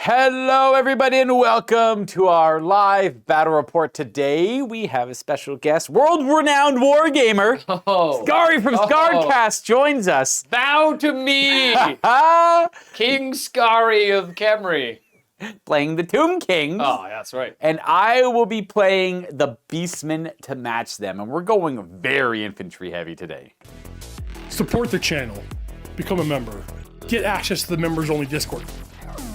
Hello, everybody, and welcome to our live battle report. Today, we have a special guest, world-renowned wargamer, Scary from Scarcast joins us. Bow to me, King Scary of Kemri. Playing the Tomb Kings. Oh, that's right. And I will be playing the Beastmen to match them, and we're going very infantry heavy today. Support the channel, become a member, get access to the members-only Discord,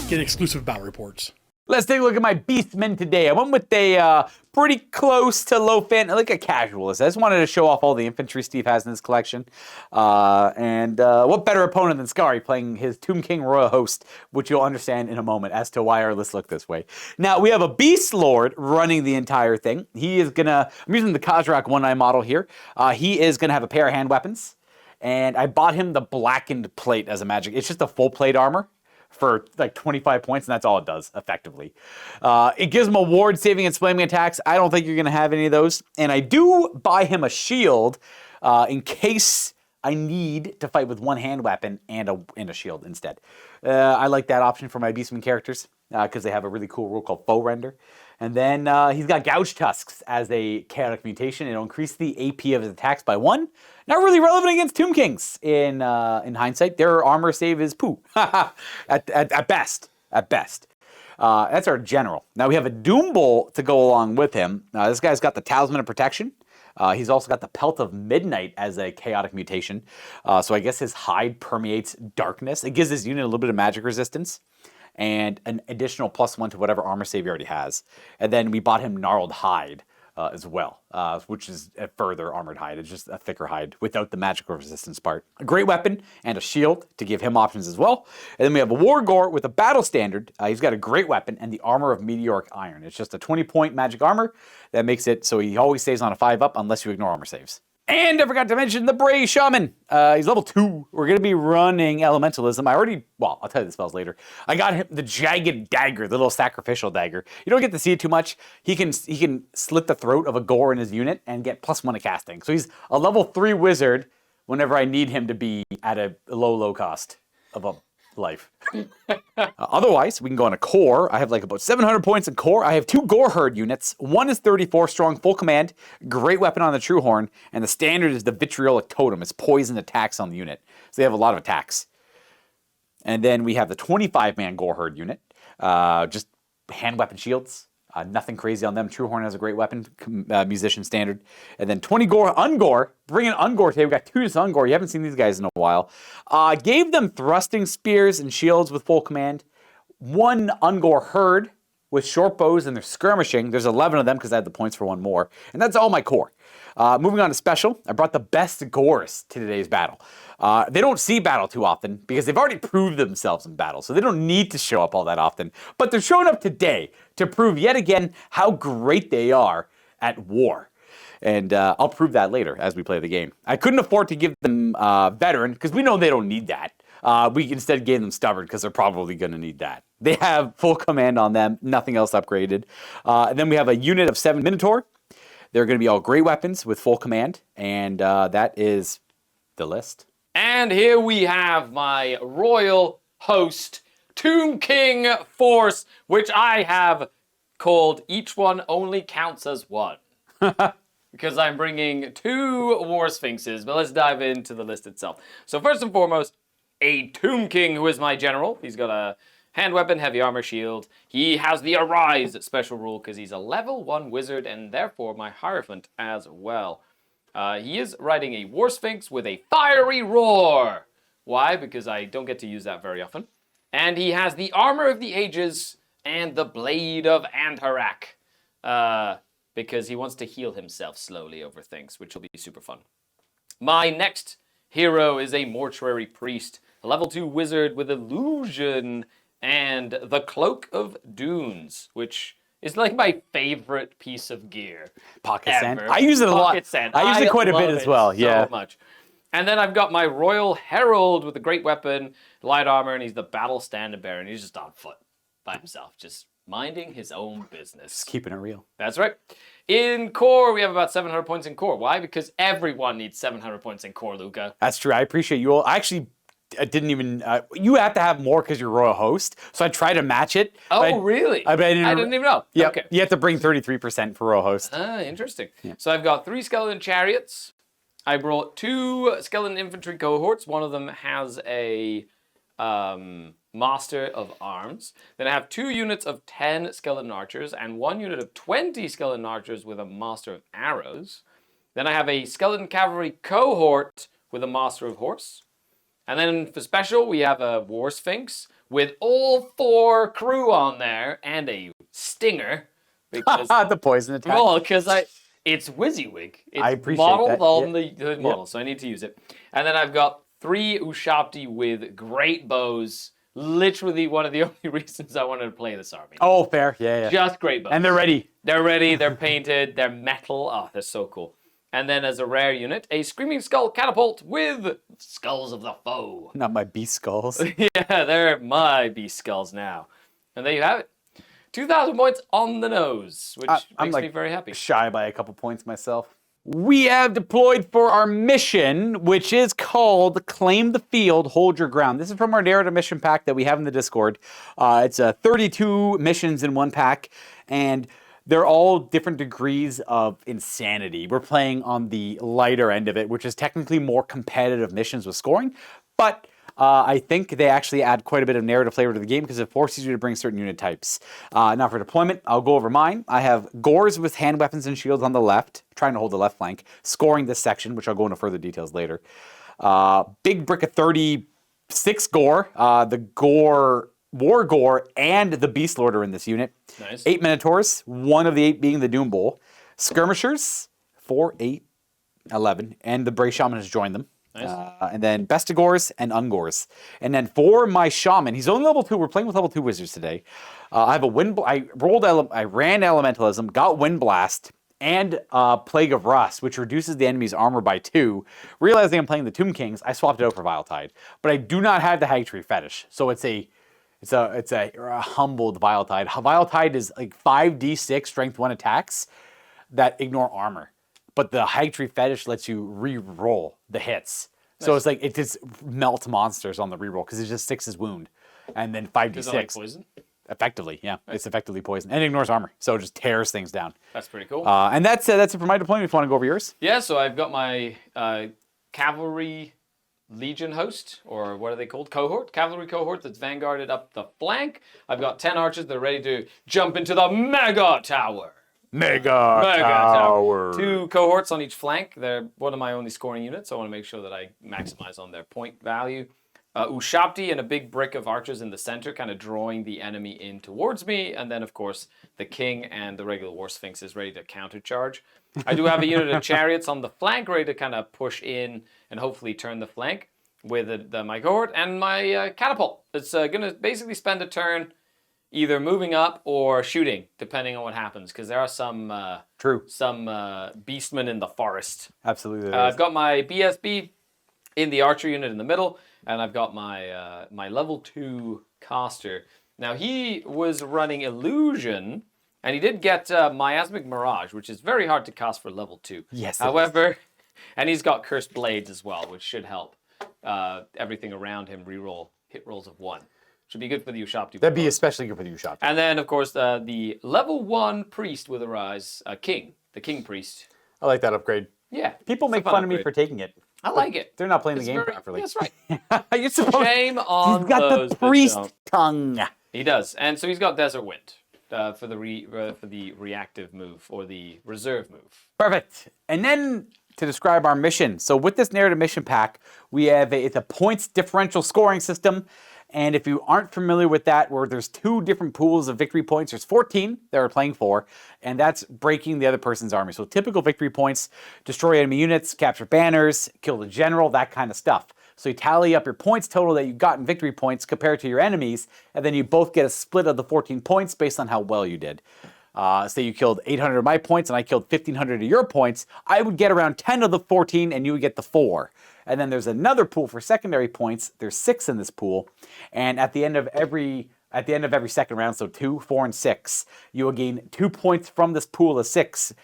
get exclusive battle reports. Let's take a look at my Beastmen today. I went with a pretty close to low fan, like a casualist. I just wanted to show off all the infantry Steve has in his collection. And what better opponent than Scary playing his Tomb King Royal Host, which you'll understand in a moment as to why our list look this way. Now, we have a Beast Lord running the entire thing. He is gonna, I'm using the Kozrak 1-9 model here. He is gonna have a pair of hand weapons. And I bought him the blackened plate as a magic. It's just a full plate armor for like 25 points, and that's all it does, effectively. It gives him a ward, saving, and slamming attacks. I don't think you're going to have any of those. And I do buy him a shield in case I need to fight with one hand weapon and a shield instead. I like that option for my Beastman characters because they have a really cool rule called Foe Render. And then he's got Gouge Tusks as a chaotic mutation. It'll increase the AP of his attacks by 1. Not really relevant against Tomb Kings in hindsight. Their armor save is poo at best. At best. That's our general. Now we have a Doom Bowl to go along with him. This guy's got the Talisman of Protection. He's also got the Pelt of Midnight as a chaotic mutation. So I guess his hide permeates darkness. It gives his unit a little bit of magic resistance and an additional +1 to whatever armor save he already has. And then we bought him Gnarled Hide as well, which is a further armored hide. It's just a thicker hide without the magical resistance part. A great weapon and a shield to give him options as well. And then we have a Wargore with a battle standard. He's got a great weapon and the armor of Meteoric Iron. It's just a 20-point magic armor that makes it so he always stays on a 5-up unless you ignore armor saves. And I forgot to mention the Bray Shaman. He's level 2. We're going to be running Elementalism. I'll tell you the spells later. I got him the Jagged Dagger, the little sacrificial dagger. You don't get to see it too much. He can slit the throat of a gore in his unit and get +1 to casting. So he's a level 3 wizard whenever I need him to be at a low cost of a life. Otherwise, we can go on a core. I have like about 700 points in core. I have 2 Gore Herd units. One is 34 strong, full command, great weapon on the True Horn, and the standard is the Vitriolic Totem. It's poison attacks on the unit. So they have a lot of attacks. And then we have the 25-man Gore Herd unit. Just hand weapon shields. Nothing crazy on them. True Horn has a great weapon, musician standard. And then 20 Gore, Ungore. Bring in Ungore today. We've got 2 Ungore. You haven't seen these guys in a while. Gave them thrusting spears and shields with full command. 1 Ungore Herd with short bows and they're skirmishing. There's 11 of them because I had the points for 1 more. And that's all my core. Moving on to special, I brought the best Gores to today's battle. They don't see battle too often because they've already proved themselves in battle, so they don't need to show up all that often. But they're showing up today to prove yet again how great they are at war. And I'll prove that later as we play the game. I couldn't afford to give them veteran because we know they don't need that. We instead gave them stubborn because they're probably going to need that. They have full command on them, nothing else upgraded. And then we have a unit of 7 Minotaur. They're going to be all great weapons with full command, and that is the list. And here we have my royal host, Tomb King Force, which I have called each one only counts as 1. Because I'm bringing 2 War Sphinxes, but let's dive into the list itself. So first and foremost, a Tomb King who is my general. He's got a hand weapon, heavy armor, shield. He has the Arise special rule because he's a level 1 wizard and therefore my Hierophant as well. He is riding a War Sphinx with a fiery roar. Why? Because I don't get to use that very often. And he has the Armor of the Ages and the Blade of Antarak. Because he wants to heal himself slowly over things, which will be super fun. My next hero is a Mortuary Priest, a level 2 wizard with Illusion and the Cloak of Dunes, which is like my favorite piece of gear. Pocket Sand. I use it a lot. Sand. I use it quite a bit as well. Yeah. So much. And then I've got my Royal Herald with a great weapon, light armor, and he's the Battle Standard Bearer, and he's just on foot by himself, just minding his own business. Just keeping it real. That's right. In core, we have about 700 points in core. Why? Because everyone needs 700 points in core, Luca. That's true. I appreciate you all. I actually I didn't even. You have to have more because you're royal host. So I tried to match it. Oh, really? I didn't even know. Yeah. Okay. You have to bring 33% for royal host. Ah, interesting. So I've got 3 skeleton chariots. I brought 2 skeleton infantry cohorts. One of them has a master of arms. Then I have 2 units of 10 skeleton archers and 1 unit of 20 skeleton archers with a master of arrows. Then I have a skeleton cavalry cohort with a master of horse. And then for special, we have a war sphinx with all 4 crew on there and a stinger. Because, The poison attack. well, because it's WYSIWYG. It's I appreciate modeled that. on the model, so I need to use it. And then I've got 3 Ushabti with great bows. Literally one of the only reasons I wanted to play this army. Oh, fair. Yeah. Just great bows. And they're ready. They're ready, they're painted, they're metal. Oh, they're so cool. And then as a rare unit, a Screaming Skull catapult with Skulls of the Foe. Not my beast skulls. Yeah, they're my beast skulls now. And there you have it. 2,000 points on the nose, which I'm makes me very happy. Shy by a couple points myself. We have deployed for our mission, which is called Claim the Field, Hold Your Ground. This is from our narrative mission pack that we have in the Discord. It's 32 missions in one pack, and they're all different degrees of insanity. We're playing on the lighter end of it, which is technically more competitive missions with scoring, but I think they actually add quite a bit of narrative flavor to the game because it forces you to bring certain unit types. Now for deployment, I'll go over mine. I have Gores with hand weapons and shields on the left, trying to hold the left flank, scoring this section, which I'll go into further details later. Big brick of 36 Gore, the Gore, War Gore, and the Beast Lord are in this unit. Nice. 8 Minotaurs, 1 of the 8 being the Doom Bowl. Skirmishers, 4, 8, 11, and the Bray Shaman has joined them. Nice. And then Bestigors and Ungors. And then for my Shaman, he's only level 2. We're playing with level 2 wizards today. I have a wind. I ran Elementalism, got Wind Blast, and Plague of Rust, which reduces the enemy's armor by 2. Realizing I'm playing the Tomb Kings, I swapped it out for Vile Tide. But I do not have the Hag Tree Fetish, so it's a humbled Vile Tide. Vile Tide is like 5d6 strength 1 attacks that ignore armor. But the Hag Tree Fetish lets you re-roll the hits. Nice. So it's like it just melts monsters on the re-roll because it just 6's wound. And then 5d6. Is it like poison? Effectively, yeah. Nice. It's effectively poison. And it ignores armor. So it just tears things down. That's pretty cool. And that's it for my deployment if you want to go over yours. Yeah, so I've got my cavalry legion host, or what are they called? Cohort? Cavalry cohort that's vanguarded up the flank. I've got 10 archers that are ready to jump into the Mega Tower. Mega Tower. 2 cohorts on each flank. They're one of my only scoring units, so I want to make sure that I maximize on their point value. Ushabti and a big brick of archers in the center, kind of drawing the enemy in towards me. And then, of course, the king and the regular war sphinx is ready to countercharge. I do have a unit of chariots on the flank, ready to kind of push in and hopefully turn the flank with my cohort. And my catapult. It's going to basically spend a turn either moving up or shooting, depending on what happens, because there are some beastmen in the forest. Absolutely. I've got my BSB in the archer unit in the middle, and I've got my my level 2 caster. Now he was running illusion, and he did get miasmic mirage, which is very hard to cast for level 2. Yes. However, and he's got cursed blades as well, which should help everything around him reroll hit rolls of 1. Should be good for the Ushabti. That'd be especially good for the Ushabti. And then, of course, the level 1 priest with a rise, king, the king priest. I like that upgrade. Yeah. People make fun of me for taking it. I like it. They're not playing the game properly. That's right. You're supposed. Shame on He's got those the that priest don't. tongue. He does, and so he's got Desert Wind for the reactive move or the reserve move. Perfect. And then to describe our mission. So with this narrative mission pack, we have it's a points differential scoring system. And if you aren't familiar with that, where there's 2 different pools of victory points, there's 14 that we're playing for, and that's breaking the other person's army. So typical victory points: destroy enemy units, capture banners, kill the general, that kind of stuff. So you tally up your points total that you got in victory points compared to your enemies, and then you both get a split of the 14 points based on how well you did. Say you killed 800 of my points and I killed 1,500 of your points, I would get around 10 of the 14 and you would get the 4. And then there's another pool for secondary points. There's 6 in this pool. And at the end of every second round, so 2, 4, and 6, you will gain 2 points from this pool of 6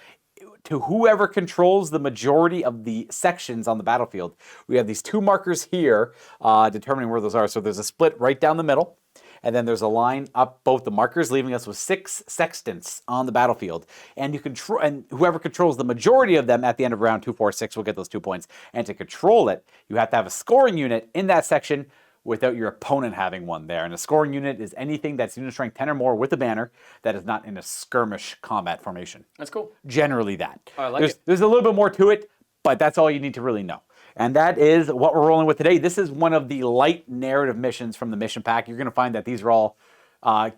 to whoever controls the majority of the sections on the battlefield. We have these 2 markers here determining where those are. So there's a split right down the middle, and then there's a line up both the markers, leaving us with 6 sextants on the battlefield. And you control, and whoever controls the majority of them at the end of round 2, 4, 6 will get those 2 points. And to control it, you have to have a scoring unit in that section without your opponent having one there. And a scoring unit is anything that's unit strength 10 or more with a banner that is not in a skirmish combat formation. That's cool. Generally that. I like it. There's a little bit more to it, but that's all you need to really know. And that is what we're rolling with today. This is one of the light narrative missions from the mission pack. You're going to find that these are all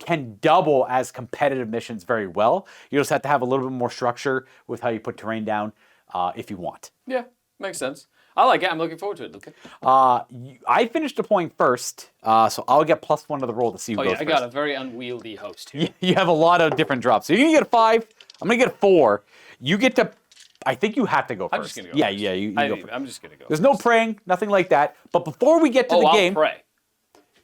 can double as competitive missions very well. You just have to have a little bit more structure with how you put terrain down if you want. Yeah, makes sense. I like it. I'm looking forward to it. Okay. I finished deploying first, so I'll get +1 to the roll to see who goes I first. got a very unwieldy host here. You have a lot of different drops. So you're going to get a 5. I'm going to get a 4. You get to... I think you have to go first. I'm just going to go first. Yeah, you go first. I'm just going to go There's no praying, nothing like that. But before we get to the game... pray.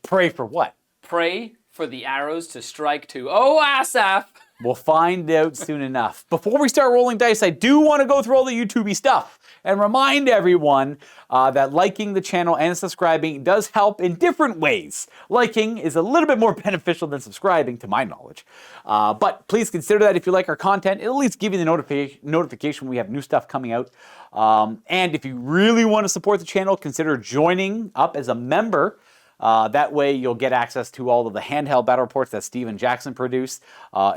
Pray for what? Pray for the arrows to strike to... Oh, Asaph! We'll find out soon enough. Before we start rolling dice, I do want to go through all the YouTube-y stuff and remind everyone that liking the channel and subscribing does help in different ways. Liking is a little bit more beneficial than subscribing, to my knowledge. But please consider that if you like our content. It'll at least give you the notification when we have new stuff coming out. And if you really want to support the channel, consider joining up as a member. That way you'll get access to all of the handheld battle reports that Steve and Jackson produce,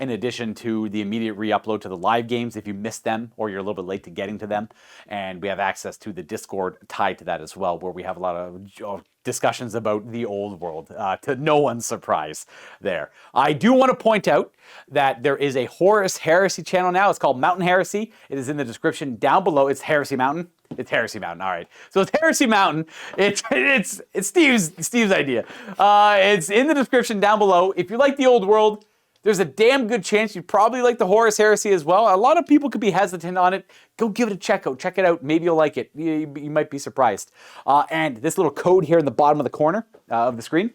in addition to the immediate re-upload to the live games if you missed them or you're a little bit late to getting to them. And we have access to the Discord tied to that as well, where we have a lot of discussions about the old world, to no one's surprise there. I do want to point out that there is a Horus Heresy channel now. It's called Mountain Heresy. It is in the description down below. It's Heresy Mountain. It's Heresy Mountain. All right. So it's Heresy Mountain. It's Steve's idea. It's in the description down below. If you like the old world, there's a damn good chance you'd probably like the Horus Heresy as well. A lot of people could be hesitant on it. Go give it a check out. Check it out. Maybe you'll like it. You might be surprised. And this little code here in the bottom of the corner of the screen,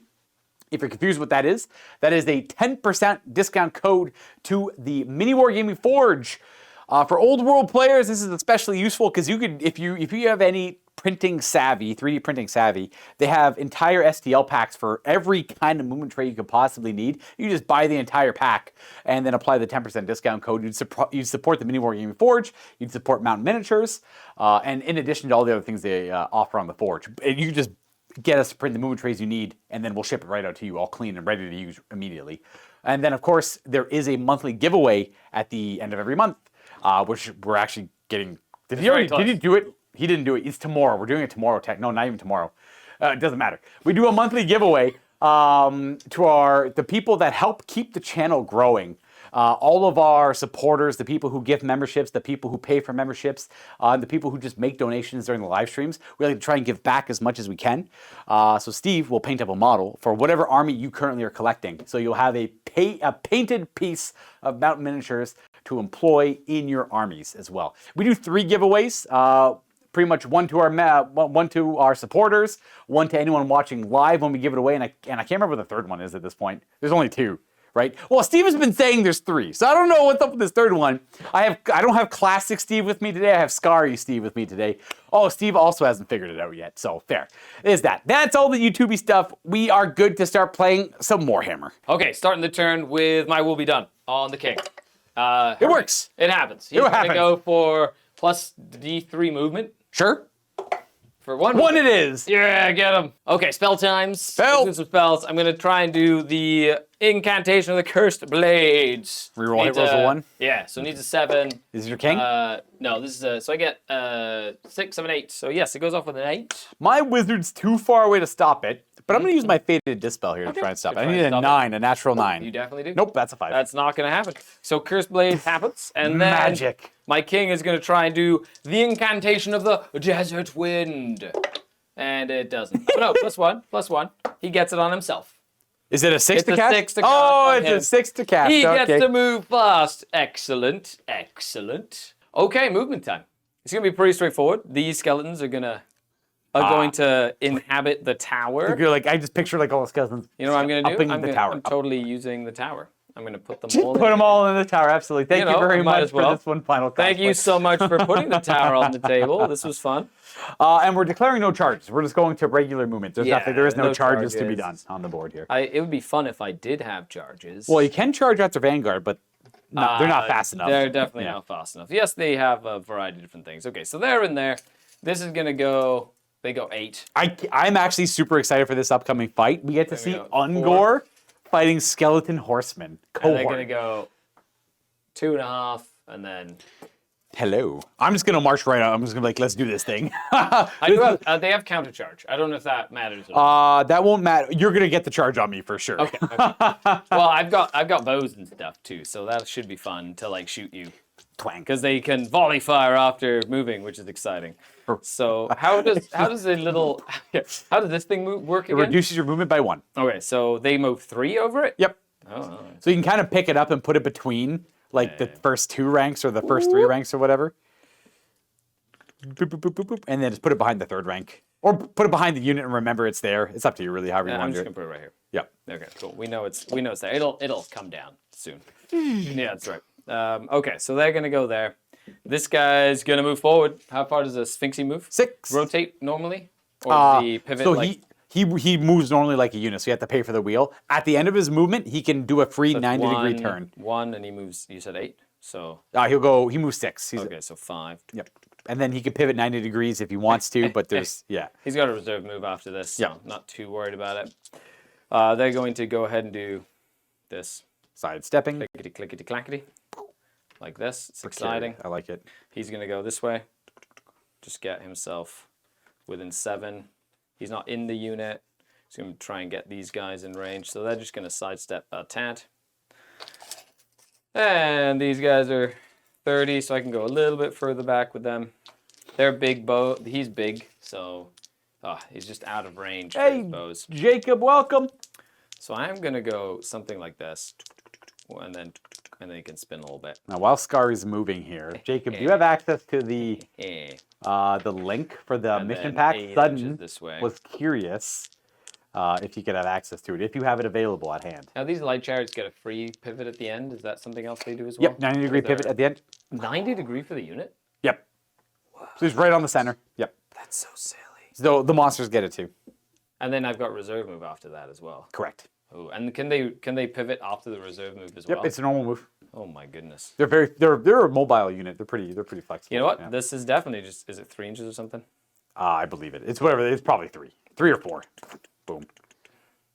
if you're confused what that is a 10% discount code to the Mini Wargaming Forge. For old world players, this is especially useful because you could, if you have any printing savvy, 3D printing savvy, they have entire STL packs for every kind of movement tray you could possibly need. You just buy the entire pack and then apply the 10% discount code. You'd support the Mini Wargaming Forge. You'd support Mountain Miniatures, and in addition to all the other things they offer on the Forge, you can just get us to print the movement trays you need, and then we'll ship it right out to you, all clean and ready to use immediately. And then, of course, there is a monthly giveaway at the end of every month. Which we're actually getting. Did he do it? He didn't do it. It's tomorrow. We're doing it tomorrow. No, not even tomorrow. It doesn't matter. We do a monthly giveaway to the people that help keep the channel growing. All of our supporters, the people who give memberships, the people who pay for memberships, the people who just make donations during the live streams. We like to try and give back as much as we can. So Steve will paint up a model for whatever army you currently are collecting. So you'll have a painted piece of Mountain Miniatures to employ in your armies as well. We do 3 giveaways. Pretty much one to our supporters, one to anyone watching live when we give it away, and I can't remember what the third one is at this point. There's only 2, right? Well, Steve has been saying there's 3, so I don't know what's up with this third one. I don't have Classic Steve with me today. I have Scary Steve with me today. Oh, Steve also hasn't figured it out yet, so fair. Is that? That's all the YouTube-y stuff. We are good to start playing some Warhammer. Okay, starting the turn with my will be done on the king. It works. It happens. He's going to go for plus D3 movement. Sure. For one it is. Yeah, get him. Okay, spell times. Spell. Do some spells. I'm going to try and do the incantation of the cursed blades. Reroll hit rolls a 1. Yeah, so it needs a 7. Is it your king? No, this is so I get 6, 7, 8. So yes, it goes off with an 8. My wizard's too far away to stop it, but I'm going to use my Fated Dispel here to try and stop it. I need a 9, a natural 9. You definitely do. Nope, that's a 5. That's not going to happen. So cursed blades happens, and then Magic. My king is going to try and do the incantation of the desert wind. And it doesn't. Oh, no, plus 1. He gets it on himself. Is it a 6 to It's a cast? 6 to cast Oh, on it's him. a 6 to cast. He Okay. gets to move fast. Excellent. Excellent. Okay, movement time. It's going to be pretty straightforward. These skeletons are going to inhabit the tower. You're like, I just picture like all the skeletons. You know what I'm going to do? Upping the tower. I'm totally using the tower. I'm gonna put them all. Put them all in the tower. Absolutely. Thank you, know, very might much as well. for this one final. Thank you conflict. so much for putting the tower on the table. This was fun. And we're declaring no charges. We're just going to regular movement. There is no no charges to be charges. done on the board here. It would be fun if I did have charges. Well, you can charge after Vanguard, but no, they're not fast enough. They're definitely not fast enough. Yes, they have a variety of different things. Okay, so they're in there. This is gonna go. They go 8. I'm actually super excited for this upcoming fight. We get to see go Ungor fighting Skeleton Horsemen. And Cohort. they're gonna go 2.5, and then Hello. I'm just gonna march right out. I'm just gonna be like, let's do this thing. I do have, they have counter charge. I don't know if that matters. At all. That won't matter. You're gonna get the charge on me for sure. Okay. Well, I've got bows and stuff too, so that should be fun to like shoot you Twang. because they can volley fire after moving, which is exciting. So how does a little how does this thing work It again? reduces your movement by 1. Okay, so they move 3 over it. Yep. Oh, So you can kind of pick it up and put it between like the first 2 ranks or the first 3 ranks or whatever. Boop, boop, boop, boop, boop, and then just put it behind the 3rd rank. Or put it behind the unit and remember it's there. It's up to you really, however you I'm want to just do gonna it. put it right here. Yep. Okay, cool. We know it's there. It'll come down soon. Yeah, that's right. Okay, so they're gonna go there. This guy's gonna move forward. How far does a Sphinxy move? 6. Rotate normally, or does he pivot So like? he moves normally like a unit, so you have to pay for the wheel. At the end of his movement, he can do a free 90-degree turn. 1, and he moves. You said 8, so He moves 6. okay, so 5. Yep. And then he can pivot 90 degrees if he wants to, but there's, yeah. He's got a reserve move after this, so Yeah. not too worried about it. They're going to go ahead and do this. Sidestepping. Clickety clickety clackety. Like this. It's exciting. I like it. He's going to go this way. Just get himself within 7. He's not in the unit. He's going to try and get these guys in range. So they're just going to sidestep a tad. And these guys are 30, so I can go a little bit further back with them. They're big bow. He's big, so he's just out of range for his bows. Jacob, welcome. So I am going to go something like this. And then you can spin a little bit. Now, while Scar is moving here, Jacob, do you have access to the link for the mission then pack? 8 Sudden inches this way. was curious if you could have access to it, if you have it available at hand. Now these light chariots get a free pivot at the end. Is that something else they do as well? Yep, 90-degree pivot at the end. 90 degree for the unit? Yep. So he's right on the center. Yep. That's so silly. So the monsters get it too. And then I've got reserve move after that as well. Correct. Oh, and can they pivot after the reserve move as well? Yep, it's a normal move. Oh my goodness. They're a mobile unit. They're pretty flexible. You know what? Yeah. This is definitely just, is it 3 inches or something? I believe it. It's whatever. It's probably 3 or 4. Boom.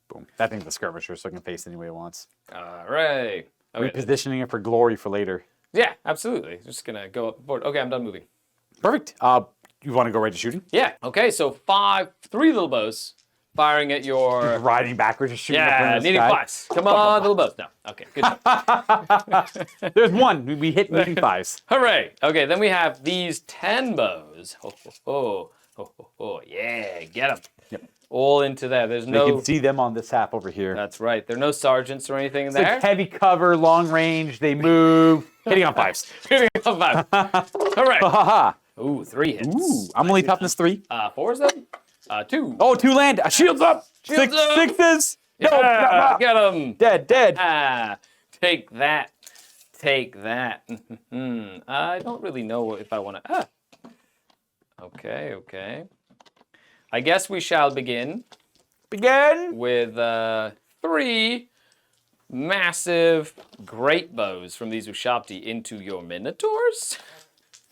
Boom. That thing's a skirmisher, so it can face any way it wants. All right. Okay. Repositioning it for glory for later. Yeah, absolutely. Just gonna go up board. Okay, I'm done moving. Perfect. You want to go right to shooting? Yeah. Okay, so 3 little bows firing at your. Riding backwards and shooting up Yeah, in the needing sky. 5s. Come on, little bows. No. Okay, good job. There's one. We hit needing 5s. Hooray. Okay, then we have these 10 bows. Oh, yeah, get them. Yep. All into there. There's You no. can see them on this app over here. That's right. There are no sergeants or anything It's there. like heavy cover, long range. They move. Hitting on 5s. Hitting on 5. Hooray. Haha. Ooh, 3 hits. Ooh, I'm only toughness 3. 4's then? 2. Oh, 2 land. Shields up. Shields up. 6s. No, Yeah, get him. Dead. Ah, take that. Take that. I don't really know if I want to. Okay. I guess we shall begin Begin. with 3 massive great bows from these Ushabti into your Minotaurs.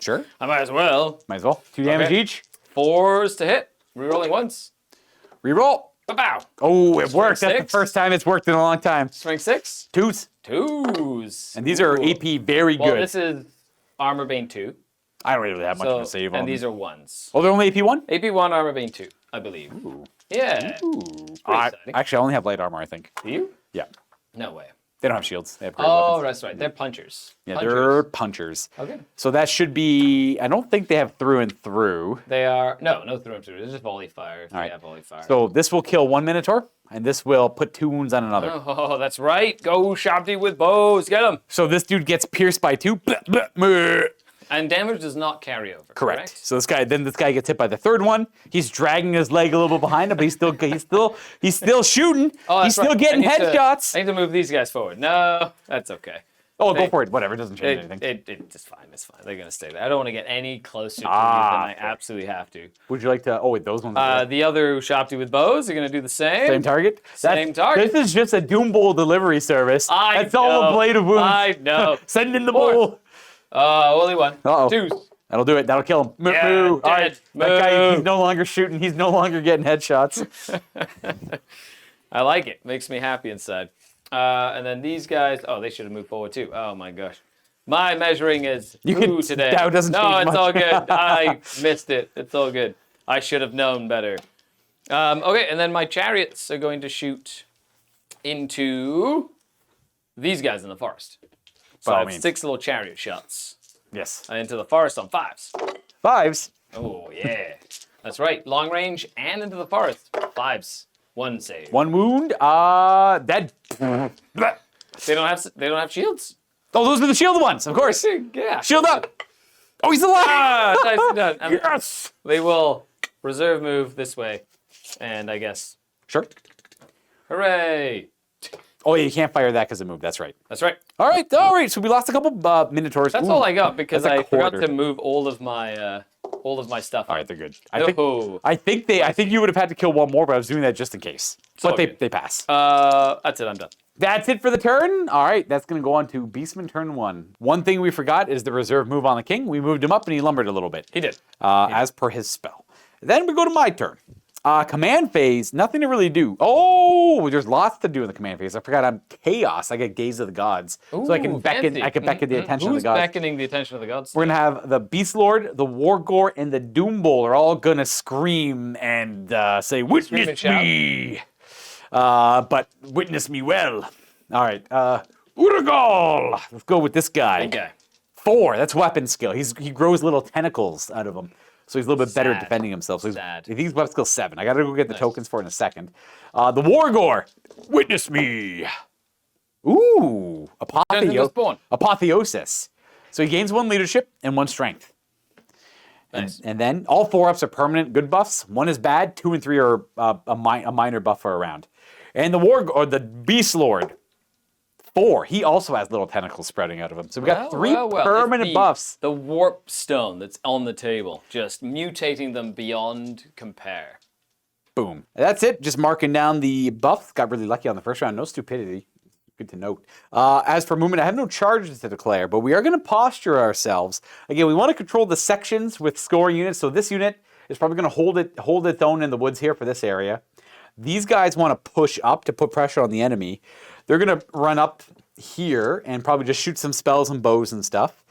Sure. I might as well. Might as well. 2 damage Okay. each. 4s to hit. Rerolling once. Reroll. Ba-bow. Oh, it worked. That's the 6. first time it's worked in a long time. Swing 6. 2s. 2s. And these are Ooh. AP very Well, good. this is Armor Bane 2. I don't really have much to save on and them. these are 1s. Oh, they're only AP 1? AP1 Armor Bane 2, I believe. Ooh. Yeah. exciting. Actually, I only have light armor, I think. Do you? Yeah. No way. They don't have shields. They have great Oh, weapons. that's right. They're punchers. Yeah, Punchers. they're punchers. Okay. So that should be... I don't think they have through and through. They are no through and through. It's just volley fire. They right. have volley fire. So this will kill 1 Minotaur, and this will put 2 wounds on another. Oh, that's right. Go Shabti with bows. Get them. So this dude gets pierced by 2. And damage does not carry over. Correct. So this guy gets hit by the third one. He's dragging his leg a little bit behind him, but he's still shooting. Oh, he's that's still right. getting headshots. I need to move these guys forward. No, that's okay. Oh, go for it. Whatever. It doesn't change anything. It's fine. It's fine. They're gonna stay there. I don't want to get any closer to you than I fair. absolutely have to. Would you like to? Oh, wait, those ones. The other Shopty with bows are gonna do the same. Same target. Same target. This is just a Doom Bowl delivery service. That's all know. a blade of wounds. I know. Send in the Four. bowl. Only one. Uh-oh. Two. That'll do it. That'll kill him. Yeah, Moo. All right. dead. That guy, Moo. he's no longer shooting. He's no longer getting headshots. I like it. Makes me happy inside. And then these guys. Oh, they should have moved forward too. Oh my gosh. My measuring is today. That doesn't no, change it's much. all good. I missed it. It's all good. I should have known better. Okay, and then my chariots are going to shoot into these guys in the forest. So By I all have means. 6 little chariot shots. Yes. And into the forest on 5s. 5s. Oh, yeah. That's right. Long range and into the forest. 5s. 1 save. 1 wound. Dead. They don't have shields. Oh, those are the shield ones, of course. Yeah. Shield up. Oh, he's alive. Nicely done. And Yes. they will reserve move this way. And I guess, Sure. hooray. Oh, yeah, you can't fire that because it moved. That's right. That's right. All right. So we lost a couple Minotaurs. That's Ooh. all I got because That's a I forgot quarter. to move all of my stuff. All right, they're good. Oh. I think you would have had to kill one more, but I was doing that just in case. all But good. they pass. That's it. I'm done. That's it for the turn. All right, that's going to go on to Beastman turn 1. One thing we forgot is the reserve move on the king. We moved him up and he lumbered a little bit. He did. As per his spell. Then we go to my turn. Command phase, nothing to really do. Oh, there's lots to do in the command phase. I forgot I'm chaos. I get gaze of the gods, so I can Ooh, beckon. fancy. I can beckon the attention of Who's the gods. beckoning the attention of the gods? We're gonna have the Beast Lord, the War Gore, and the Doom Bowl are all gonna scream and say, Scream "Witness and shout. me!" But witness me well. All right, Uragal. Let's go with this guy. Okay. 4. That's weapon skill. He grows little tentacles out of him, so he's a little bit better at Sad. defending himself. So Sad. he's weapon skill 7. I gotta go get the tokens for it in a second. The War Gore. Witness me. Ooh, Turns into a spawn. apotheosis. So he gains 1 leadership and 1 strength. Nice. And then all 4-ups are permanent good buffs. 1 is bad. 2 and 3 are a minor buff for a round. And the Beast Lord, 4. He also has little tentacles spreading out of him. So we got 3 Well, permanent it's buffs. The warp stone that's on the table, just mutating them beyond compare. Boom. That's it. Just marking down the buffs. Got really lucky on the first round. No stupidity. Good to note. As for movement, I have no charges to declare, but we are going to posture ourselves. Again, we want to control the sections with scoring units. So this unit is probably going to hold its own in the woods here for this area. These guys want to push up to put pressure on the enemy. They're going to run up here and probably just shoot some spells and bows and stuff.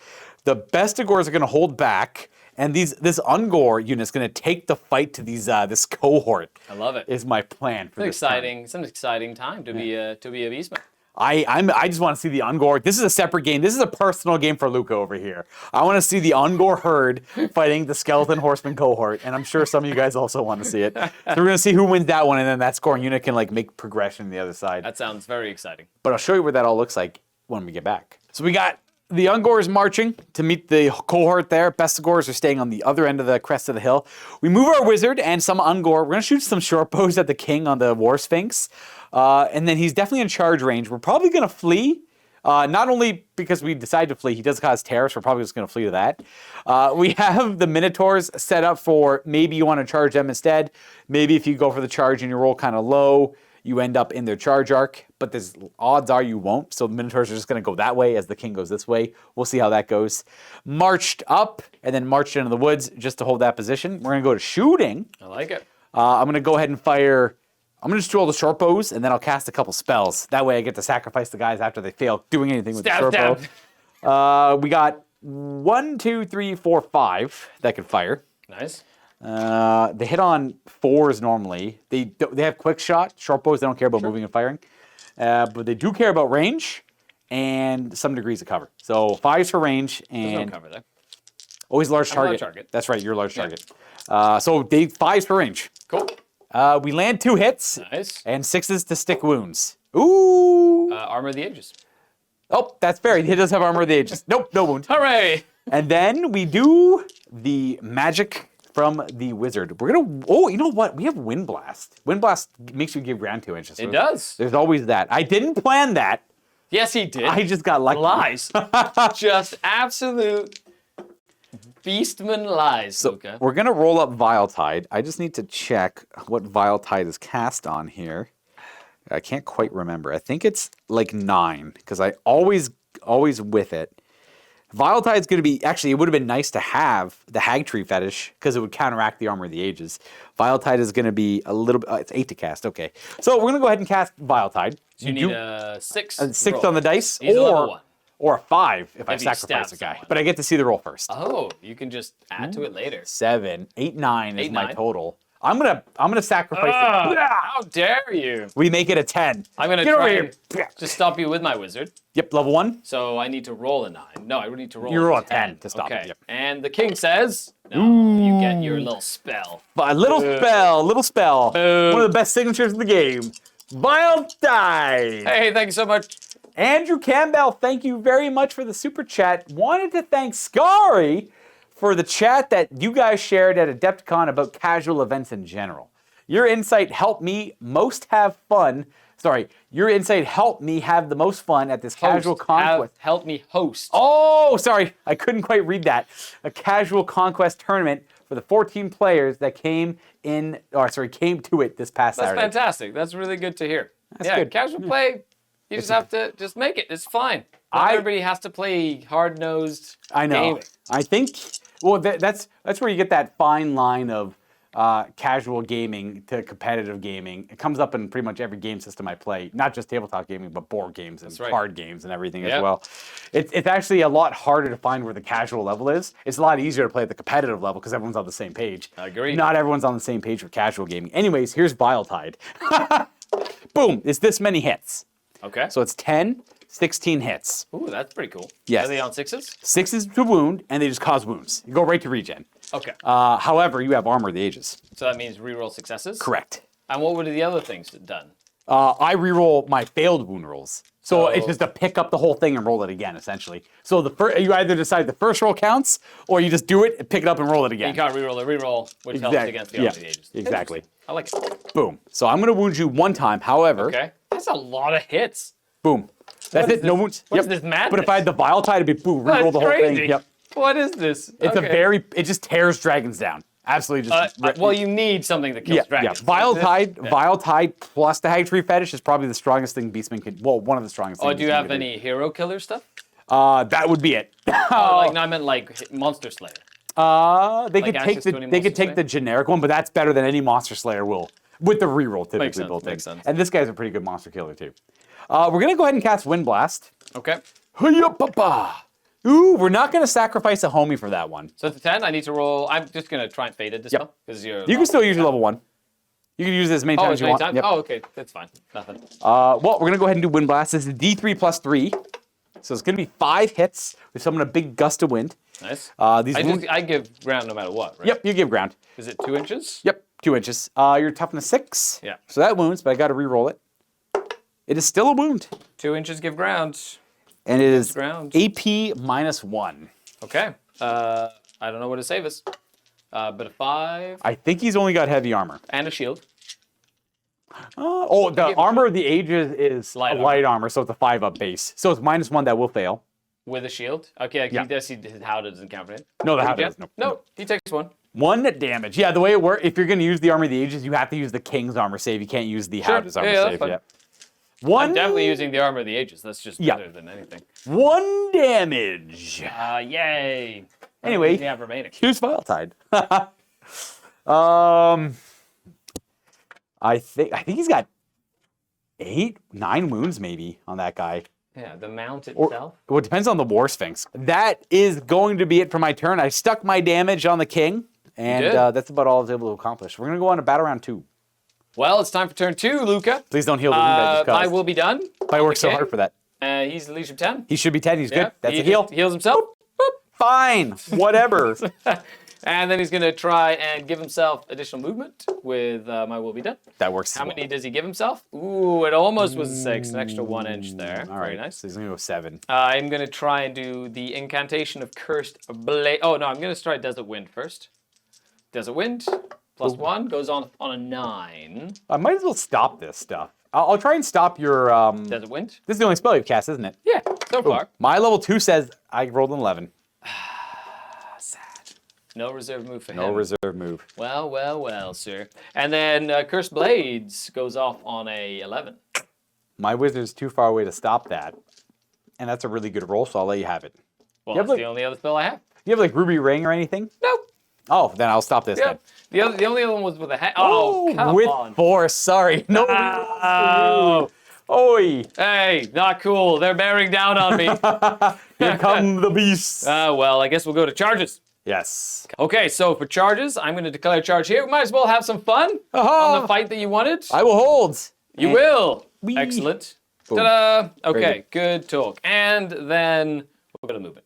The Bestigors are going to hold back, and this Ungor unit is going to take the fight to this cohort. I love it. Is my plan for this turn. It's an exciting time to be a Beastman. I just want to see the Ungor. This is a separate game. This is a personal game for Luca over here. I want to see the Ungor herd fighting the Skeleton Horseman cohort, and I'm sure some of you guys also want to see it. So we're going to see who wins that one, and then that scoring unit can make progression the other side. That sounds very exciting. But I'll show you what that all looks like when we get back. So we got the Ungors marching to meet the cohort there. Bestigors are staying on the other end of the crest of the hill. We move our wizard and some Ungor. We're going to shoot some short bows at the king on the War Sphinx. And then he's definitely in charge range. We're probably going to flee. Not only because we decide to flee, he does cause terrorists. We're probably just going to flee to that. We have the Minotaurs set up for maybe you want to charge them instead. Maybe if you go for the charge and you roll kind of low, you end up in their charge arc. But there's odds are you won't. So the Minotaurs are just going to go that way as the king goes this way. We'll see how that goes. Marched up and then marched into the woods just to hold that position. We're going to go to shooting. I like it. I'm going to go ahead and fire. I'm going to just do all the short bows, and then I'll cast a couple spells. That way I get to sacrifice the guys after they fail doing anything with the short bow. We got 1, 2, 3, 4, 5 that can fire. Nice. They hit on 4s normally. They have quick shot. Short bows, they don't care about moving and firing. But they do care about range and some degrees of cover. So 5s for range and... There's no cover there. Always large I'm a large target. target. That's right, you're a large target. So they 5s for range. Cool. We land 2 hits. Nice. And 6s to stick wounds. Ooh. Armor of the Ages. Oh, that's fair. He does have Armor of the Ages. Nope, no wound. Hooray! And then we do the magic from the wizard. We're gonna. Oh, you know what? We have Wind Blast. Wind Blast makes you give ground 2 inches. So It does. There's always that. I didn't plan that. Yes, he did. I just got lucky. Lies. Just absolute Beastman lies, Luca. We're gonna roll up Vile Tide. I just need to check what Vile Tide is cast on here. I can't quite remember. I think it's like 9 because I always with it. Vile Tide's going to be, actually, it would have been nice to have the Hag Tree Fetish because it would counteract the Armor of the Ages. Vile Tide is going to be a little bit, it's 8 to cast, okay. So we're going to go ahead and cast Vile Tide. So you need a 6. A 6 on the dice, He's a level 1. or a 5 if I you sacrifice stab a guy. someone. But I get to see the roll first. Oh, you can just add to it later. 7, 8, 9 is 8, my 9. total. I'm gonna sacrifice it. How dare you? We make it a 10. I'm going to Get over try here. and just stop you with my wizard. Yep, level 1. So I need to roll a 9. No, I need to roll You roll a a 10 to stop okay. it, yep. And the king says, no, you get your little spell. A little spell. Boom. One of the best signatures in the game. Vile Tide. Hey, thank you so much. Andrew Campbell, thank you very much for the super chat. Wanted to thank Scary for the chat that you guys shared at Adepticon about casual events in general. Your insight helped me have the most fun at this casual conquest. Help me host. Oh, sorry, I couldn't quite read that. A casual conquest tournament for the 14 players that came to it this past That's Saturday. fantastic. That's really good to hear. That's good. Casual play, you just have to just make it. It's fine. Not everybody has to play hard-nosed I know. gaming. I think, well, that's where you get that fine line of casual gaming to competitive gaming. It comes up in pretty much every game system I play, not just tabletop gaming, but board games and card games and everything as well. It's actually a lot harder to find where the casual level is. It's a lot easier to play at the competitive level because everyone's on the same page. I agree. Not everyone's on the same page for casual gaming. Anyways, here's Vile Tide. Boom, it's this many hits. Okay. So it's 10, 16 hits. Ooh, that's pretty cool. Yes. Are they on 6s? 6s to wound, and they just cause wounds. You go right to regen. Okay. However, you have Armor of the Ages. So that means reroll successes? Correct. And what were the other things done? I reroll my failed wound rolls. So Oh. it's just to pick up the whole thing and roll it again, essentially. So you either decide the first roll counts, or you just do it, and pick it up, and roll it again. You can't reroll a reroll, which helps against the Army of the Ages. Exactly. I like it. Boom. So I'm going to wound you 1 time. However, Okay. That's a lot of hits. boom. That's What is it. No this- wounds. what is this madness? But if I had the Vile Tide, it'd be boom, That's reroll the whole crazy. thing. Yep. What is this? It's it just tears dragons down. Absolutely just. Well, you need something that kills dragons. Yeah. Vile Tide plus the Hag Tree Fetish is probably the strongest thing Beastmen could. Well, one of the strongest. Oh, things do you Beastmen have could any hero killer stuff? That would be it. No, I meant like Monster Slayer. They could access take to any they could Monster take the generic one, but that's better than any Monster Slayer will with the reroll typically sense, built in. makes sense. And this guy's a pretty good monster killer too. We're gonna go ahead and cast Wind Blast. Okay. Hiya-pa-pa. Ooh, we're not gonna sacrifice a homie for that one. So it's a 10. I need to roll. I'm just going to try and fade it this Yep. because you're. You can still use your level 1. You can use it as many Oh, times as as you many want. times? Yep. Oh, okay. That's fine. Nothing. Well, we're gonna go ahead and do Wind Blast. This is D3 plus 3. So it's gonna be 5 hits. We summon a big gust of wind. Nice. These I give ground no matter what, right? Yep, you give ground. Is it 2 inches? Yep, 2 inches. Your toughness 6. Yeah. So that wounds, but I gotta re-roll it. It is still a wound. 2 inches give ground. And it is ground. AP -1. Okay. I don't know what to save us. But a 5 I think he's only got heavy armor. and a shield. The Armor of the Ages is Light light armor, so it's a 5-up base. So it's -1 that will fail. With a shield. Okay, Yeah. he does. His how doesn't count for it. No, the how Yeah. does. No. No, he takes 1. 1 damage. Yeah, the way it works, if you're going to use the Armor of the Ages, you have to use the King's armor save. You can't use the Sure. how does armor Yeah, that's save. fine. Yeah. I'm 1 definitely using the Armor of the Ages. That's just Yeah. better than anything. 1 damage. Yay. Anyway. Yeah, remaining. Here's Vile Tide. I think he's got 8, 9 wounds maybe on that guy. Yeah, the mount Or, itself. well, it depends on the War Sphinx. That is going to be it for my turn. I stuck my damage on the king, and did. that's about all I was able to accomplish. We're going to go on to battle round 2. Well, it's time for turn 2, Luca. Please don't heal the wound I just I caused. will be done. I worked so Okay. hard for that. He's Legion 10. He should be 10. He's Yeah, good. That's he a heal. just heals himself. Boop. Fine. Whatever. And then he's going to try and give himself additional movement with my will be done. That works. How many does he give himself? Ooh, it almost was a 6. An extra 1 inch there. All Very right. nice. So he's going to go 7. I'm going to try and do the incantation of Cursed Blade. Oh, no, I'm going to try Desert Wind first. Desert Wind, +1, goes on a 9. I might as well stop this stuff. I'll try and stop your... Desert Wind? This is the only spell you've cast, isn't it? Yeah, so far. My level 2 says I rolled an 11. Sad. No reserve move for him. No reserve move. Well, well, well, sir. And then Cursed Blades goes off on a 11. My wizard's too far away to stop that. And that's a really good roll, so I'll let you have it. Well, You have, that's like- the only other spell I have. You have like Ruby Ring or anything? Nope. Oh, then I'll stop this Yep. The only other one was with a hat. Oh, come with on. force. Sorry. No. Oh. Oi. Hey, not cool. They're bearing down on me. Here come the beasts. Well, I guess we'll go to charges. Yes. Okay, so for charges, I'm going to declare charge here. We might as well have some fun on the fight that you wanted. I will hold. You will. Whee. Excellent. Boom. Ta-da. Very Okay, good talk. And then we'll go to movement.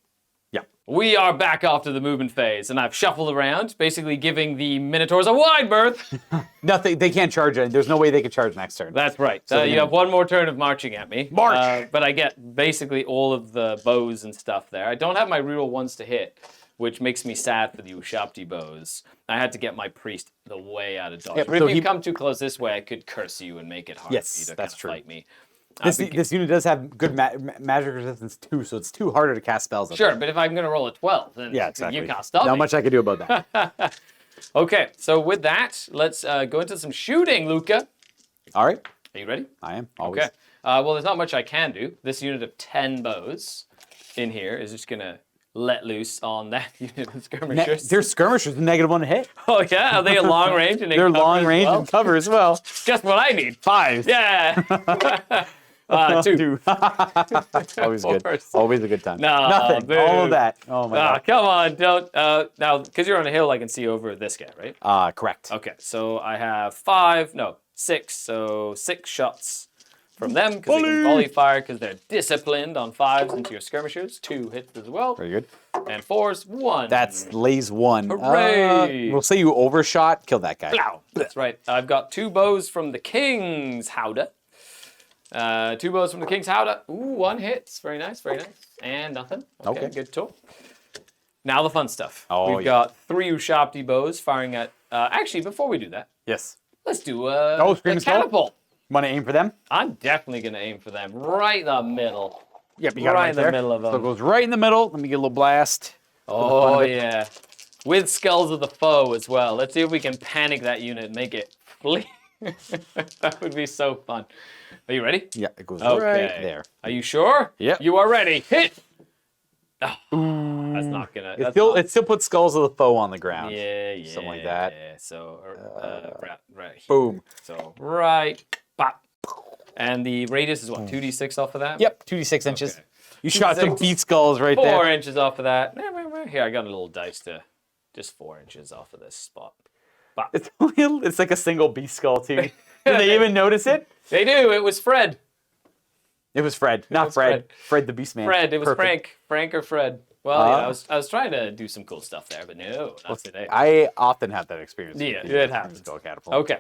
Yeah. We are back after the movement phase, and I've shuffled around, basically giving the Minotaurs a wide berth. Nothing. They can't charge it. There's no way they could charge next turn. That's right. So You then- have one more turn of marching at me. March! But I get basically all of the bows and stuff there. I don't have my reroll ones to hit, which makes me sad for the Ushabti bows. I had to get my priest the way out of dodge. Yeah, but so if you he- come too close this way, I could curse you and make it hard Yes, for you to that's kind of true. fight me. This unit does have good magic resistance too, so it's too harder to cast spells. on Sure, them. but if I'm going to roll a 12, then Yeah, exactly. you can't stop Not me. much I can do about that. Okay, so with that, let's go into some shooting, Luca. All right. Are you ready? I am. Always. Okay. Well, there's not much I can do. This unit of 10 bows in here is just going to let loose on that unit of skirmishers. They're skirmishers, -1 to hit. Oh, yeah? Are they a long range? And They're long range and cover as well. Just what I need. 5. Yeah. 2. Always good. Force. Always a good time. No, Nothing. boo. All of that. Oh my god. Come on, don't. Now, because you're on a hill, I can see over this guy, right? Correct. Okay, so I have 6. So 6 shots from them because they can volley fire because they're disciplined on 5s into your skirmishers. 2 hits as well. Very good. And 4s, 1. That's lays 1. Hooray! We'll say you overshot. Kill that guy. Blow. That's right. I've got 2 bows from the King's Howdah. 2 bows from the King's Howdah. Ooh, 1 hits. Very nice, very nice. And nothing. Okay. Good talk. Now the fun stuff. Oh, We've yeah. got 3 Ushabti bows firing at... actually, before we do that, Yes. let's do Scream a Skull? catapult. Want to aim for them? I'm definitely going to aim for them. Right in the middle. Yep. You got it Right in the there. middle of So it them. goes right in the middle. Let me get a little blast. Oh, yeah. With Skulls of the Foe as well. Let's see if we can panic that unit and make it flee. That would be so fun. Are you ready? Yeah. It goes Okay. right there. Are you sure? Yep. You are ready. Hit! Oh, that's not going to... It still puts skulls of the foe on the ground. Yeah. Something like that. Yeah, so, right here. Boom. So, right. Pop. And the radius is what, 2d6 off of that? Yep. 2d6 inches. Okay. You shot some 2d6. beat skulls right 4 there. inches off of that. Here, I got a little dice to... Just 4 inches off of this spot. Pop. It's like a single beast skull too. Did they even notice it? They do. It was Fred. It was Fred, not was Fred. Fred the Beastman. Fred. It was Perfect. Frank. Frank or Fred. Well, yeah, I was trying to do some cool stuff there, but no, not today. I often have that experience. Yeah, with it the happens. Skull catapult. Okay.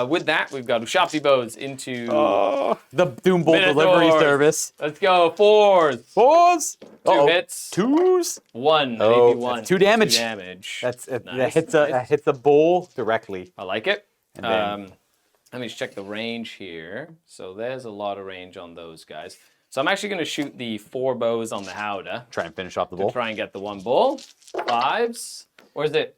With that, we've got Ushabti bows into... The Doom Bolt delivery Minotaurs. service. Let's go. 4s. 4s. 2 hits. 2s. 1. Oh, Maybe 1. that's 2 damage. 2 damage. That Nice, hits nice. that hits a bowl directly. I like it. And then- Let me just check the range here. So there's a lot of range on those guys. So I'm actually going to shoot the 4 bows on the Howdah Try and finish off the to bowl. try and get the 1 bull. 5s. Or is it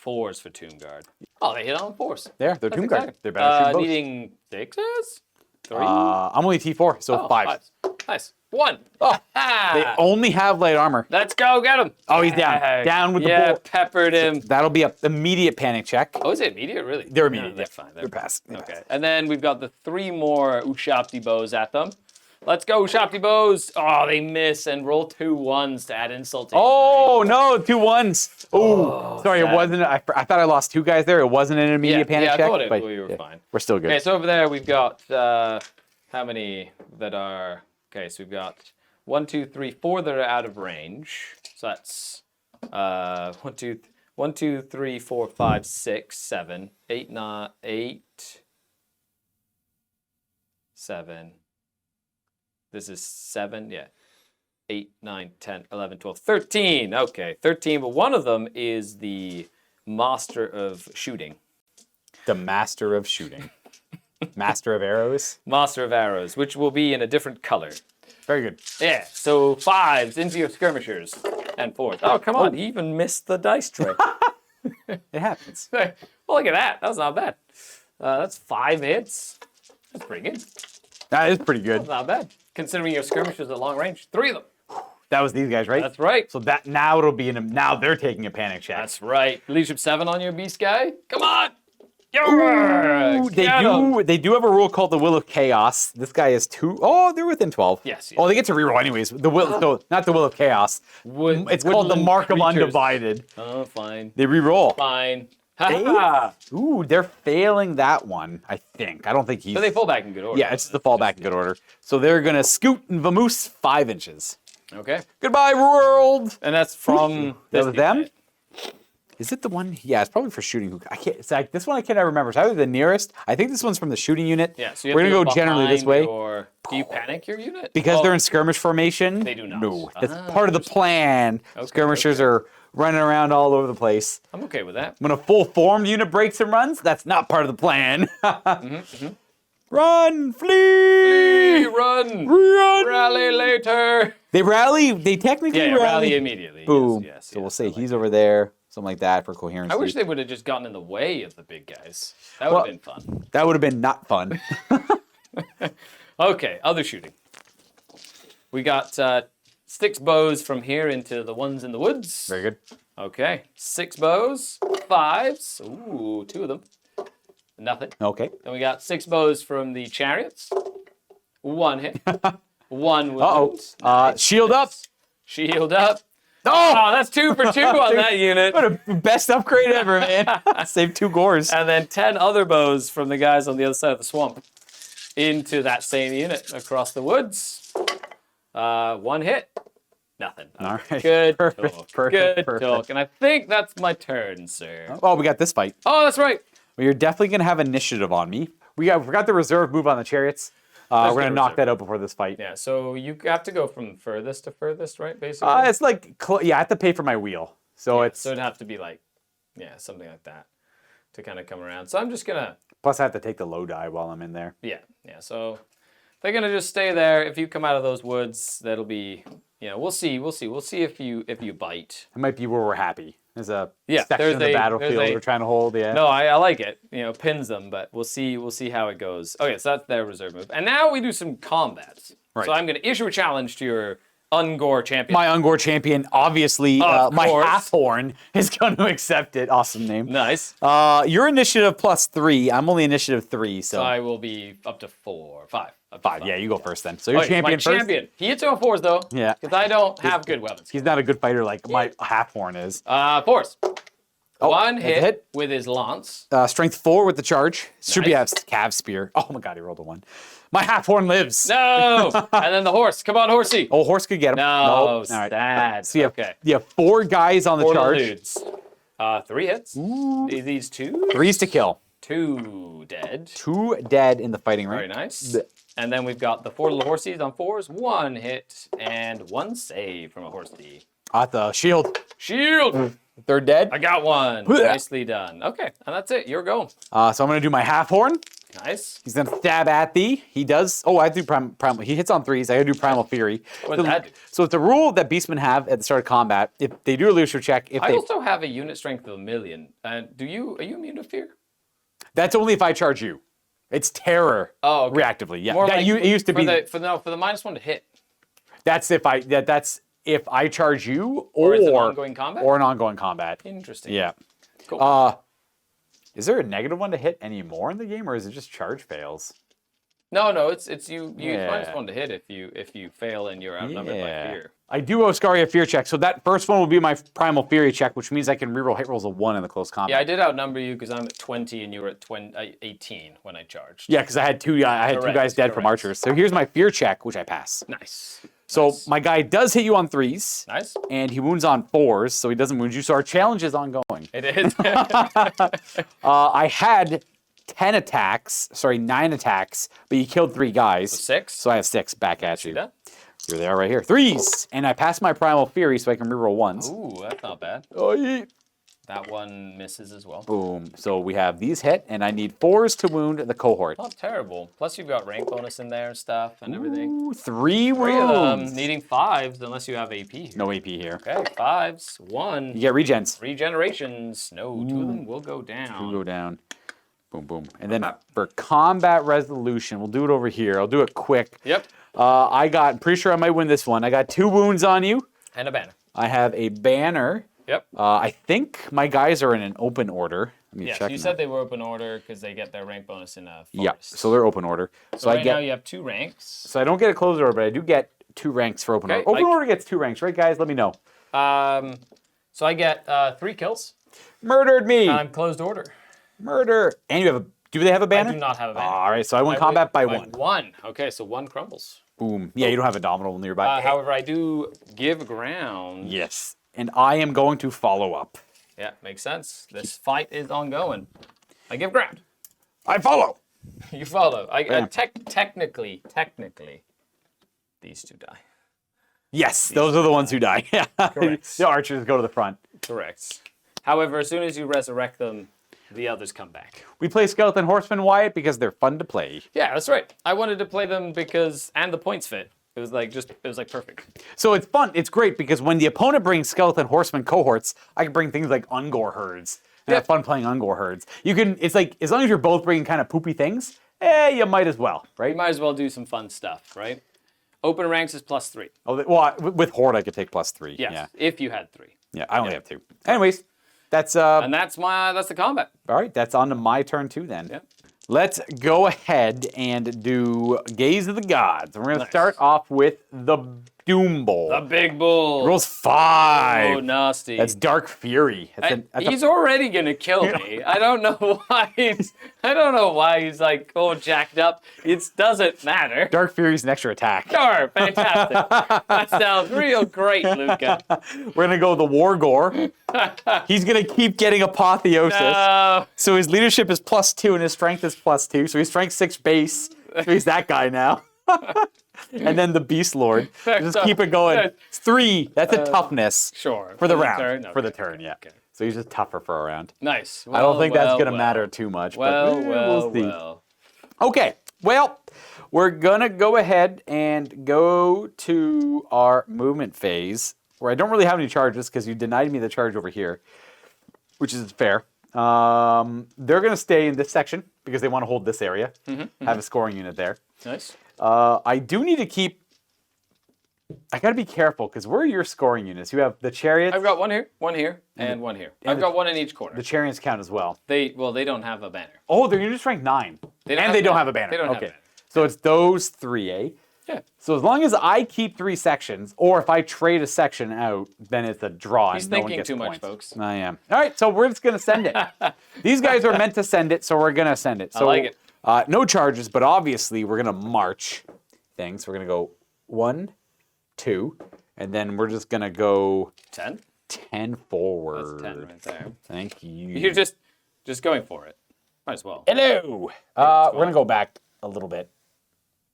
4s for Tomb Guard? Oh, they hit on 4s. There, they're That's Doom Guard. exciting. They're better shooting bows. Needing 6s? 3? I'm only T4, so 5s. 5s. Nice. 1. Oh, Ah, they only have light armor. let's go get him. Oh, he's down. Yeah. Down with the Yeah, bolt. peppered him. That'll be an immediate panic check. Oh, is it immediate? Really? They're No, immediate. they're yeah. fine. They're pass. They Okay. pass. And then we've got the 3 more Ushabti bows at them. Let's go, Ushabti bows. Oh, they miss and roll 2 1s to add insult to Oh no, 2 1s. Ooh, sorry, sad. it wasn't. I thought I lost 2 guys there. It wasn't an immediate panic I check. thought but we were yeah, fine. We're still good. Okay, so over there we've got how many that are? Okay, so we've got 1, 2, 3, 4 that are out of range. So that's 1, 2, 3, 4, 5, 6, 7, 8, 9, 8, 7. This is 7, yeah. 8, 9, 10, 11, 12, 13. Okay, 13, but one of them is the Master of Shooting. The Master of Shooting. Master of Arrows. Master of Arrows, which will be in a different color. Very good. Yeah, so 5s into your skirmishers and 4s. Oh, come on, he even missed the dice tray. It happens. Well, look at that. That's not bad. That's 5 hits. That's pretty good. That is pretty good. That's not bad. Considering your skirmishers at long range. 3 of them. That was these guys, right? That's right. So that now it'll be now they're taking a panic check. That's right. Leadership 7 on your beast guy. Come on. Ooh, they do have a rule called the Will of Chaos. This guy is 2. Oh, they're within 12. Yes. Oh, they get to reroll anyways. The will, so not the Will of Chaos. It's called the Woodland Mark of creatures. Undivided. Oh, fine. They reroll. Fine. Ha-ha. Ooh, they're failing that one. I think. I don't think he's. So they fall back in good order. Yeah, it's the fallback in good order. So they're gonna scoot and vamoose 5 inches. Okay. Goodbye, world. And that's from That this was them? unit. Is it the one? Yeah, it's probably for shooting. I can't. It's like this one. I can't remember. It's either the nearest. I think this one's from the shooting unit. Yeah, so you we're have gonna to go generally this behind way Or do you panic your unit? because Oh, they're in skirmish formation. They do not. No, that's Ah, part of the plan. Skirmishers are running around all over the place. I'm okay with that. When a full formed unit breaks and runs, that's not part of the plan. Run, flee, Run! run. Rally later! They rally. They technically Yeah, rally. rally immediately. Boom. Yes, So we'll yes, say I like he's that. over there, something like that for coherency. I wish they would have just gotten in the way of the big guys. That would Well- have been fun. That would have been not fun. Okay, other shooting. We got 6 bows from here into the ones in the woods. Very good. Okay, 6 bows, 5s. Ooh, 2 of them. Nothing. Okay. Then we got 6 bows from the chariots. 1 hit. 1 wound. Uh-oh. Shield up. Shield up. Oh! Oh, that's 2 for 2 on that unit. What a best upgrade ever, man. Save 2 gores. And then 10 other bows from the guys on the other side of the swamp into that same unit across the woods. 1 hit. Nothing. All right. Good Perfect, talk. perfect, Good perfect. talk. And I think that's my turn, sir. Oh, we got this fight. Oh, that's right. Well, you're definitely going to have initiative on me. We forgot the reserve move on the chariots. We're going get to knock reserve. that out before this fight. Yeah, so you have to go from furthest to furthest, right? Basically. It's like, yeah, I have to pay for my wheel. So it's, So it'd have to be like, yeah, something like that to kind of come around. So I'm just gonna, plus I have to take the low die while I'm in there. yeah. So they're gonna just stay there. If you come out of those woods, that'll be, we'll see if you bite. It might be where we're happy. There's a Yeah, section there's of the battlefield we're trying to hold, yeah. No, I like it. Pins them, but we'll see how it goes. Okay, so that's their reserve move. And now we do some combats. Right. So I'm gonna issue a challenge to your Ungor champion. My Ungor champion, obviously, Of my course. Halfhorn is going to accept it. Awesome name. Nice. Your initiative +3. I'm only initiative 3, so So I will be up to 4, 5. Up to 5. Yeah, you go first then. So you're Okay, champion my first. champion. He hits on 4s though. Yeah. Because I don't have good weapons. He's not a good fighter like my Halfhorn is. 4s. One that's a hit, hit. with his lance. Strength 4 with the charge. Should be a Nice. cav spear. Oh my god, he rolled a 1. My Halfhorn lives. No! And then the horse. Come on, horsey. Oh, horse could get him. No, Nope. All right. sad. So you have, Okay. you have 4 guys on the 4 charge. dudes. 3 hits. These 2. 3's to kill. 2 dead. 2 dead in the fighting ring. Very nice. Blech. And then we've got the 4 little horsies on 4s. 1 hit and 1 save from a horsey. At the shield. Shield! They're dead. I got one. Blech. Nicely done. Okay, and that's it. You're going. So I'm going to do my Halfhorn. Nice. He's gonna stab at thee. He does. Oh, I do primal. He hits on 3s. I gotta do primal fury. What does that do? So it's a rule that Beastmen have at the start of combat. If they do a leadership check, if I they, also have a unit strength of 1,000,000. And are you immune to fear? that's only if I charge you. It's terror. Oh, okay. Reactively, yeah. More That like it used to for be. the for the -1 to hit. That's if I. That's if I charge you Or is it ongoing combat? Or an ongoing combat. Interesting. Yeah. Cool. Is there a -1 to hit anymore in the game, or is it just charge fails? No, it's you. You Yeah. -1 to hit if you fail and you're outnumbered by fear. I do Oscaria fear check, so that first one will be my primal fury check, which means I can reroll hit rolls of 1 in the close combat. Yeah, I did outnumber you because I'm at 20 and you were at 18 when I charged. Yeah, because I had two. I had 2 Correct, guys dead from correct. archers. So here's my fear check, which I pass. Nice. So my guy does hit you on 3s. Nice. And he wounds on 4s, so he doesn't wound you. So our challenge is ongoing. It is. I had 9 attacks, but you killed 3 guys. 6. So I have 6 back at you. that? Here they are right here. 3s! And I passed my Primal Fury so I can reroll 1s. Ooh, that's not bad. Oh, yeah. That one misses as well. Boom. So we have these hit, and I need 4s to wound the cohort. Not terrible. Plus you've got rank bonus in there and stuff and everything. Ooh, 3 3 of them wounds. needing 5s unless you have AP here. No AP here. Okay, 5s. 1. You get regens. Regenerations. No, 2 of them will go down. We'll go down. Boom, boom. And then for combat resolution, we'll do it over here. I'll do it quick. Yep. Pretty sure I might win this one. I got 2 wounds on you. And a banner. I have a banner. Yep. I think my guys are in an open order. Let me Yes, check. you said they were open order because they get their rank bonus in a forest. Yeah, so they're open order. So right I get. now you have 2 ranks. So I don't get a closed order, but I do get 2 ranks for open Okay, order. Open order gets 2 ranks, right, guys? Let me know. So I get 3 kills. Murdered me. I'm closed order. Murder. And you have a. Do they have a banner? I do not have a banner. All right, so I won combat by 1. 1. Okay, so 1 crumbles. Boom. Yeah, you don't have a domino nearby. However, I do give ground. Yes. And I am going to follow up. Yeah, makes sense. This fight is ongoing. I give ground. I follow. You follow. Technically, these 2 die. Yes, those are the ones who die. Correct. The archers go to the front. Correct. However, as soon as you resurrect them, the others come back. We play Skeleton Horsemen, Wyatt, because they're fun to play. Yeah, that's right. I wanted to play them and the points fit. It was like perfect. So it's fun. It's great because when the opponent brings Skeleton Horseman cohorts, I can bring things like Ungor herds. And have fun playing Ungor herds. You can. It's like as long as you're both bringing kind of poopy things, you might as well, right? You might as well do some fun stuff, right? Open ranks is +3. Oh, well, with Horde I could take +3. Yes, Yeah. if you had 3. Yeah, I only have 2. Anyways, that's And that's the combat. all right. That's on to my turn too then. Yep. Let's go ahead and do Gaze of the Gods. We're going to start off with the Doom Bowl. The big bull. Rolls 5. Oh, nasty. That's Dark Fury. He's already gonna kill me. I don't know why he's like all jacked up. It doesn't matter. Dark Fury's an extra attack. Sure, fantastic. That sounds real great, Luca. We're going to go the War Gore. He's going to keep getting Apotheosis. So his leadership is +2 and his strength is +2. So he's strength 6 base. So he's that guy now. And then the Beast Lord. Just keep it going. It's 3. That's a toughness. Sure. For the round. turn? For the Okay. turn, yeah. Okay. So he's just tougher for a round. Nice. I don't think that's going to well. matter too much. Well, but well, we'll see. well. Okay, well, we're going to go ahead and go to our movement phase, where I don't really have any charges because you denied me the charge over here, which is fair. They're going to stay in this section because they want to hold this area, have a scoring unit there. Nice. I do need to keep... I got to be careful because where are your scoring units? You have the chariots. I've got one here, and one here. I've got one in each corner. The chariots count as well. They don't have a banner. Oh, they're units rank 9. They don't and have they a don't banner. have a banner. They don't have okay. a banner. So it's those 3, eh? Yeah. So as long as I keep 3 sections, or if I trade a section out, then it's a draw. He's and no one thinking gets too much, points. folks. I am. All right, so we're just going to send it. These guys are meant to send it, so we're going to send it. So, I like it. No charges, but obviously we're going to march things. We're going to go 1, 2, and then we're just going to go 10? 10 forward. That's 10 right there. Thank you. You're just going for it. Might as well. Hello. We're going to go back a little bit.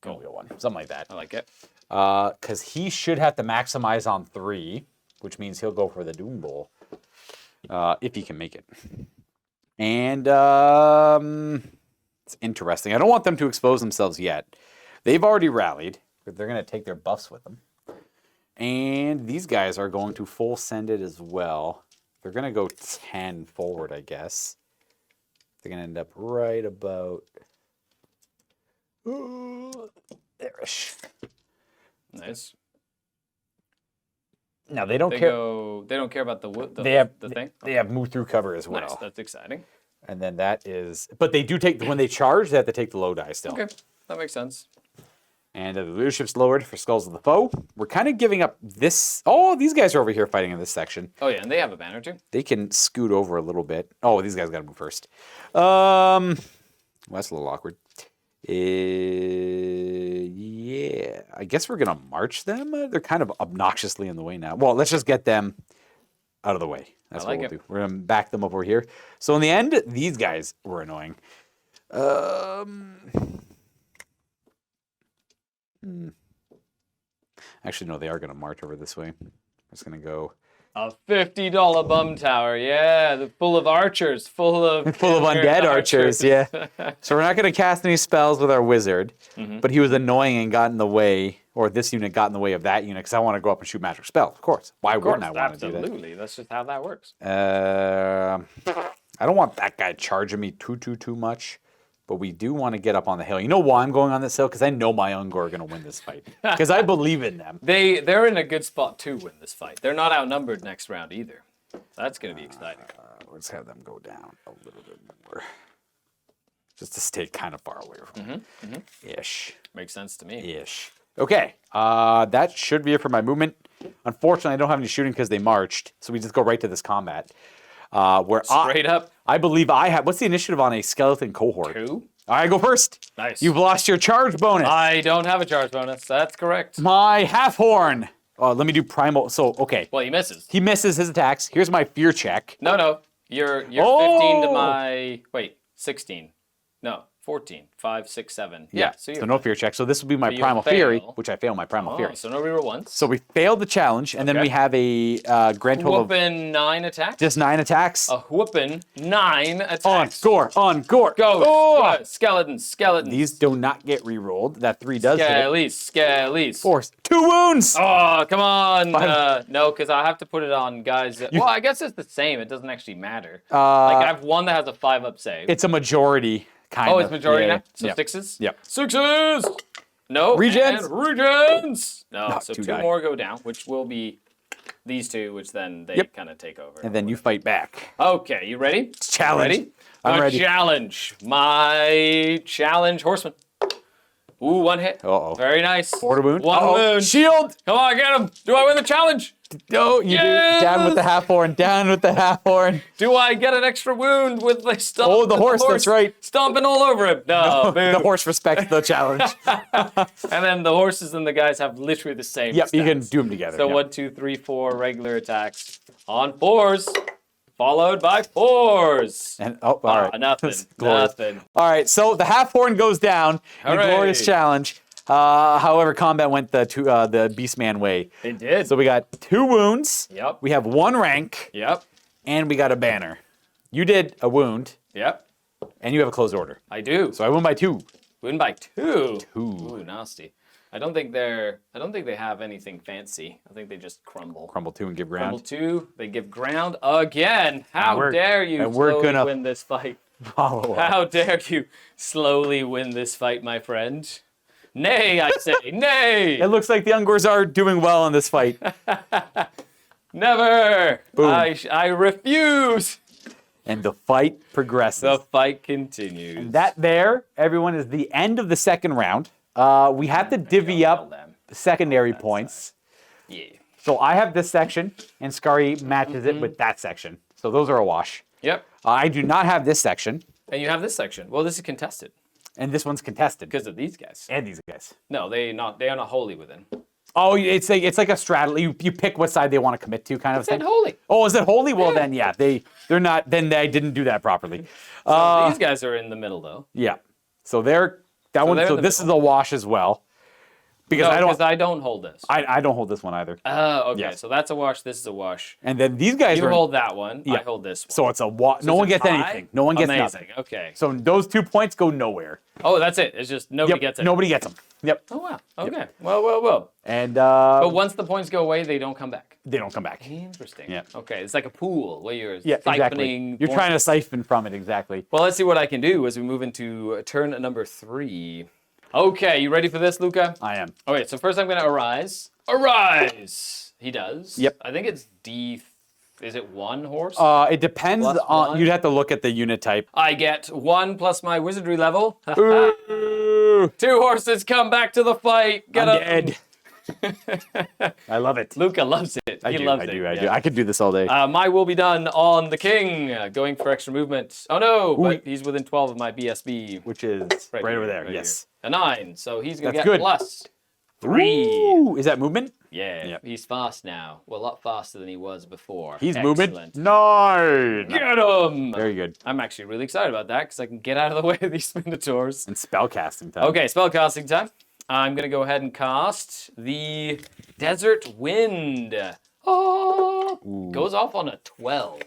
Cool. Go 1, something like that. I like it. Because he should have to maximize on 3, which means he'll go for the Doom Bowl if he can make it. And it's interesting. I don't want them to expose themselves yet. They've already rallied, but they're going to take their buffs with them. And these guys are going to full send it as well. They're going to go 10 forward, I guess. They're going to end up right about... there-ish. Nice. Now they don't They care. They don't care about the wood. The thing. They have move through cover as well. Nice. That's exciting. And then that is, but they do take when they charge. They have to take the low die still. Okay, that makes sense. And the leadership's lowered for Skulls of the Foe. We're kind of giving up this. Oh, these guys are over here fighting in this section. Oh yeah, and they have a banner too. They can scoot over a little bit. Oh, these guys got to move first. Well, that's a little awkward. Yeah, I guess we're gonna march them. They're kind of obnoxiously in the way now. Well, let's just get them out of the way. That's what we'll do. We're gonna back them up over here. So in the end, these guys were annoying. Actually, no, they are gonna march over this way. I'm just gonna go. A $50 bum tower, yeah, full of archers, full of undead archers, yeah. So we're not going to cast any spells with our wizard, but he was annoying and got in the way, or this unit got in the way of that unit because I want to go up and shoot magic spells, of course. Why wouldn't I want to do that? Absolutely, that's just how that works. I don't want that guy charging me too much, but we do want to get up on the hill. You know why I'm going on this hill? Because I know my Ungor are going to win this fight. Because I believe in them. They're in a good spot to win this fight. They're not outnumbered next round either. That's going to be exciting. Let's have them go down a little bit more. Just to stay kind of far away from them. Ish. Makes sense to me. Ish. Okay. That should be it for my movement. Unfortunately, I don't have any shooting because they marched. So we just go right to this combat. Where Straight up. I believe I have. What's the initiative on a skeleton cohort? 2. I go first. Nice. You've lost your charge bonus. I don't have a charge bonus. That's correct. My half horn. Let me do primal. So okay. Well, he misses. He misses his attacks. Here's my fear check. No. You're 15 to my 16. No, 14. 5, 6, 7. Yeah. So no fear check. So this will be my you primal fail. fury, which I fail my primal fury. So no reroll once. So we failed the challenge, and then we have a grand total of Whooping 9 attacks. just 9 attacks. A whooping 9 attacks. On gore. Go. Oh! Skeletons. These do not get re-rolled. That 3 does hit it. Skellies. Force. 2 wounds. Oh, come on. No, because I have to put it on guys. Well, I guess it's the same. It doesn't actually matter. Like I have one that has a 5-up save. It's a majority. Kind of. It's majority now? So Yep. 6s? Yep. 6s! No. Regens? And regens! No, so 2 2 die. more go down, which will be these 2, which then they kind of take over. And then you fight back. Okay, you ready? Challenge. Ready? I'm ready. Challenge. My challenge horseman. Ooh, 1 hit. Uh-oh. Very nice. Mortal wound. 1 wound. Shield. Come on, get him. Do I win the challenge? No, you do. Down with the half horn. Down with the half horn. Do I get an extra wound with the stomp? Oh, the horse. That's right. Stomping all over him. No, The horse respects the challenge. And then the horses and the guys have literally the same. Yep, you stats. can do them together. So yep. 1, 2, 3, 4 regular attacks on 4s, followed by 4s. And all right. Nothing. Glorious. Nothing. All right, so the half horn goes down. The Hooray. glorious challenge. However, combat went the Beastman way. It did. So we got 2 wounds. Yep. We have 1 rank. Yep. And we got a banner. You did a wound, Yep. and you have a closed order. I do. So I won by 2. Win by 2. 2. Ooh, nasty. I don't think they have anything fancy. I think they just crumble. Crumble 2 and give Crumble ground. 2. They give ground again. How dare you and we're slowly gonna win this fight? Follow up. How dare you slowly win this fight, my friend? Nay, I say, nay! It looks like the Ungors are doing well in this fight. Never! Boom. I refuse! And the fight progresses. The fight continues. That there, everyone, is the end of the second round. We have to divvy up secondary points. Yeah. So I have this section, and Scary matches it with that section. So those are a wash. Yep. I do not have this section, And you have this section. Well, this is contested and this one's contested. because of these guys. And these guys. No, they are not wholly within. Oh, it's like a straddle. You pick what side they want to commit to, kind of thing. Said holy. Oh, is it holy? Well, then yeah, they're not. Then they didn't do that properly. These guys are in the middle, though. Yeah. So they're that one. they're So in the this is a wash as well. Because I don't hold this. I don't hold this one either. Oh, okay. Yes. So that's a wash. This is a wash. And then these guys You are. hold that one. Yeah. I hold this one. So it's a wash. No it's one a gets tie? anything. No one gets Amazing. nothing. Okay. So those 2 points go nowhere. Oh, that's it. It's just nobody Yep. gets it. Nobody gets them. Yep. Oh, wow. Okay. Well. And But once the points go away, they don't come back. they don't come back. Interesting. Yeah. Okay. It's like a pool where you're Yeah, siphoning exactly. You're trying to siphon from it, exactly. Well, let's see what I can do as we move into turn number 3. Okay, you ready for this, Luca? I am. Okay, so first I'm going to arise. Arise! He does. Yep. I think it's D. Is it 1 horse? It depends Plus on. one. You'd have to look at the unit type. I get 1 plus my wizardry level. Ooh, 2 horses come back to the fight. Get I'm up. dead. I love it. Luca loves it. He loves it. I yeah. do. I could do this all day. My will be done on the king, going for extra movement. Oh no, but he's within 12 of my BSB. Which is right over there. Yes. Here. A 9, so he's going to That's get good. +3. Ooh, is that movement? Yeah, Yep. he's fast now. Well, a lot faster than he was before. He's Excellent. movement. 9. Get him! Very good. I'm actually really excited about that because I can get out of the way of these Minotaurs. And spellcasting time. Okay, spellcasting time. I'm going to go ahead and cast the Desert Wind. Oh, goes off on a 12.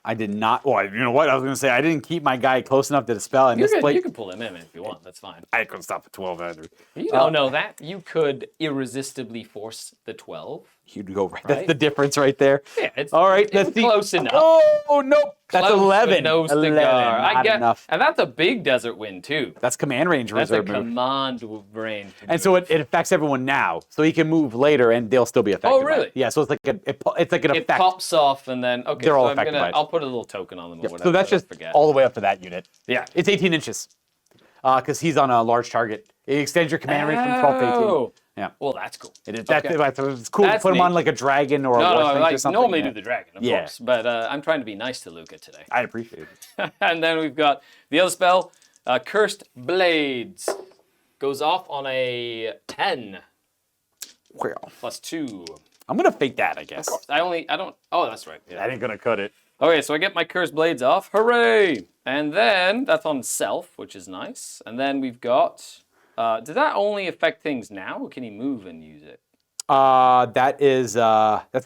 I did not. Well, you know what? I was going to say I didn't keep my guy close enough to dispel. And You this plate. can pull him in if you want. That's fine. I couldn't stop at 12 either. You don't know that. You could irresistibly force the 12. You'd go right. Right? That's the difference right there. Yeah, it's All right. it's close enough. Oh nope. That's Close, 11. but no 11. cigar. I Not get, enough. and that's a big desert wind too. That's command range That's a reserve move. command range. And so it affects everyone now. So he can move later and they'll still be affected. Oh, by really? it. Yeah. So it's like it's like an it effect. pops off and then okay. They're all so affected by it. I'll put a little token on them. Or Yep. whatever, So that's so I just forget. all the way up to that unit. Yeah. It's 18 inches. Because he's on a large target. It extends your command range from 12 to 18. Oh. Yeah. Well, that's cool. It is. Okay. It's cool That's to put him on neat. like a dragon or a No, war no, sphinx I or something. normally yeah. do the dragon, of Yeah. course, but I'm trying to be nice to Luca today. I appreciate it. And then we've got the other spell, Cursed Blades. Goes off on a 10 Well, +2. I'm gonna fake that, I guess. Of course, I don't. Oh, that's right. Yeah. That ain't gonna cut it. Okay, so I get my Cursed Blades off. Hooray! And then that's on self, which is nice. And then we've got. Does that only affect things now, or can he move and use it? That's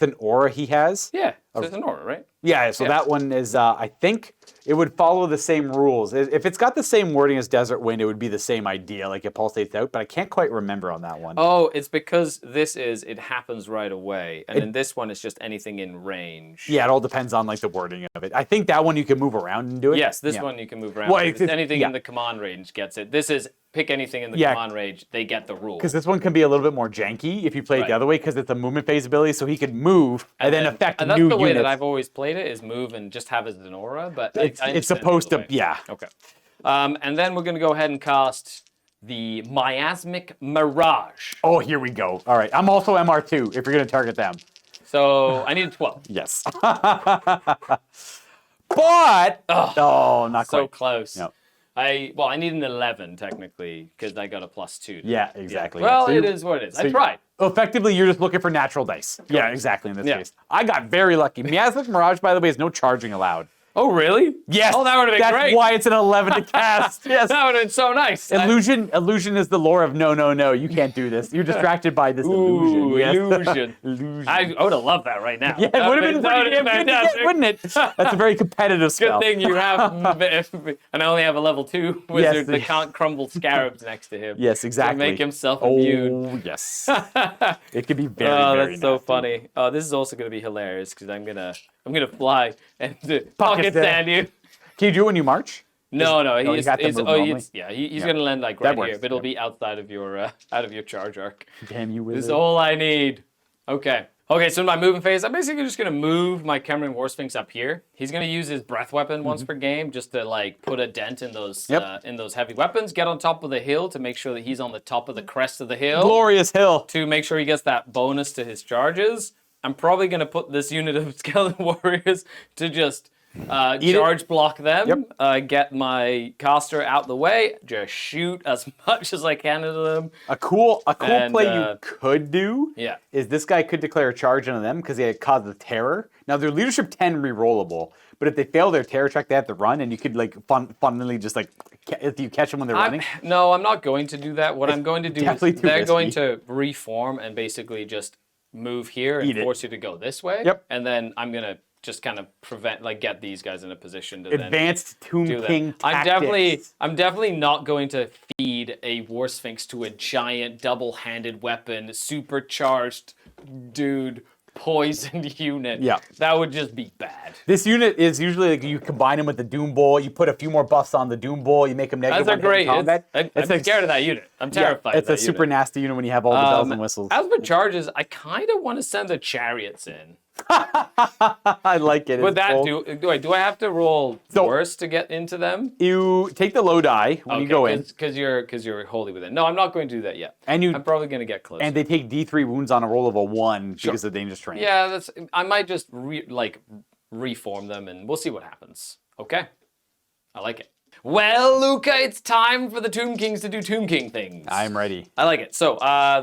an aura he has. Yeah, so it's an aura, right? Yeah, so that one is, I think it would follow the same rules. If it's got the same wording as Desert Wind, it would be the same idea, like it pulsates out, but I can't quite remember on that one. Oh, it's because it happens right away, and in this one, it's just anything in range. Yeah, it all depends on like the wording of it. I think that one you can move around and do it. Yes, this Yeah. one you can move around. Well, If it's anything in the command range gets it. This is pick anything in the Yeah. command range, they get the rule. Because this one can be a little bit more janky if you play it Right. the other way, because it's a movement phase ability, so he could move and then affect and that's new the way units. that I've always played it, is move and just have it as an aura, but I It's understand supposed the to, other way. yeah. Okay. And then we're going to go ahead and cast the Miasmic Mirage. Oh, here we go. All right, I'm also MR2 if you're going to target them. So I need a 12. Yes. But, oh, not So quite. close. Yep. I need an 11 technically because I got a +2. Yeah, exactly. Well, So it you- is what it is. so I you- tried. Effectively, you're just looking for natural dice. Yeah, exactly in this Yeah. case. I got very lucky. Miasmic Mirage, by the way, is no charging allowed. Oh, really? Yes. Oh, that would have been That's great. why it's an 11 to cast. Yes. That would have been so nice. Illusion is the lore of no. You can't do this. You're distracted by this illusion. Ooh, Yes. illusion. Illusion. I would have loved that right now. Yeah, it would have been pretty damn good to get, wouldn't it? That's a very competitive Good spell. thing you have, and I only have a level 2 wizard that yes. can't crumble scarabs next to him. Yes, exactly. To make himself immune. Oh, yes. It could be very, Oh, very that's so nasty. funny. Oh, this is also going to be hilarious because I'm gonna fly and Pocket pocket sand. sand you. Can you do it when you march? No, you he's, got to he's, move oh, normally? he's, yeah, he's gonna land like That right works, here, but it'll yep. be outside of your out of your charge arc. Damn you, This wizard. is all I need. Okay. Okay, so in my moving phase, I'm basically just gonna move my Cameron War Sphinx up here. He's gonna use his breath weapon once per game, just to like put a dent in those Yep. in those heavy weapons. Get on top of the hill to make sure that he's on the top of the crest of the hill. Glorious hill. To make sure he gets that bonus to his charges. I'm probably gonna put this unit of skeleton warriors to just charge block them. Yep. Get my caster out the way. Just shoot as much as I can into them. A cool And, play you could do Yeah. is this guy could declare a charge on them because they had caused the terror. Now, they're leadership 10 rerollable, but if they fail their terror check, they have to run, and you could like funnily just like, if you catch them when they're running. No, I'm not going to do that. What I'm going to do definitely is too they're going risky. to reform and basically just move here and Eat it. force you to go this way. Yep. And then I'm going to just kind of get these guys in a position to Advanced Tomb then do King that. tactics. I'm definitely not going to feed a War Sphinx to a giant double-handed weapon, supercharged dude, poisoned unit. Yeah. That would just be bad. This unit is usually like you combine them with the Doom Bowl, you put a few more buffs on the Doom Bowl, you make them negative That's a one hit in great. combat. I'm like- scared of that unit. I'm terrified. It's of a that super unit. nasty unit when you have all the bells and whistles. As for charges, I kind of want to send the chariots in. I like it. Would It's that bold. do I have to roll So- worse to get into them? You take the low die when you go in, because you're wholly within. No, I'm not going to do that yet. and I'm probably going to get close. and they take D3 wounds on a roll of a 1 because of dangerous terrain. Yeah, I might just reform them, and we'll see what happens. Okay, I like it. Well, Luca, it's time for the Tomb Kings to do Tomb King things. I'm ready. I like it. So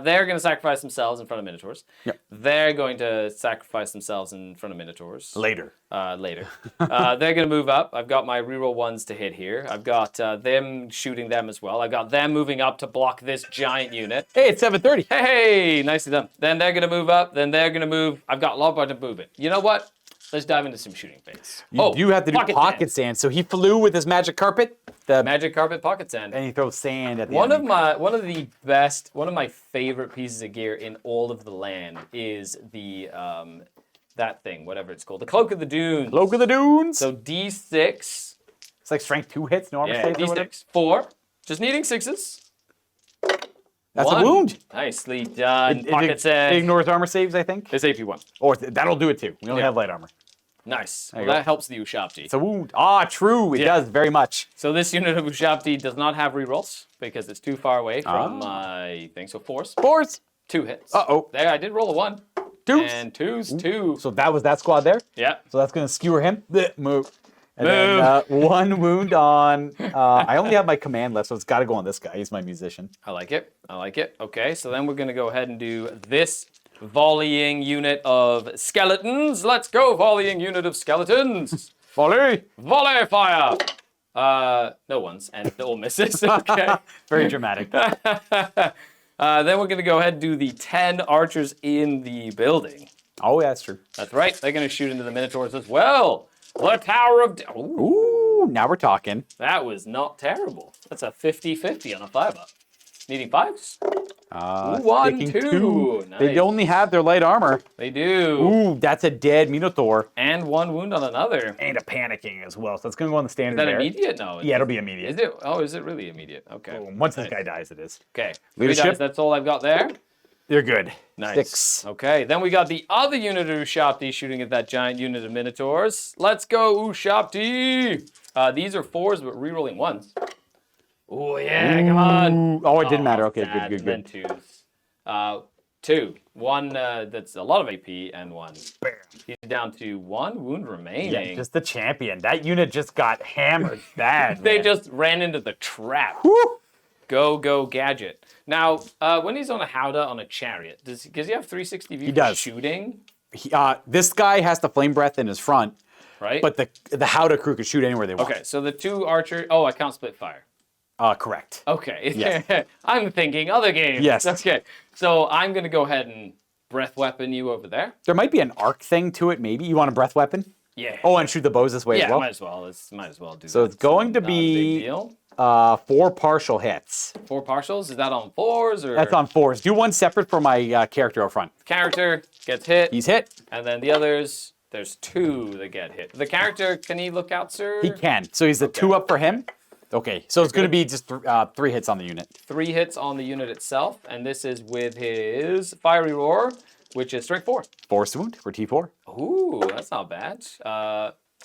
they're going to sacrifice themselves in front of Minotaurs. Yep. They're going to sacrifice themselves in front of Minotaurs. Later. Later. They're going to move up. I've got my reroll ones to hit here. I've got them shooting them as well. I've got them moving up to block this giant unit. Hey, it's 7:30. Hey, nicely done. Then they're going to move up. Then they're going to move. I've got Lombard to move it. You know what? Let's dive into some shooting phase. You do have to do pocket sand. So he flew with his magic carpet. The Magic carpet pocket sand. and he throws sand at the One enemy. of my favorite pieces of gear in all of the land is the that thing, whatever it's called, the Cloak of the Dunes. Cloak of the Dunes. So D6. It's like strength 2 hits, no armor Yeah, saves or whatever. D6. 4. Just needing 6s. That's 1. a wound. Nicely done. It Pocket sand. ignores armor saves, I think. It's AP1. Or that'll do it too. We only Yeah. have light armor. Nice. Well, you go. that helps the Ushabti. It's a wound. Ah, true. It does very much. So this unit of Ushabti does not have rerolls because it's too far away from my thing. So 4s. Force. 2 hits. Uh-oh. There, I did roll a 1. Deuce. And 2's 2. So that was that squad there. Yeah. So that's going to skewer him. Bleh, move. And Move. then 1 wound on... I only have my command left, so it's got to go on this guy. He's my musician. I like it. I like it. Okay, so then we're going to go ahead and do this volleying unit of skeletons. Let's go, volleying unit of skeletons. Volley. Volley fire. No ones, and all misses. Okay. Very dramatic. Then we're going to go ahead and do the 10 archers in the building. Oh, yeah, that's true. That's right. They're going to shoot into the Minotaurs as well. The Tower of... Ooh, Ooh, now we're talking. that was not terrible. That's a 50-50 on a 5-up. Needing 5s? 1, Sticking 2. They Nice. only have their light armor. They do. Ooh, that's a dead Minotaur. And 1 wound on another. And a panicking as well. So it's going to go on the standard Is that there. immediate? No. Yeah, it'll be immediate. Is it? Oh, is it really immediate? Okay. Once this guy dies, it is. Okay. 3 Leadership? dice, that's all I've got there. You're good. Nice. 6. Okay, then we got the other unit of Ushabti shooting at that giant unit of Minotaurs. Let's go, Ushabti! These are 4s, but rerolling 1s. Oh, yeah, come on. Ooh. Oh, it didn't matter. Okay, sad. good. And then 2s. 2. 1 that's a lot of AP, and 1. Bam. He's down to 1 wound remaining. Yeah, just the champion. That unit just got hammered bad. They man. just ran into the trap. Woo! Go, Gadget. Now, when he's on a Howdah on a chariot, does he have 360 view He for does. shooting? This guy has the flame breath in his front, Right? but the Howdah crew can shoot anywhere they want. Okay, so the 2 archers... Oh, I can't split fire. Correct. Okay. Yes. I'm thinking other games. Yes. Okay. So I'm going to go ahead and breath weapon you over there. There might be an arc thing to it, maybe. You want a breath weapon? Yeah. Oh, and shoot the bows this way yeah, as well? might as well. Might as well do that. So it's going to Not a big be deal. 4 partial hits. 4 partials? Is that on 4s or... That's on 4s. Do 1 separate for my character up front. Character gets hit, He's hit. and then the others, there's 2 that get hit. The character, can he look out, sir? He can. So he's a 2 up for him. Okay, so it's going to be just 3 hits on the unit. 3 hits on the unit itself, and this is with his Fiery Roar, which is strength 4. Force wound for T4. Ooh, that's not bad.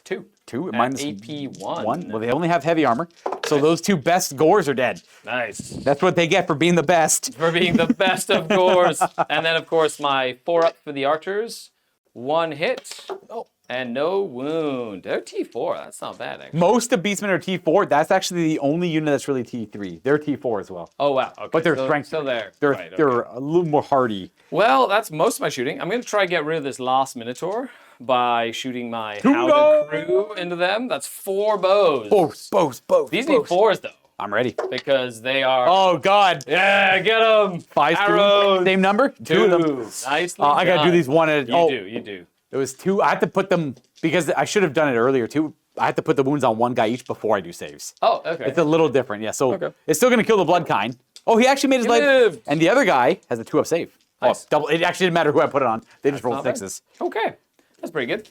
2. 2 At minus AP 1. 1. Well, they only have heavy armor. So those 2 best gores are dead. Nice. That's what they get for being the best. For being the best of gores. And then, of course, my 4-up for the archers. 1 hit. Oh. And no wound. They're T4. That's not bad, actually. Most of Beastmen are T4. That's actually the only unit that's really T3. They're T4 as well. Oh, wow. Okay. But they're still, strength. Still there. They're, Right, okay. they're a little more hardy. Well, that's most of my shooting. I'm going to try to get rid of this last Minotaur by shooting my Howdah! Howdah crew into them. That's 4 bows. Bows. These need 4s, though. I'm ready. Because they are... Oh, God. Yeah, get them. 5 Arrows. Same number? 2 of them. Nicely I got to do done. these one at a... You do. It was 2. I had to put them... Because I should have done it earlier, too. I had to put the wounds on 1 guy each before I do saves. Oh, okay. It's a little different, yeah. So Okay. it's still going to kill the blood kind. Oh, he actually made his life... lived. And the other guy has a 2-up save. Nice. Oh, double. It actually didn't matter who I put it on. They just rolled Not bad. 6s. Okay, that's pretty good.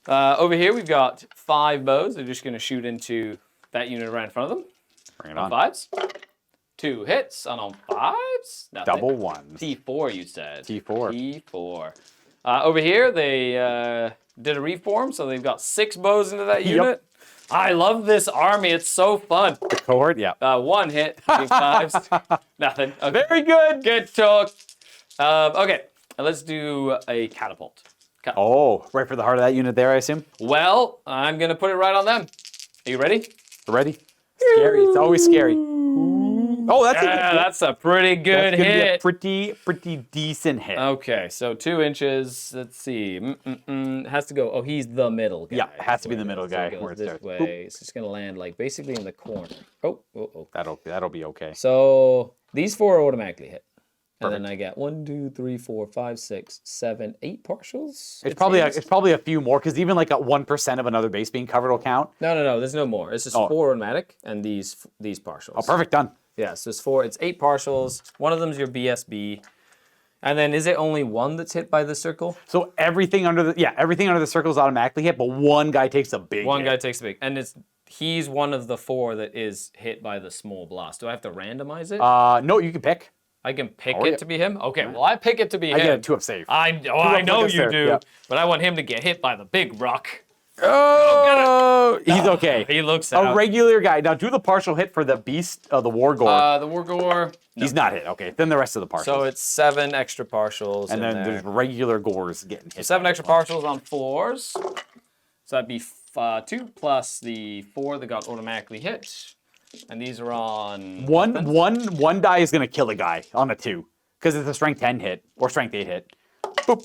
Over here, we've got 5 bows. They're just going to shoot into that unit right in front of them. Bring it On on. 5s. 2 hits, and on 5s? Nothing. Double 1s. T4, you said. T4. T4. Over here, they did a reform, so they've got 6 bows into that unit. I love this army. It's so fun. The cohort, yeah. 1 hit, 5s, nothing. Okay. Very good. Good talk. Okay, let's do a catapult. Oh, right for the heart of that unit there, I assume. Well, I'm gonna put it right on them. Are you ready? Ready? Scary. It's always scary. Oh, That's a pretty good that's gonna hit. be a pretty decent hit. Okay, so 2 inches. Let's see. Has to go. Oh, he's the middle guy. Yeah, it has to be the middle So guy it goes where it this starts. way. Boop. It's just gonna land like basically in the corner. Oh. That'll be okay. So these 4 automatically hit. And then I get 1, 2, 3, 4, 5, 6, 7, 8 partials. It's probably a few more because even like at 1% of another base being covered will count. No. There's no more. It's just 4 automatic and these partials. Oh, perfect, done. Yeah, so it's 4. It's 8 partials. One of them's your BSB. And then is it only 1 that's hit by the circle? So everything under the circle is automatically hit, but one guy takes a big One hit. guy takes a big, and he's one of the 4 that is hit by the small blast. Do I have to randomize it? No, you can pick. I can pick it to be him? Okay, well, I pick it to be him. I get a 2-up save. I up know like a you serf, do, yeah. but I want him to get hit by the big rock. Oh, he's okay. He looks A out. regular guy. Now do the partial hit for the beast, the war gore. The War Gore. He's not hit. Okay, then the rest of the partials. So it's 7 extra partials. and in then there. there's regular gores getting hit. 7 extra partials on 4s. So that'd be 2 plus the 4 that got automatically hit. And these are on One die is gonna kill a guy on a 2 because it's a strength 10 hit or strength 8 hit. Boop.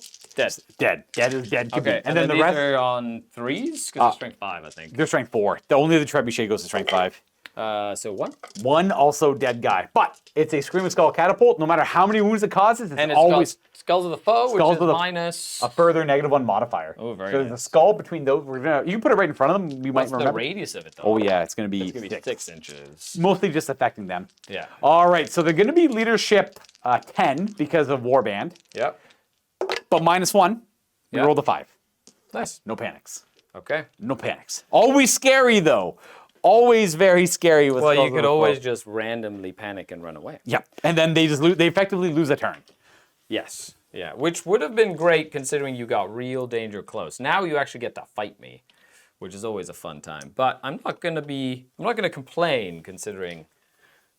dead. Dead is dead. Okay, And then the these rest, are on 3s because it's strength 5, I think. they're strength 4. Only the trebuchet goes to strength 5. So 1. One also dead guy, but it's a Screaming Skull catapult. No matter how many wounds it causes, it's And it's always got Skulls of the Foe, which Skulls is of the- minus. a further -1 modifier. Oh, very So nice. the skull between those, you can put it right in front of them. You might What's the remember. radius of it, though? Oh yeah, it's gonna be, It's going to be 6 inches. mostly just affecting them. Yeah. All right, so they're gonna be leadership 10 because of Warband, Yep. but -1. We Yeah. rolled a 5. Nice. No panics. Okay. No panics. Always scary though. Always very scary with. Well, Skulls you of could the Foe. always just randomly panic and run away. Yeah, and then they just lose. They effectively lose a turn. Yes. Yeah, which would have been great considering you got real danger close. Now you actually get to fight me, which is always a fun time. But I'm not gonna complain considering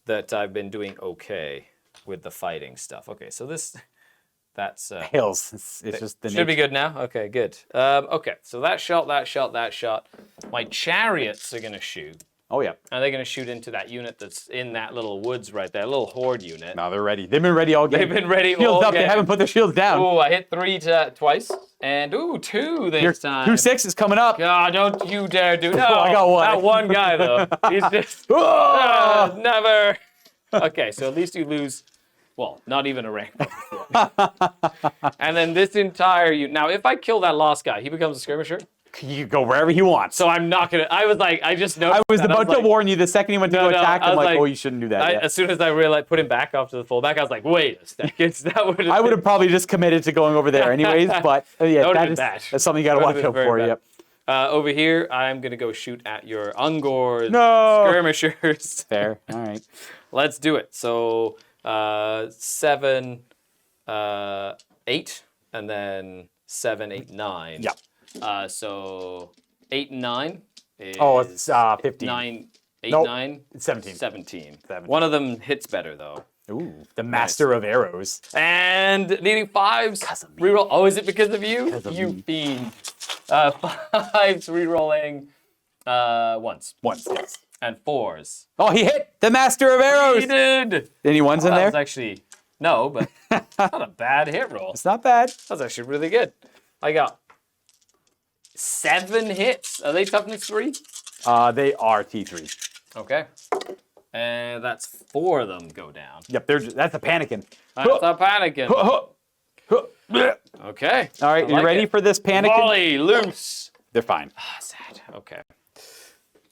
that I've been doing okay with the fighting stuff. Okay, so that's Hills. It's just the should be good now. Okay, good. Okay, so that shot. My chariots are gonna shoot. Oh yeah. And they're gonna shoot into that unit that's in that little woods right there, little horde unit. Now they're ready. They've been ready all game. They've been ready Shields all up. They game. haven't put their shields down. Oh, I hit 3 twice, and 2 this time. 2-6 is coming up. God, don't you dare do no. I got one. That one guy though. He's just never. Okay, so at least you lose. Well, not even a rank. And then this entire unit. Now, if I kill that last guy, he becomes a skirmisher. You can go wherever he wants. So I'm not gonna. I was like, I just noticed. I was that. about to like, warn you the second he went to No, go no, attack. I I'm was like, like- oh, you shouldn't do that. As soon as I realized, put him back after the fullback, I was like, wait a second. That would. I would have probably just committed to going over there anyways, but yeah, That would've that been is, bad. that's something you got to That watch would've out been for. very Yep. Over here, I'm gonna go shoot at your Ungor No. skirmishers. Fair. All right. Let's do it. So 7, 8, and then 7, 8, 9. Yeah. So 8 and 9 is Oh, it's 15. 9, 8, Nope. 9, It's 17. 17. 17. One of them hits better though. Ooh, the master of arrows. And needing 5s. 'Cause of me. Reroll. Oh, is it because of you? 'Cause of You me. fiend. 5s rerolling 1s. Once, yes. And 4s. Oh, he hit the master of arrows. He did. Any ones in That there? was actually no, but not a bad hit roll. It's not bad. That was actually really good. I got 7 hits. Are they toughness 3? They are T3. Okay. And that's 4 of them go down. Yep, that's a panicking. That's a panicking. All Okay. right, I you like ready it. for this panicking? Volley loose. They're fine. Ah, sad. Okay.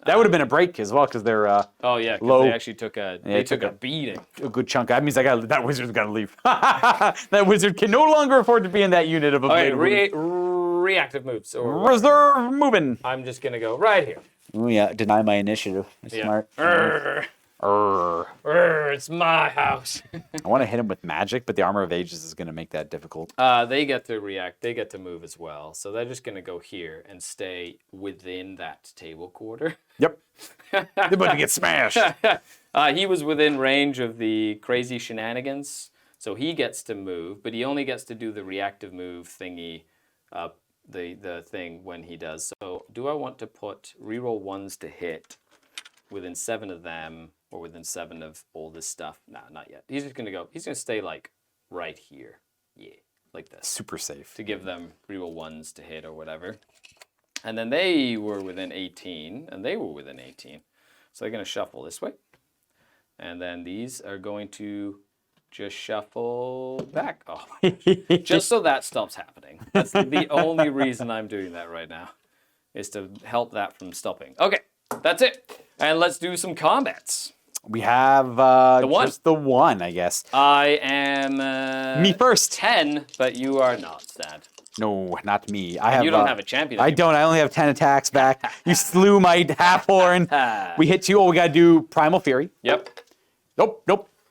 That would have been a break as well because they're Oh yeah, because Low. they actually took a took a a- beating. a good chunk. That means that wizard's got to leave. That wizard can no longer afford to be in that unit of a Okay, blade wound. reactive moves. Or Reserve moving. I'm just gonna go right here. Oh yeah, deny my initiative. That's Yeah. smart. Arrgh. It's my house. I want to hit him with magic, but the Armor of Ages is going to make that difficult. They get to react. They get to move as well. So they're just going to go here and stay within that table quarter. Yep. They're about to get smashed. He was within range of the crazy shenanigans, so he gets to move, but he only gets to do the reactive move thingy, the thing when he does. So do I want to put reroll 1s to hit within 7 of them, or within 7 of all this stuff? Nah, not yet. He's just gonna go. He's gonna stay like right here. Yeah, like this. Super safe. To give them reroll 1s to hit or whatever. And then they were within 18, and they were within 18. So they're gonna shuffle this way. And then these are going to just shuffle back. Oh, just so that stops happening. That's the only reason I'm doing that right now, is to help that from stopping. Okay, that's it. And let's do some combats. We have The one. just the one, I guess. I am Me first. 10, but you are not, Stan. No, not me. I have. You don't have a champion. I don't. I only have 10 attacks back. You slew my half horn. We hit you. Oh, we got to do Primal Fury. Yep. Nope.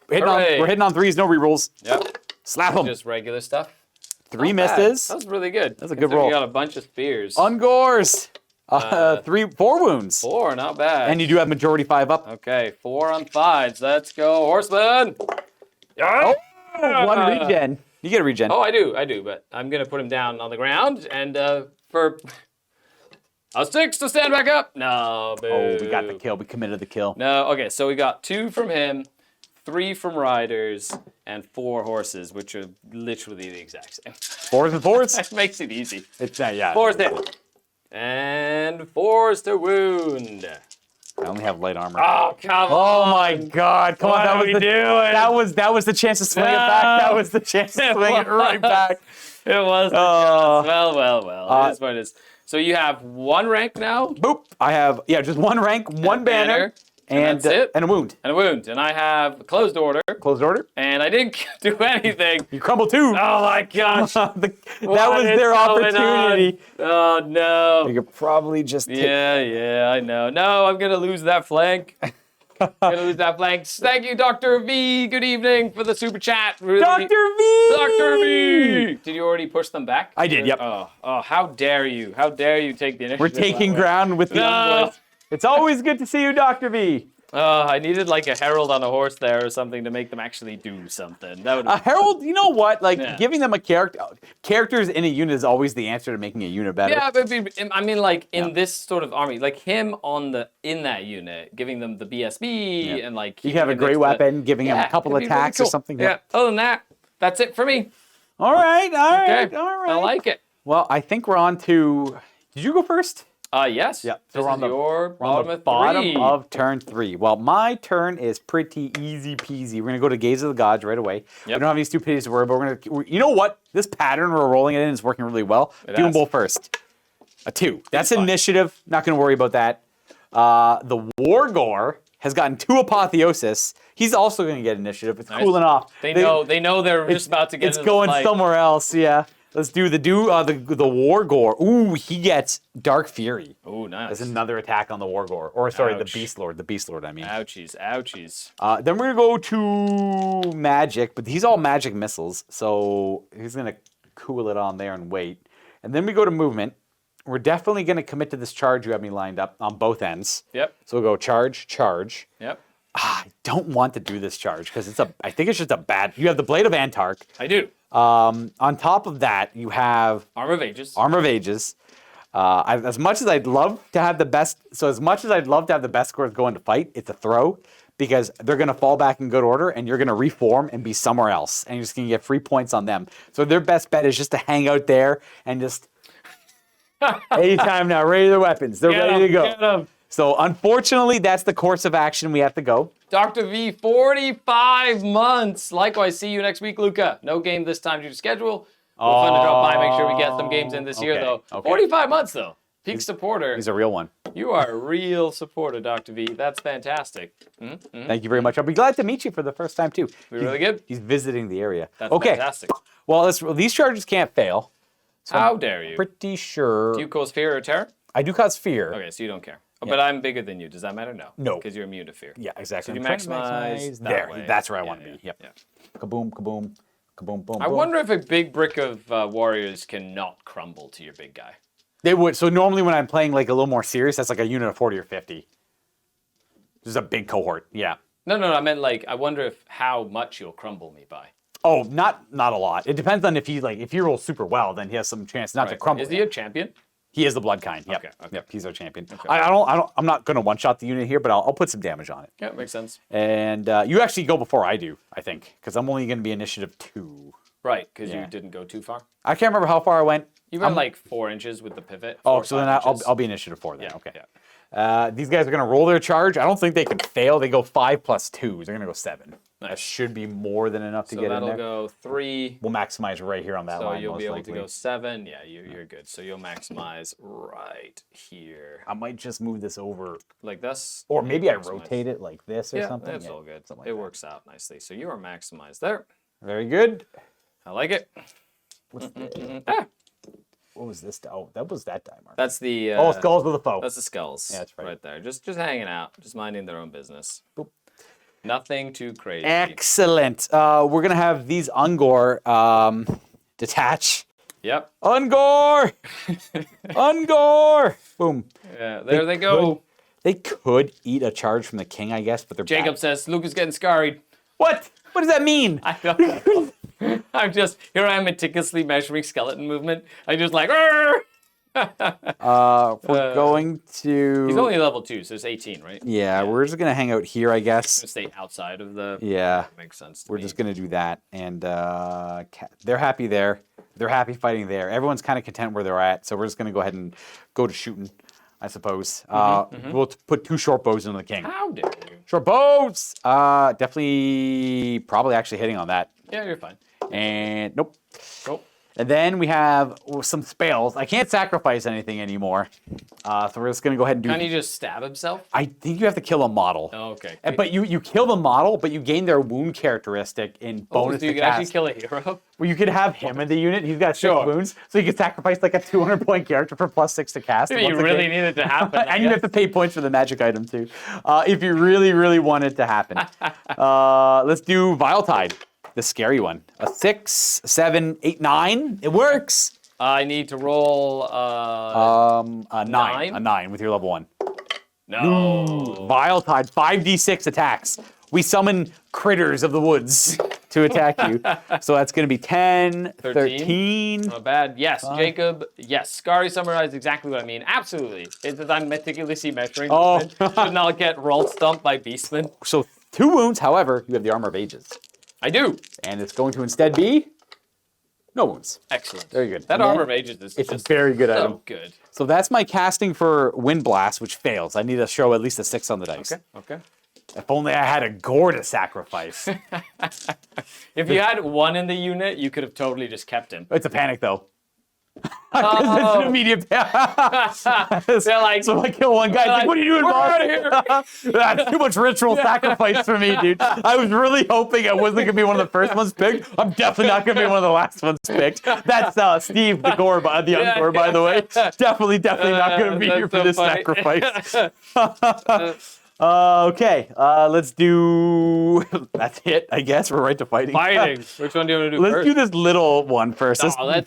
We're Hooray. hitting on 3s, no rerolls. Yep. Slap them. Just regular stuff. 3 Not bad. misses. That was really good. That's a good Considering roll. You got a bunch of spears. Ungores. 4 wounds. 4, not bad. And you do have majority 5 up. Okay, 4 on 5s. Let's go, horseman. Oh, 1 regen. You get a regen. Oh, I do, but I'm gonna put him down on the ground and for a 6 to stand back up. No, boo. Oh, we got the kill. We committed the kill. No, okay, so we got 2 from him, 3 from riders, and 4 horses, which are literally the exact same. 4s and 4s. That makes it easy. It's yeah. 4's hit. And 4's to wound. I only have light armor. Oh, come Oh on. my God! Come on, What that are was we the doing? that was the chance to swing it back. That was the chance to swing it right back. It was. Oh. Well. It is what it is. So you have 1 rank now. Boop! I have just 1 rank, 1 banner, and that's it. and a wound. And a wound. And I have a closed order. Closed order. And I didn't do anything. You crumble too. Oh my gosh. that was What is their going opportunity. on? Oh no. You could probably just take. Yeah, I know. No, I'm gonna lose that flank. Thank you, Dr. V. Good evening for the super chat. Really, Dr. V. Dr. V. Did you already push them back? I did. Yep. Oh, how dare you? How dare you take the initiative? We're taking that way. ground with the young boys. It's always good to see you, Dr. V. I needed like a herald on a horse there or something to make them actually do something. That would. A herald, you know what? Like Yeah. giving them a characters in a unit is always the answer to making a unit better. Yeah, but I mean, like in this sort of army, like him in that unit, giving them the BSB and like You can have a great weapon, giving him a couple it'd be really attacks or cool. something. Yeah. Other than that, that's it for me. All right. Okay. All right. I like it. Well, I think we're on to. Did you go first? Yes. Yeah. This we're on is the, your we're on the bottom bottom of turn 3. Well, my turn is pretty easy peasy. We're gonna go to Gaze of the Gods right away. We don't have any stupidities to worry about. You know what? This pattern we're rolling it in is working really well. Do them both first. A 2. That's initiative. Not gonna worry about that. The Wargore has gotten 2 Apotheosis. He's also gonna get initiative. It's cooling off. They know they're just about to get. It's into the going fight. somewhere else. Yeah. Let's do the Wargore. Ooh, he gets Dark Fury. Ooh, nice. There's another attack on the Wargore. Or sorry, the Ouch. Beast Lord. The Beast Lord, I mean. Ouchies. Then we're gonna go to magic, but he's all magic missiles, so he's gonna cool it on there and wait. And then we go to movement. We're definitely gonna commit to this charge you have me lined up on both ends. Yep. So we'll go charge. Yep. I don't want to do this charge because I think it's just a bad. You have the Blade of Antark. I do. On top of that, you have Armor of Ages. Armor of Ages. As much as I'd love to have the best scores go into fight, it's a throw because they're going to fall back in good order and you're going to reform and be somewhere else and you're just going to get free points on them. So their best bet is just to hang out there and just anytime now, ready their weapons. They're ready to go. Get 'em. So unfortunately, that's the course of action we have to go. Dr. V, 45 months. Likewise, see you next week, Luca. No game this time due to schedule. We'll fun to drop by, make sure we get some games in this year, though. Okay. 45 months, though. Peak supporter. He's a real one. You are a real supporter, Dr. V. That's fantastic. Thank you very much. I'll be glad to meet you for the first time, too. Really good. He's visiting the area. That's okay. fantastic. Well, these charges can't fail. So How dare you? pretty sure. Do you cause fear or terror? I do cause fear. Okay, so you don't care. But I'm bigger than you. Does that matter? No. No. Because you're immune to fear. Yeah, exactly. So you I'm trying to maximize that there. way. That's where I Yeah, want to yeah, be. Yep. yeah. Kaboom, kaboom, kaboom, boom. I boom. wonder if a big brick of warriors cannot crumble to your big guy. They would. So normally when I'm playing like a little more serious, that's like a unit of 40 or 50. This is a big cohort. Yeah. No, I meant like I wonder if how much you'll crumble me by. Oh, not a lot. It depends on if he rolls super well, then he has some chance not to crumble. Is he a champion? He is the blood kind. Yep. Okay. Yep. He's our champion. Okay. I'm not gonna one shot the unit here, but I'll put some damage on it. Yeah, makes sense. And you actually go before I do, I think, because I'm only gonna be initiative 2. Right, because Yeah. you didn't go too far. I can't remember how far I went. You went like 4 inches with the pivot. Oh, 4 or so then 5 inches. I'll be initiative 4 then. Yeah, Okay. yeah. These guys are gonna roll their charge. I don't think they can fail. They go 5 plus 2s. They're gonna go 7. That Nice. should be more than enough to So get in that'll there. go 3. We'll maximize right here on that So line. you'll most be able likely. to go 7. Yeah, you're good. So you'll maximize right here, I might just move this over, like this. or maybe I Maximize. rotate it like this or Yeah, something. that's Yeah, all good. something like It that. works out nicely. So you are maximized there. Very good. I like it. What's the, Ah, what was this? Oh, that was that die mark. that's the. Oh, skulls with a foe. That's the skulls. Yeah, that's right. there. Just hanging out, just minding their own business. Boop. Nothing too crazy. Excellent. We're gonna have these Ungor detach. Yep. Ungor! Ungor! Boom. Yeah, there they go. They could eat a charge from the king, I guess, but they're Jacob bad. says Luke is getting scurried. What? What does that mean? I don't know. I'm just here. I am meticulously measuring skeleton movement. I just like. "Arr!" We're going to. He's only level 2, so it's 18, right? Yeah, we're just gonna hang out here, I guess. Gonna stay outside of the. Yeah, Makes sense. To we're me. just gonna do that, and they're happy there. They're happy fighting there. Everyone's kind of content where they're at, so we're just gonna go ahead and go to shooting, I suppose. We'll put 2 short bows into the king. How dare you? Short bows. Definitely, probably actually hitting on that. Yeah, you're fine. And nope. Cool. And then we have some spells. I can't sacrifice anything anymore, so we're just gonna go ahead and do. Can't he just stab himself? I think you have to kill a model. Oh, okay. But you kill the model, but you gain their wound characteristic in bonus so you to can actually cast. kill a hero? Well, you could have him in the unit. He's got 6 Sure. wounds, so you could sacrifice like a 200-point character for +6 to cast. You once really again. need it to happen. I And you have guess. to pay points for the magic item too, if you really, really want it to happen. Let's do Vile Tide, the scary one. A 6, 7, 8, 9. It works. I need to roll. A 9. Nine? A 9 with your level 1. No. Vile Tide, 5d6 attacks. We summon critters of the woods to attack you. So that's going to be 10, 13. Not bad. Yes, Jacob. Yes, Scary summarized exactly what I mean. Absolutely. It's that I'm meticulously measuring. Oh. Should not get rolled stumped by Beastmen. So 2 wounds, however, you have the Armor of Ages. I do. And it's going to instead be no wounds. Excellent. Very good. That And then Armor of Ages is it's just a very good so item. good. So that's my casting for Wind Blast, which fails. I need to show at least a 6 on the dice. Okay. If only I had a gore to sacrifice. If you had 1 in the unit, you could have totally just kept him. It's a panic though. Oh. It's an immediate panic. They're like, So I kill one guy. It's like, what are you doing, we're boss? outta here. That's too much ritual sacrifice for me, dude. I was really hoping I wasn't gonna be one of the first ones picked. I'm definitely not gonna be one of the last ones picked. That's Steve the Gore, the young Gore, by the way. Definitely not gonna be That's here for so this funny. sacrifice. Okay, let's do. That's it, I guess. We're right to fighting. Fighting. Which one do you want to do Let's first? do this little one first. Oh,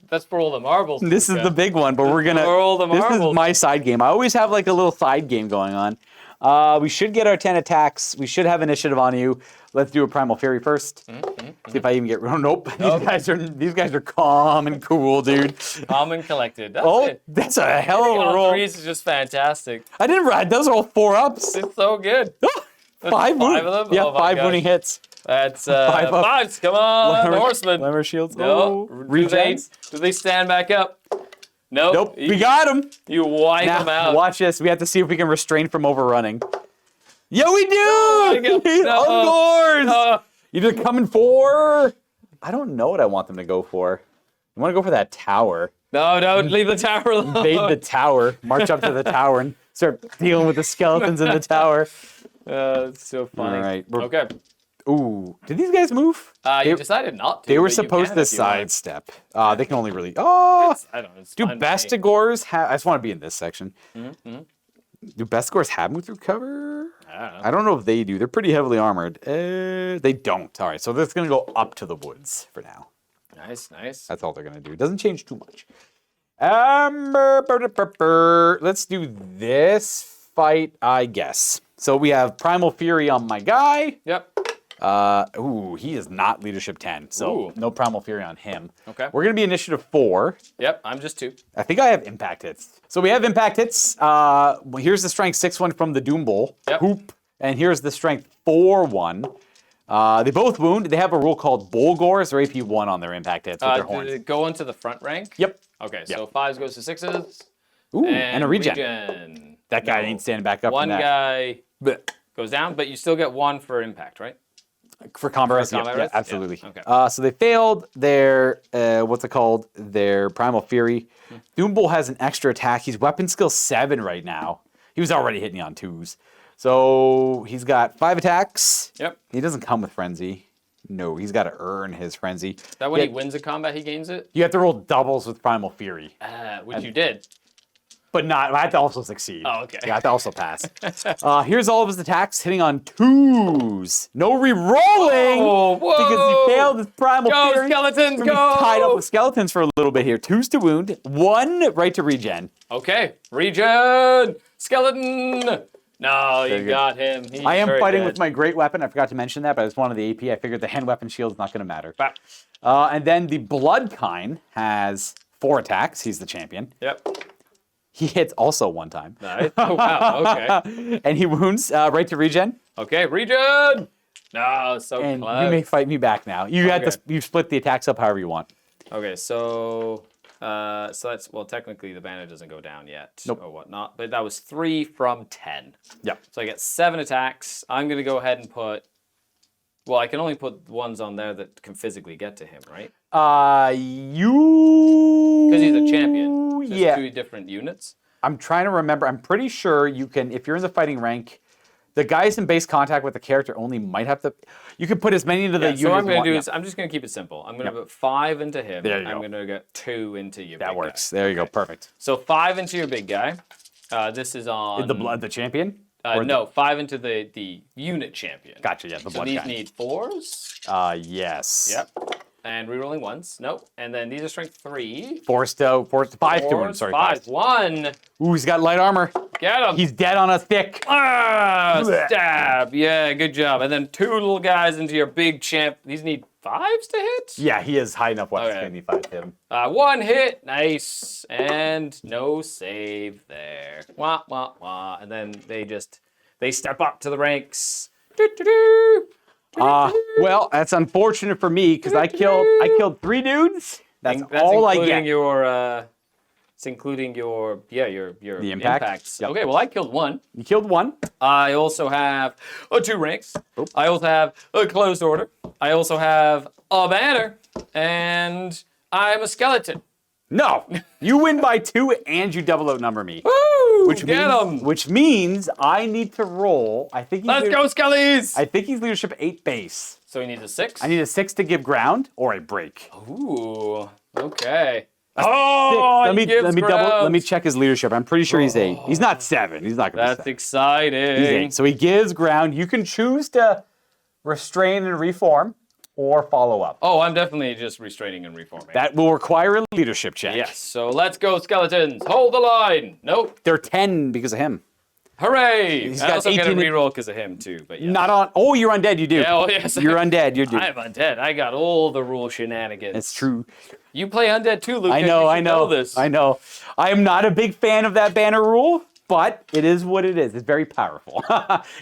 that's for all the marbles. This is Okay. the big one, but we're gonna. For all the This is marbles. my side game. I always have like a little side game going on. We should get our 10 attacks. We should have initiative on you. Let's do a Primal Fury first. See if I even get. Oh, nope. These guys are calm and cool, dude. Calm and collected. That's Oh, it. that's a hell of a All roll. threes is just fantastic. I didn't ride. Those are all 4-ups. It's so good. 5 wounding. of them? Yeah, Oh my 5 gosh. wounding hits. That's 5 up. 5s. Come on, the horsemen. Lemmer shields. No. Oh, Do they regens. stand back up? Nope. Nope. We got him. You wipe them Now, out. watch this. We have to see if we can restrain from overrunning. Yeah, we do! my God. No. Ungors! Uh, Either coming for... I don't know what I want them to go for. I want to go for that tower. no, don't leave the tower alone. Invade the tower. March up to the tower and start dealing with the skeletons in the tower. It's so funny. All right. Okay. Ooh. Did these guys move? You decided not to. They were but you supposed can to if you want. sidestep. They can only really... Oh! I don't know. It's Do fine with me. Bestigors have... I just want to be in this section. Do best scores have move through cover? I don't know. I don't know if they do. They're pretty heavily armored. They don't. All right, so that's going to go up to the woods for now. Nice, nice. That's all they're going to do. It doesn't change too much. Let's do this fight, I guess. So we have Primal Fury on my guy. Yep. He is not leadership 10, so no Primal Fury on him. Okay. We're going to be initiative 4. Yep, I'm just 2. I think I have impact hits. So we have impact hits. Here's the strength 6 one from the Doom Bowl. Yep. Hoop. And here's the strength 4 one. They both wound. They have a rule called Bolgors or AP 1 on their impact hits with their horns. Did it go into the front rank? Yep. Okay, so 5s goes to 6s. Ooh, and a regen. That guy ain't standing back up One from that. guy Blech. goes down, but you still get 1 for impact, right? For combat res, combat yeah, res? absolutely. Yeah, okay. So they failed their, their Primal Fury. Doom Bowl has an extra attack. He's weapon skill 7 right now. He was already hitting on 2s. So he's got 5 attacks. Yep. He doesn't come with Frenzy. No, he's got to earn his Frenzy. That when he wins a combat, he gains it? You have to roll doubles with Primal Fury. Which you did. But not, I have to also succeed. Oh, okay. Yeah, I have to also pass. Here's all of his attacks hitting on 2s. No re-rolling Oh, because he failed his Primal Go, Fury. skeletons, We're go! gonna be tied up with skeletons for a little bit here. 2s to wound, 1 right to regen. Okay, regen! Skeleton! No, you good. got him. He's I am very fighting dead. with my great weapon. I forgot to mention that, but I just wanted the AP. I figured the hand weapon shield is not going to matter. Bap. And then the Bloodkine has 4 attacks. He's the champion. Yep. He hits also 1 time. Nice. Oh, wow, okay. And he wounds right to regen. Okay, regen! No, so And close. you may fight me back now. You had to, you split the attacks up however you want. Okay, so that's, well, technically the banner doesn't go down yet or whatnot, but that was 3 from 10. Yep. So I get 7 attacks. I'm going to go ahead and put, well, I can only put ones on there that can physically get to him, right? Because he's a champion. There's 2 different units. I'm trying to remember. I'm pretty sure you can, if you're in the fighting rank, the guys in base contact with the character only might have to, you can put as many into the unit So what I'm as you going want. to do is, I'm just going to keep it simple. I'm going to put 5 into him. There you I'm go. going to get 2 into you. That works. There you go. Perfect. So 5 into your big guy. This is on... The champion? No, 5 into the unit champion. Gotcha, yeah, the So blood these guy. need 4s. Yes. Yep. And rerolling 1s. Nope. And then these are strength 3. 5 to wound. 4s, Sorry, 5. 1. Ooh, he's got light armor. Get him. He's dead on a thick. Ah, stab. Yeah, good job. And then 2 little guys into your big champ. These need 5s to hit? Yeah, he is high enough weapons Okay. to need 5 to hit him. 1 hit. Nice. And no save there. Wah, wah, wah. And then they step up to the ranks. Doo-doo-doo. Well, that's unfortunate for me because I killed 3 dudes. That's all I get. It's including your The impact? impacts. Yep. Okay, well I killed 1. You killed 1. I also have 2 ranks. I also have a closed order. I also have a banner, and I'm a skeleton. No, you win by 2 and you double outnumber me. Woo! Which Get means, him! which means I need to roll. I think he's Let's go, Skellies! I think he's leadership 8 base. So he needs a 6. I need a 6 to give ground or a break. Ooh, okay. Oh, let me check his leadership. I'm pretty sure he's 8. He's not 7. He's not gonna be That's 7. exciting. He's 8. So he gives ground. You can choose to restrain and reform or follow up. Oh, I'm definitely just restraining and reforming. That will require a leadership check. Yes, so let's go, skeletons. Hold the line. Nope. They're 10 because of him. Hooray! He's I got also get a 18 reroll because of him, too. But yeah. Not on. Oh, you're undead. You do. Yeah, oh, yes. You're undead. You're dude. I'm undead. I got all the rule shenanigans. It's true. You play undead too, Luke. I You know. should know this. I know. I am not a big fan of that banner rule, but it is what it is. It's very powerful.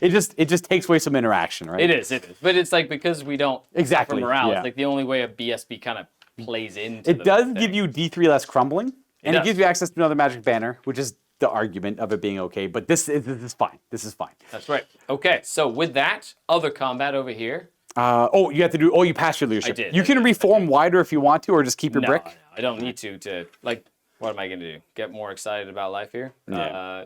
it just takes away some interaction, right? It is. But it's like because we don't Exactly, for morale, yeah. it's like the only way a BSB kind of plays into It the does thing. give you D3 less crumbling, and it does. gives you access to another magic banner, which is the argument of it being okay. But this is fine. This is fine. That's right. Okay, so with that, other combat over here. You have to do. Oh, you passed your leadership. I did, You I can did, reform wider if you want to, or just keep your No, brick. no, I don't need to like. What am I going to do? Get more excited about life here? Yeah.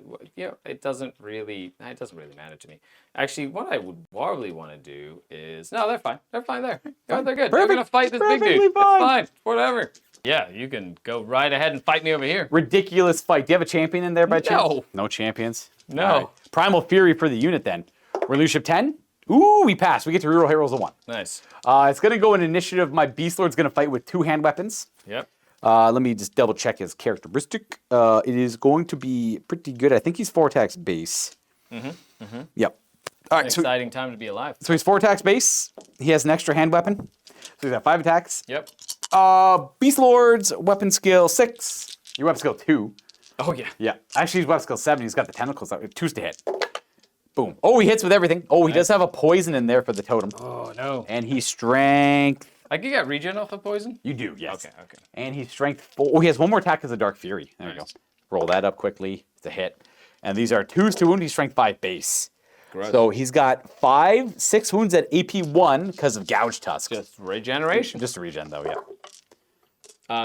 It doesn't really matter to me. Actually, what I would probably want to do is no, they're fine. They're fine there. They're good. They're going to fight this big Perfectly dude. fine. It's fine. Whatever. Yeah, you can go right ahead and fight me over here. Ridiculous fight. Do you have a champion in there by chance? No. No champions. No. All right. Primal Fury for the unit then. We're leadership 10. Ooh, we passed. We get to reroll hit rolls of 1. Nice. It's going to go in initiative. My Beast Lord's going to fight with 2 hand weapons. Yep. Let me just double check his characteristic. It is going to be pretty good. I think he's 4 attacks base. Yep. All right. Exciting time to be alive. So he's 4 attacks base. He has an extra hand weapon. So he's got 5 attacks. Yep. Beast Lord's weapon skill 6. Your weapon skill 2. Oh, yeah. Yeah. Actually, his weapon skill 7. He's got the tentacles. 2's to hit. Boom. Oh, he hits with everything. Oh, he does have a poison in there for the totem. Oh, no. And he's strength. I could get regen off of poison? You do, yes. Okay. And he's strength 4. Oh, he has one more attack as a Dark Fury. There we go. Roll that up quickly. It's a hit. And these are 2s to wound. He's strength 5 base. Gross. So he's got 6 wounds at AP 1 because of Gouge Tusk. Just regeneration. Just a regen, though, yeah.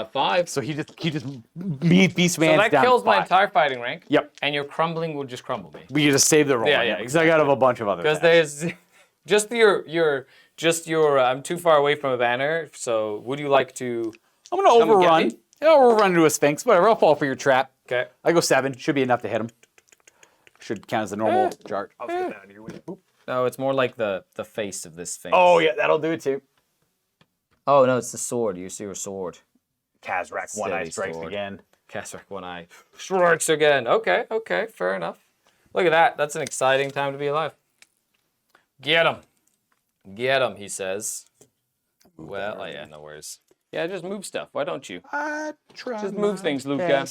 5. So he just Beastman's So that down kills my 5. entire fighting rank. Yep. And your crumbling will just crumble me. We just save the roll. Yeah, Because I got a bunch of other Because there's just your I'm too far away from a banner. So would you like to? I'm going to Come and get overrun. me? Yeah, I'll overrun into a Sphinx. Whatever, I'll fall for your trap. Okay. I go 7. Should be enough to hit him. Should count as a normal charge. I'll get that out of here with you. No, it's more like the face of this thing. Oh, yeah, that'll do it too. Oh no, it's the sword. You see your sword. Kazrak, one eye Steady strikes sword. again. Kazrak, one eye strikes again. Okay, fair enough. Look at that. That's an exciting time to be alive. Get him, he says. Well, oh yeah, no worries. Yeah, just move stuff. Why don't you? Just move things, Luca.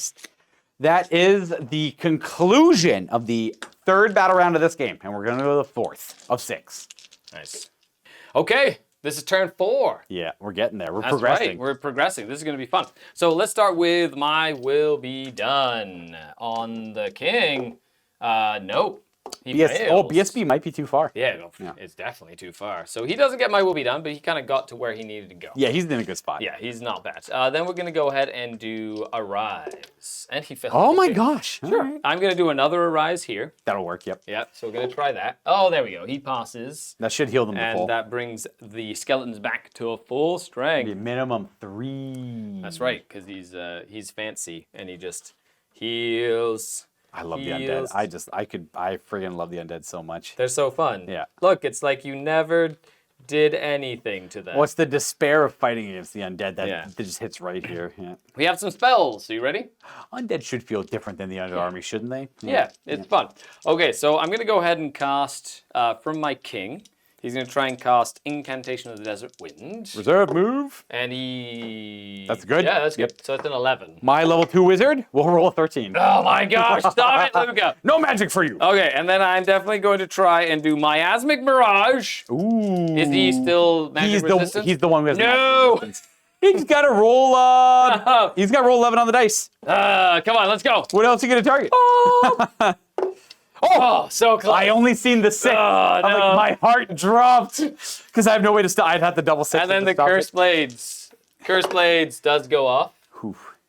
That is the conclusion of the 3rd battle round of this game, and we're going to go to the 4th of 6. Nice. Okay, this is turn 4. Yeah, we're getting there. We're That's progressing. right. We're progressing. This is going to be fun. So let's start with my will be done on the king. Nope. He fails. BSB might be too far. Yeah, it's definitely too far. So he doesn't get my will be done, but he kind of got to where he needed to go. Yeah, he's in a good spot. Yeah, he's not bad. Then we're going to go ahead and do Arise. And he failed. Oh my Okay. gosh. Sure. All right. I'm going to do another Arise here. That'll work, yep. Yeah, so we're going to try that. Oh, there we go. He passes. That should heal them to And full. that brings the skeletons back to a full strength. Be minimum 3. That's right, because he's fancy and he just heals. I love the heals. undead. I friggin' love the undead so much. They're so fun. Yeah. Look, it's like you never did anything to them. What's the despair of fighting against the undead that, Yeah. that just hits right here? Yeah. We have some spells. Are you ready? Undead should feel different than the undead army, shouldn't they? Yeah, it's fun. Okay, so I'm going to go ahead and cast from my king. He's going to try and cast Incantation of the Desert Wind. Reserve move. And he... That's good. Yeah, that's good. So it's an 11. My level 2 wizard will roll a 13. Oh my gosh, stop it, Luca. No magic for you. Okay, and then I'm definitely going to try and do Miasmic Mirage. Ooh. Is he still magic resistant? He's the one who has No! magic resistance. He's got to roll. He's got to roll 11 on the dice. Come on, let's go. What else are you gonna target? Oh, so close. I only seen the 6. Oh, I'm no. like, my heart dropped because I have no way to stop. I'd have to double 6. And then the Curse Blades. Curse Blades does go off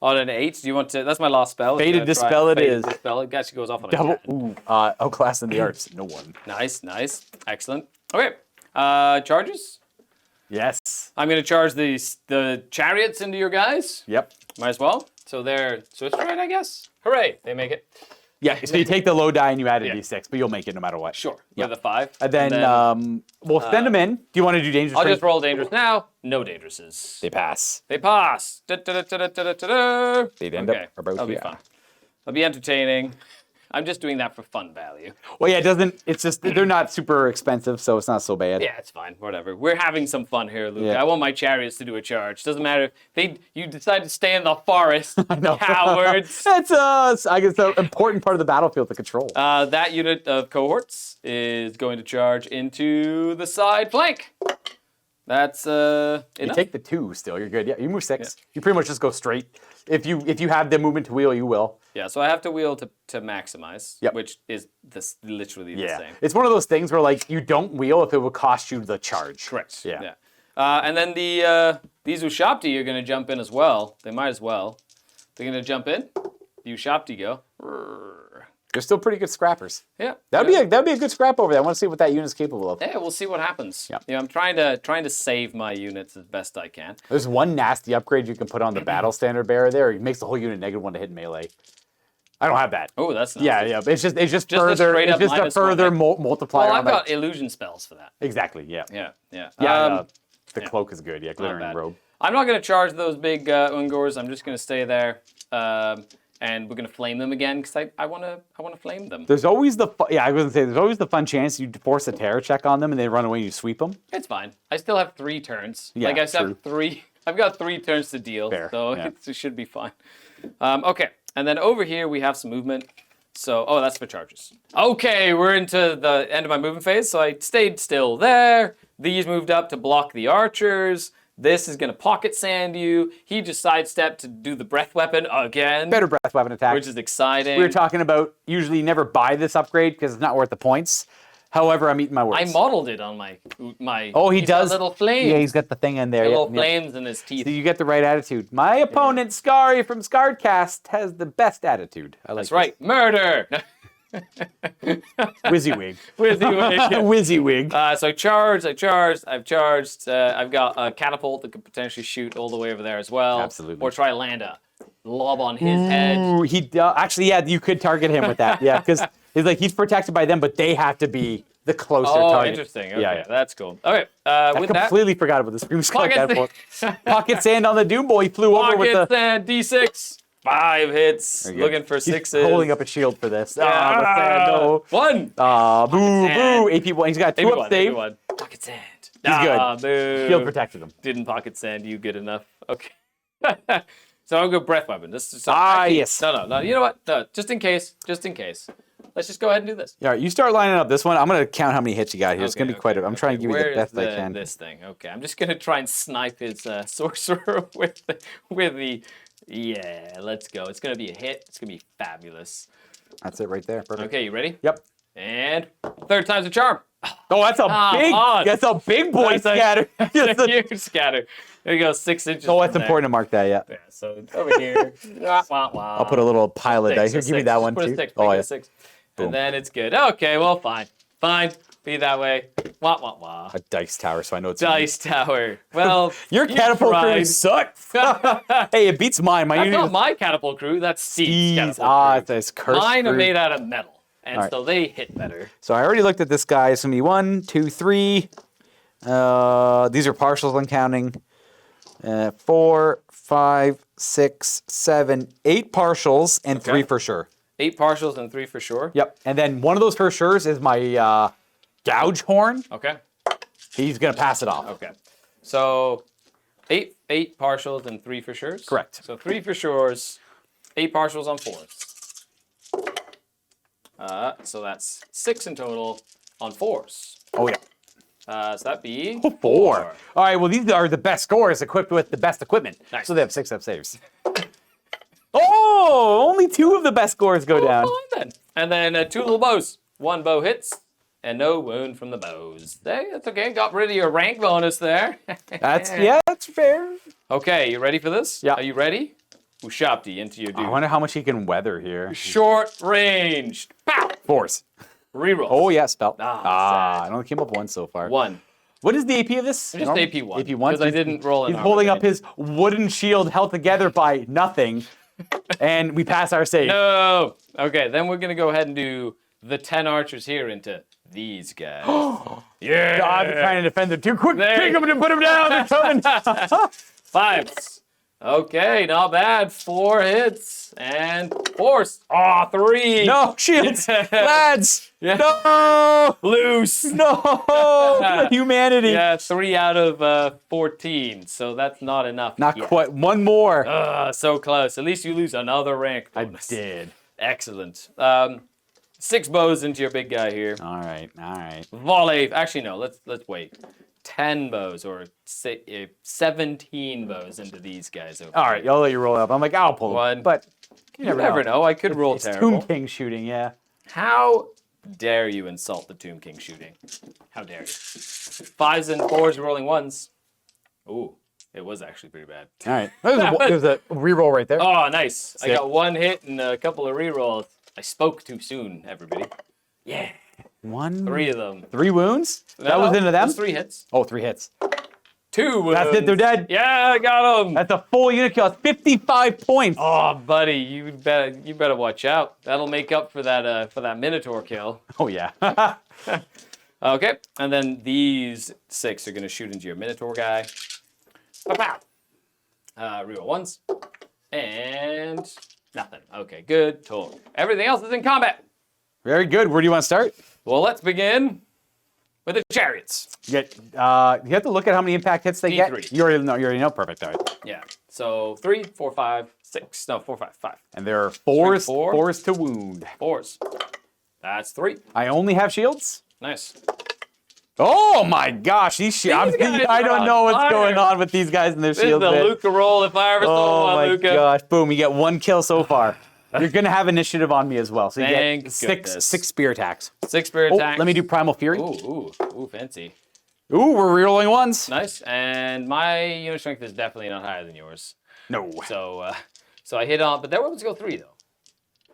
on an 8. Do you want to? That's my last spell. Fated Dispel it is. Dispel it actually goes off on a double. 10. Ooh. Outclass in the arts. No one. Nice, excellent. Okay, charges. Yes. I'm going to charge the chariots into your guys. Yep. Might as well. So they're switched right, I guess. Hooray! They make it. Yeah. So you take the low die and you add a d6, but you'll make it no matter what. Sure. Yeah. With a 5. And then, we'll send them in. Do you want to do dangerous? I'll trade? just roll dangerous now. No dangerouses. They pass. They pass. Da-da-da-da-da-da-da. They'd end Okay, up about that'll be here. fun. That'll be entertaining. I'm just doing that for fun value. Well, yeah, it doesn't. It's just they're not super expensive, so it's not so bad. Yeah, it's fine. Whatever. We're having some fun here, Luke. Yeah. I want my chariots to do a charge. Doesn't matter if you decide to stay in the forest. I know. Cowards. That's I guess the important part of the battlefield to control. That unit of cohorts is going to charge into the side flank. That's You enough. take the 2 still. You're good. Yeah, you move 6. You pretty much just go straight. If you have the movement to wheel, you will. Yeah, so I have to wheel to maximize, Yep. which is literally the Yeah. same. It's one of those things where like you don't wheel if it would cost you the charge. Correct. Yeah. And then these Ushapti are going to jump in as well. They might as well. They're going to jump in. The Ushapti go. They're still pretty good scrappers. Yeah. That'd be a good scrap over there. I want to see what that unit's capable of. Yeah, we'll see what happens. Yeah. You know, I'm trying to save my units as best I can. There's one nasty upgrade you can put on the battle standard bearer there. It makes the whole unit -1 to hit melee. I don't have that. Oh, that's nice. Yeah. But it's just a straight up a further -1. multiplier. Well, on I've that. got illusion spells for that. Exactly. Yeah. Yeah. The cloak is good. Yeah, glittering bad. robe. I'm not going to charge those big Ungors. I'm just going to stay there. And we're going to flame them again because I want to flame them. There's always I was gonna say there's always the fun chance you force a terror check on them and they run away and you sweep them. It's fine. I still have 3 turns. Yeah, like I still true. have 3. I've got 3 turns to deal, Fair, so yeah. it should be fine. Okay, and then over here we have some movement. So, that's for charges. Okay, we're into the end of my movement phase, so I stayed still there. These moved up to block the archers. This is going to pocket sand you. He just sidestepped to do the breath weapon again. Better breath weapon attack. Which is exciting. We were talking about usually you never buy this upgrade because it's not worth the points. However, I'm eating my words. I modeled it on my. Oh, he he's does. got little flames. Yeah, he's got the thing in there. Little Yeah. flames in his teeth. So you get the right attitude. My opponent, Scary from Scarredcast, has the best attitude. I like That's right. Murder. WYSIWYG. WYSIWYG. WYSIWYG. So I've charged. I've got a catapult that could potentially shoot all the way over there as well. Absolutely. Or try to land a lob on his head. Ooh, actually, yeah, you could target him with that. Yeah, because he's protected by them, but they have to be the closer target. Interesting. Okay, Yeah. that's cool. Okay, I with that, completely forgot about the Scream Skull Pocket catapult. Pocket sand on the Doom Boy. He flew over with pocket the... sand D6. 5 hits. Very good. Looking for He's 6s. holding up a shield for this. The sand, no. 1. Boo. AP1. He's got 2 up save. Pocket sand. He's good. Boo. Shield protected him. Didn't pocket sand you good enough. Okay. So I'll go breath weapon. This is yes. No. You know what? No, just in case. Let's just go ahead and do this. All right, you start lining up this one. I'm going to count how many hits you got here. It's going to be quite a... I'm trying to give you the best I can. This thing. Okay, I'm just going to try and snipe his sorcerer with the... Yeah, let's go. It's going to be a hit. It's going to be fabulous. That's it right there. Perfect. Okay, you ready? Yep. And 3rd time's a charm. Oh, that's a big boy scatter. That's a huge scatter. There you go, 6 inches. Oh, that's important to mark that, yeah. Yeah, so over here. I'll put a little pile of dice here. Give me that one, put too. A 6, Oh, yeah. 6. Boom. And then it's good. Okay, well, fine. Be that way. A dice tower, so I know it's... Dice tower. Well, Your catapult crew sucks. Hey, it beats mine. That's not my catapult crew. That's Steve's catapult crew. It's cursed. Mine are crew. made out of metal, and All right. so they hit better. So I already looked at this guy. It's going to be 1, 2, 3. These are partials I'm counting. 4, 5, 6, 7, 8 partials, and 3 for sure. 8 partials and 3 for sure. Yep. And then one of those for sure's is my gouge horn. Okay. He's going to pass it off. Okay. So 8 partials and 3 for sure's. Correct. So 3 for sure's, 8 partials on 4s. So that's 6 in total on 4s. Oh, yeah. So that'd be 4. All right, well, these are the best scores equipped with the best equipment. Nice. So they have 6 up saves. Oh, only 2 of the best scores go down. Fine then. And then 2 little bows. 1 bow hits, and no wound from the bows. Hey, that's okay. Got rid of your rank bonus there. That's fair. Okay, you ready for this? Yeah. Are you ready? Ushabti into your dude. I wonder how much he can weather here. Short range. Pow! 4s. Reroll. Oh, yeah, spell. sad. I only came up 1 so far. 1. What is the AP of this? Just AP 1. AP 1? Because I didn't roll it. He's holding up his wooden shield held together by nothing, and we pass our save. No. Okay, then we're going to go ahead and do the 10 archers here into these guys. Yeah. God, they're trying to defend. They're too quick. There. Pick them and put them down. They're coming. 5s. Okay, not bad. 4 hits and 4s. Oh, 3. No, shields. Yeah. Lads. Yeah. No. Loose. No. Humanity. Yeah, 3 out of 14. So that's not enough. Not yet. quite. 1 more. So close. At least you lose another rank bonus. I did. Excellent. 6 bows into your big guy here. All right. Volley. Actually, no. Let's wait. 10 bows or 17 bows into these guys. Over All right. here. I'll let you roll up. I'm like, I'll pull 1. But you never know. I could roll it's terrible. Tomb King shooting, yeah. How dare you insult the Tomb King shooting? How dare you? 5s and 4s rolling 1s. Ooh, it was actually pretty bad. All right. There's a reroll right there. Oh, nice. Sick. I got 1 hit and a couple of rerolls. I spoke too soon, everybody. Yeah. 1. 3 of them. 3 wounds? That was into them? That's 3 hits. Oh, 3 hits. 2 wounds. That's it, they're dead. Yeah, I got them. That's a full unit kill. That's 55 points. Oh, buddy, you better watch out. That'll make up for that Minotaur kill. Oh, yeah. Okay, and then these 6 are gonna shoot into your Minotaur guy. Pow! Reroll 1s. And nothing. Okay, good. Total. Everything else is in combat. Very good. Where do you want to start? Well, let's begin with the chariots. You have to look at how many impact hits they get. D3. You already know. Perfect. All right. Yeah. So 3, 4, 5, 6. No, 4, 5, 5. And there are fours four. to wound. 4s. That's 3. I only have shields. Nice. Oh my gosh, these shields. guys I are don't on know what's fire. going on with these guys and their This is shields. the man. Luca roll if I ever saw Oh one, my Luca. gosh. Boom, you get 1 kill so far. You're going to have initiative on me as well. So you Thank get goodness. six spear attacks. 6 spirit Oh, attacks. let me do Primal Fury. Ooh, fancy. Ooh, we're rerolling ones. Nice. And my unit strength is definitely not higher than yours. No. So I hit on, but their weapons go 3 though.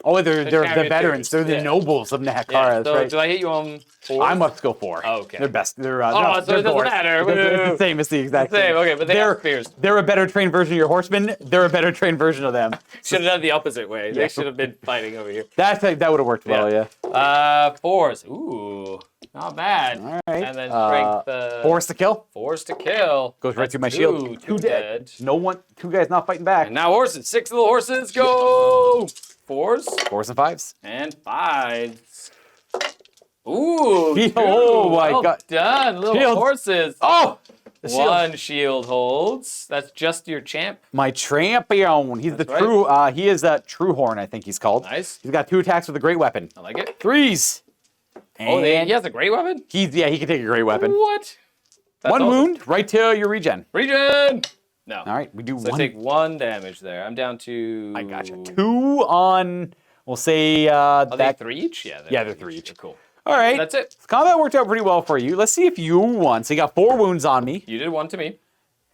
Oh, they're the charioteers. veterans. They're the Yeah. nobles of Nehekara. Yeah. That's So right. do I hit you on 4? I must go 4. Oh, okay. They're best. They're Oh, no, so they're it doesn't dwarves. matter. It's the Woo. same. It's the exact Same. same. Okay, but they have spears. They're a better trained version of your horsemen. They're a better trained version of them. Should have done the opposite way. Yeah. They should have been fighting over here. That would have worked well. Yeah. 4s. Ooh, not bad. All right. And then strength. Force to kill. 4s to kill. Goes right That's through my shield. 2 dead. No one. 2 guys not fighting back. And now horses. 6 little horses. Go. 4s 4s and 5s. and 5s. Ooh. Yeah, 2. oh my Well God. done, little Shields. horses. Oh, the shield. 1 shield holds. That's just your champ. My champion. He's That's the right. true. He is a true horn. I think he's called. Nice. He's got 2 attacks with a great weapon. I like it. 3s. Oh, And he has a great weapon? he can take a great weapon. What? That's 1 awesome. wound right to your regen. Regen! No. All right, we do So I 1. take 1 damage there. I'm down to. I gotcha. 2 on. We'll say Are they that. 3 each? Yeah, They're 3 each. Cool. All right. That's it. Combat worked out pretty well for you. Let's see if you won. So you got 4 wounds on me, You did 1 to me.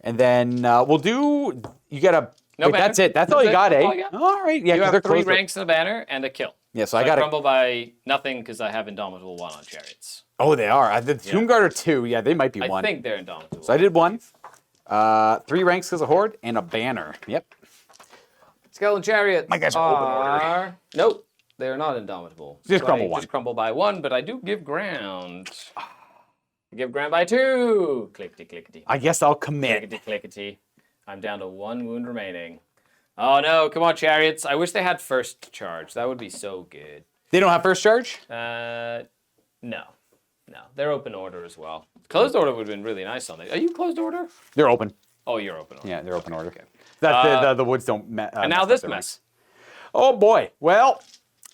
and then we'll do. You got a. No wait, banner. that's it. That's all That's you it. got, That's eh? all I got. All right. Yeah, You because have they're 3 close. ranks in the banner and a kill. Yeah, so I I got crumble by nothing because I have Indomitable 1 on chariots. Oh, they are. The Tomb Guard are 2. Yeah, they might be I 1. think they're Indomitable. So I did 1. 3 ranks because of horde and a banner. Yep. Skeleton chariots. My guys are open order. Nope, they're not Indomitable. Just So crumble I 1. Just crumble by 1, but I do give ground. I give ground by 2. Clickety clickety. I guess I'll commit. Clickety clickety. I'm down to 1 wound remaining. Oh no, come on, chariots. I wish they had first charge. That would be so good. They don't have first charge? No. They're open order as well. Closed order would have been really nice on it. Are you closed order? They're open. Oh, you're open order. Yeah, they're open order. Okay. That's the woods don't. And now this mess. Oh boy. Well,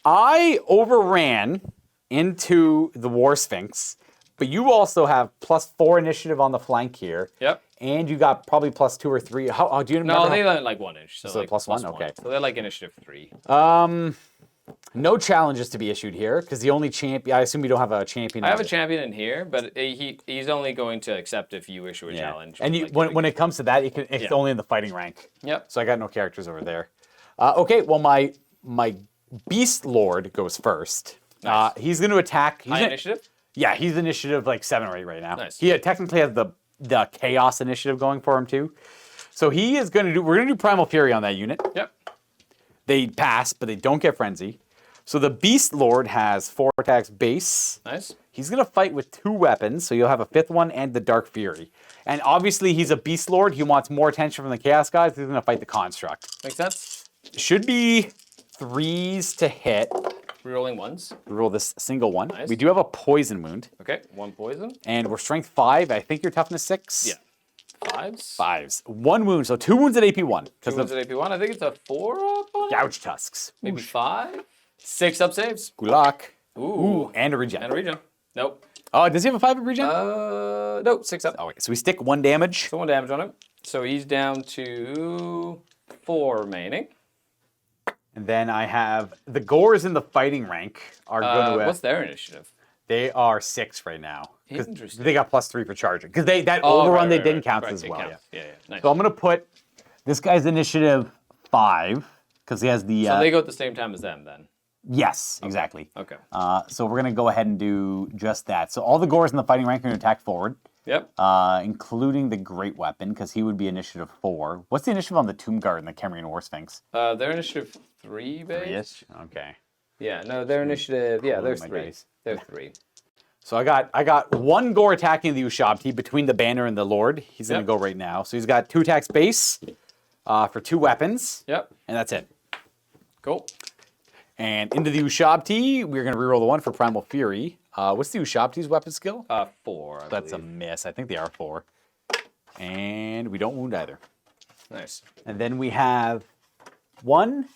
I overran into the War Sphinx, but you also have +4 initiative on the flank here. Yep. And you got probably +2 or 3. How do you remember? No, how- they like 1 inch. So, So like +1? Okay. So they're like initiative 3. No challenges to be issued here because the only champion. I assume you don't have a champion. I have a champion in here, but he's only going to accept if you issue a Yeah. challenge. And you, Like, when it comes to that, it's Yeah. only in the fighting rank. Yep. So I got no characters over there. Okay, well my Beast Lord goes first. Nice. He's going to attack. High initiative? Yeah, he's initiative like 7 or 8 right now. Nice. He technically has the Chaos initiative going for him too. So he is going to do. We're going to do Primal Fury on that unit. Yep. They pass, but they don't get Frenzy. So the Beast Lord has 4 attacks base. Nice. He's going to fight with 2 weapons, so you'll have a 5th one and the Dark Fury. And obviously, he's a Beast Lord. He wants more attention from the Chaos guys. He's going to fight the Construct. Makes sense. Should be 3s to hit. Rerolling 1s. Roll this single one. Nice. We do have a Poison Wound. Okay. 1 poison. And we're Strength 5. I think you're Toughness 6. Yeah. 5s. 5s. 1 wound, so 2 wounds at AP1. 2 Because wounds of at AP1. I think it's a 4 up on it? Gouge Tusks. Maybe 5? 6 up saves. Good luck. Ooh. And a regen. And a regen. Nope. Oh, does he have a 5 of regen? Nope. 6 up. Oh, wait. So we stick 1 damage. So 1 damage on him. So he's down to 4 remaining. And then I have the Gores in the fighting rank are going to. What's their initiative? They are 6 right now. 'Cause Interesting. they got +3 for charging. Because that Oh, overrun right, they right, didn't right, count right, as it well. counts. Yeah. Nice. So I'm going to put this guy's initiative 5 because he has the. So they go at the same time as them then. Yes, exactly. Okay. So we're going to go ahead and do just that. So all the Gores in the fighting rank are going to attack forward. Yep. Including the Great Weapon, because he would be initiative 4. What's the initiative on the Tomb Guard and the Cambrian War Sphinx? They're initiative 3, base. 3-ish? Okay. Yeah, no, they're initiative. Yeah, they're my 3. dice. They're 3. So I got 1 Gore attacking the Ushabti between the Banner and the Lord. He's going to Yep. go right now. So he's got 2 attacks base for 2 weapons. Yep. And that's it. Cool. And into the Ushabti, we're going to reroll the 1 for Primal Fury. What's the Ushabti's weapon skill? 4. I That's a believe. miss. I think they are 4. And we don't wound either. Nice. And then we have 1,